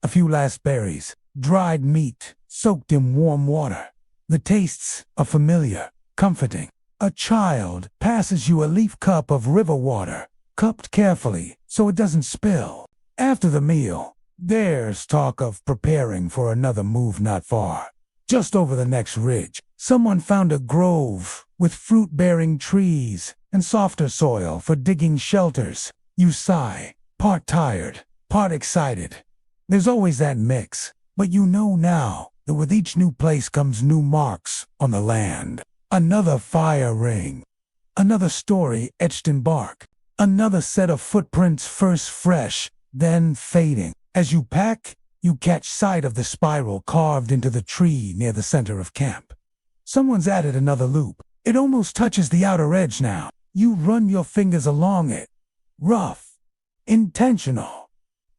a few last berries, dried meat soaked in warm water. The tastes are familiar, comforting. A child passes you a leaf cup of river water, cupped carefully so it doesn't spill. After the meal, there's talk of preparing for another move not far. Just over the next ridge, someone found a grove with fruit-bearing trees and softer soil for digging shelters. You sigh, part tired, part excited. There's always that mix, but you know now that with each new place comes new marks on the land. Another fire ring, another story etched in bark, Another set of footprints, first fresh, then fading. As you pack, you catch sight of the spiral carved into the tree near the center of camp. Someone's added another loop. It almost touches the outer edge now. You run your fingers along it. Rough. Intentional.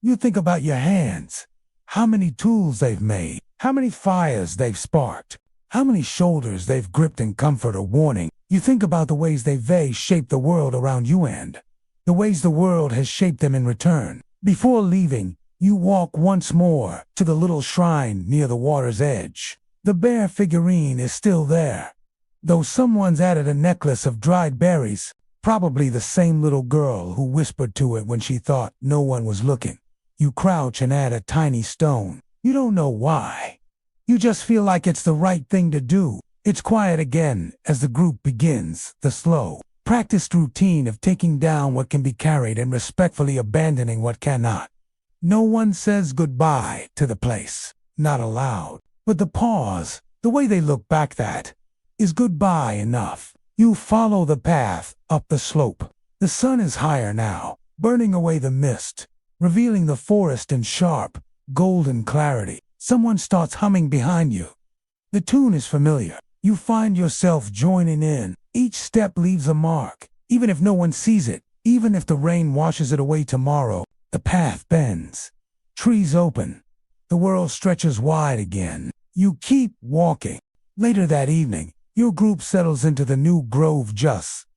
You think about your hands. How many tools they've made. How many fires they've sparked. How many shoulders they've gripped in comfort or warning. You think about the ways they've shaped the world around you and the ways the world has shaped them in return. Before leaving, you walk once more to the little shrine near the water's edge. The bear figurine is still there, though someone's added a necklace of dried berries, probably the same little girl who whispered to it when she thought no one was looking. You crouch and add a tiny stone. You don't know why. You just feel like it's the right thing to do. It's quiet again as the group begins the slow, practiced routine of taking down what can be carried and respectfully abandoning what cannot. No one says goodbye to the place, not aloud. But the pause, the way they look back, that is goodbye enough. You follow the path up the slope. The sun is higher now, burning away the mist, revealing the forest in sharp, golden clarity. Someone starts humming behind you. The tune is familiar. You find yourself joining in. Each step leaves a mark, even if no one sees it, even if the rain washes it away tomorrow. The path bends. Trees open. The world stretches wide again. You keep walking. Later that evening, your group settles into the new grove just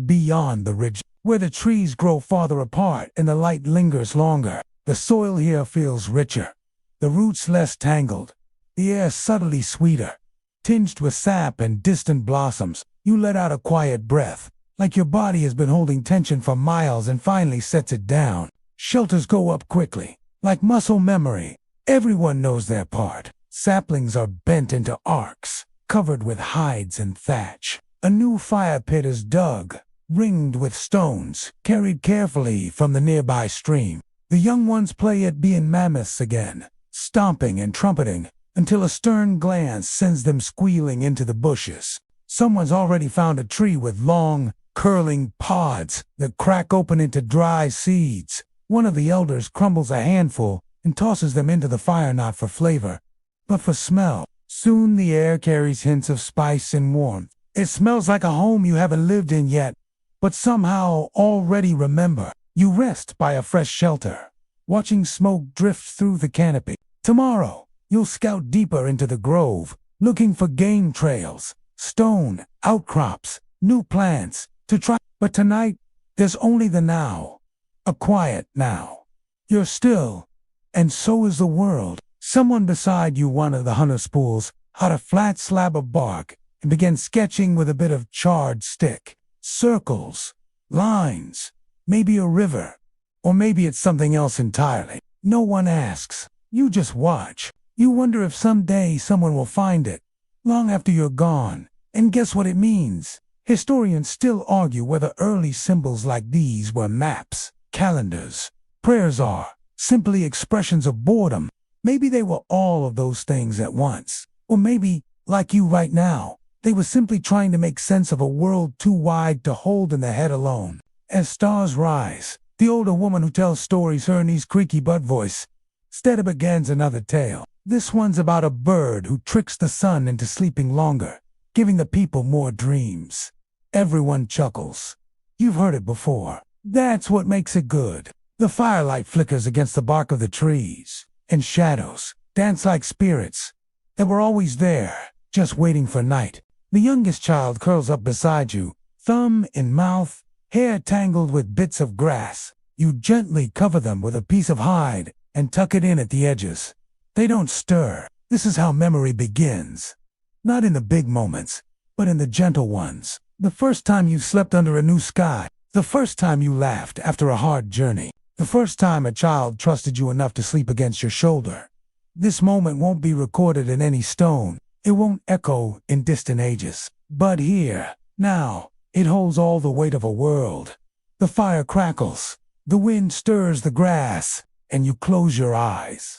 beyond the ridge, where the trees grow farther apart and the light lingers longer. The soil here feels richer, the roots less tangled, the air subtly sweeter, tinged with sap and distant blossoms. You let out a quiet breath, like your body has been holding tension for miles and finally sets it down. Shelters go up quickly, like muscle memory. Everyone knows their part. Saplings are bent into arcs, covered with hides and thatch. A new fire pit is dug, ringed with stones, carried carefully from the nearby stream. The young ones play at being mammoths again, stomping and trumpeting, until a stern glance sends them squealing into the bushes. Someone's already found a tree with long, curling pods that crack open into dry seeds. One of the elders crumbles a handful and tosses them into the fire, not for flavor, but for smell. Soon the air carries hints of spice and warmth. It smells like a home you haven't lived in yet, but somehow already remember. You rest by a fresh shelter, watching smoke drift through the canopy. Tomorrow, you'll scout deeper into the grove, looking for game trails, stone outcrops, new plants to try. But tonight, there's only the now, a quiet now. You're still, and so is the world. Someone beside you, one of the hunter spools, out a flat slab of bark and began sketching with a bit of charred stick. Circles, lines, maybe a river, or maybe it's something else entirely. No one asks. You just watch. You wonder if someday someone will find it, long after you're gone. And guess what it means? Historians still argue whether early symbols like these were maps, calendars, prayers, are simply expressions of boredom. Maybe they were all of those things at once. Or maybe, like you right now, they were simply trying to make sense of a world too wide to hold in the head alone. As stars rise, the older woman who tells stories, her niece creaky butt voice, steady begins another tale. This one's about a bird who tricks the sun into sleeping longer, giving the people more dreams. Everyone chuckles. You've heard it before. That's what makes it good. The firelight flickers against the bark of the trees, and shadows dance like spirits that were always there, just waiting for night. The youngest child curls up beside you, thumb in mouth, hair tangled with bits of grass. You gently cover them with a piece of hide and tuck it in at the edges. They don't stir. This is how memory begins. Not in the big moments, but in the gentle ones. The first time you slept under a new sky. The first time you laughed after a hard journey. The first time a child trusted you enough to sleep against your shoulder. This moment won't be recorded in any stone. It won't echo in distant ages. But here, now, it holds all the weight of a world. The fire crackles. The wind stirs the grass, and you close your eyes.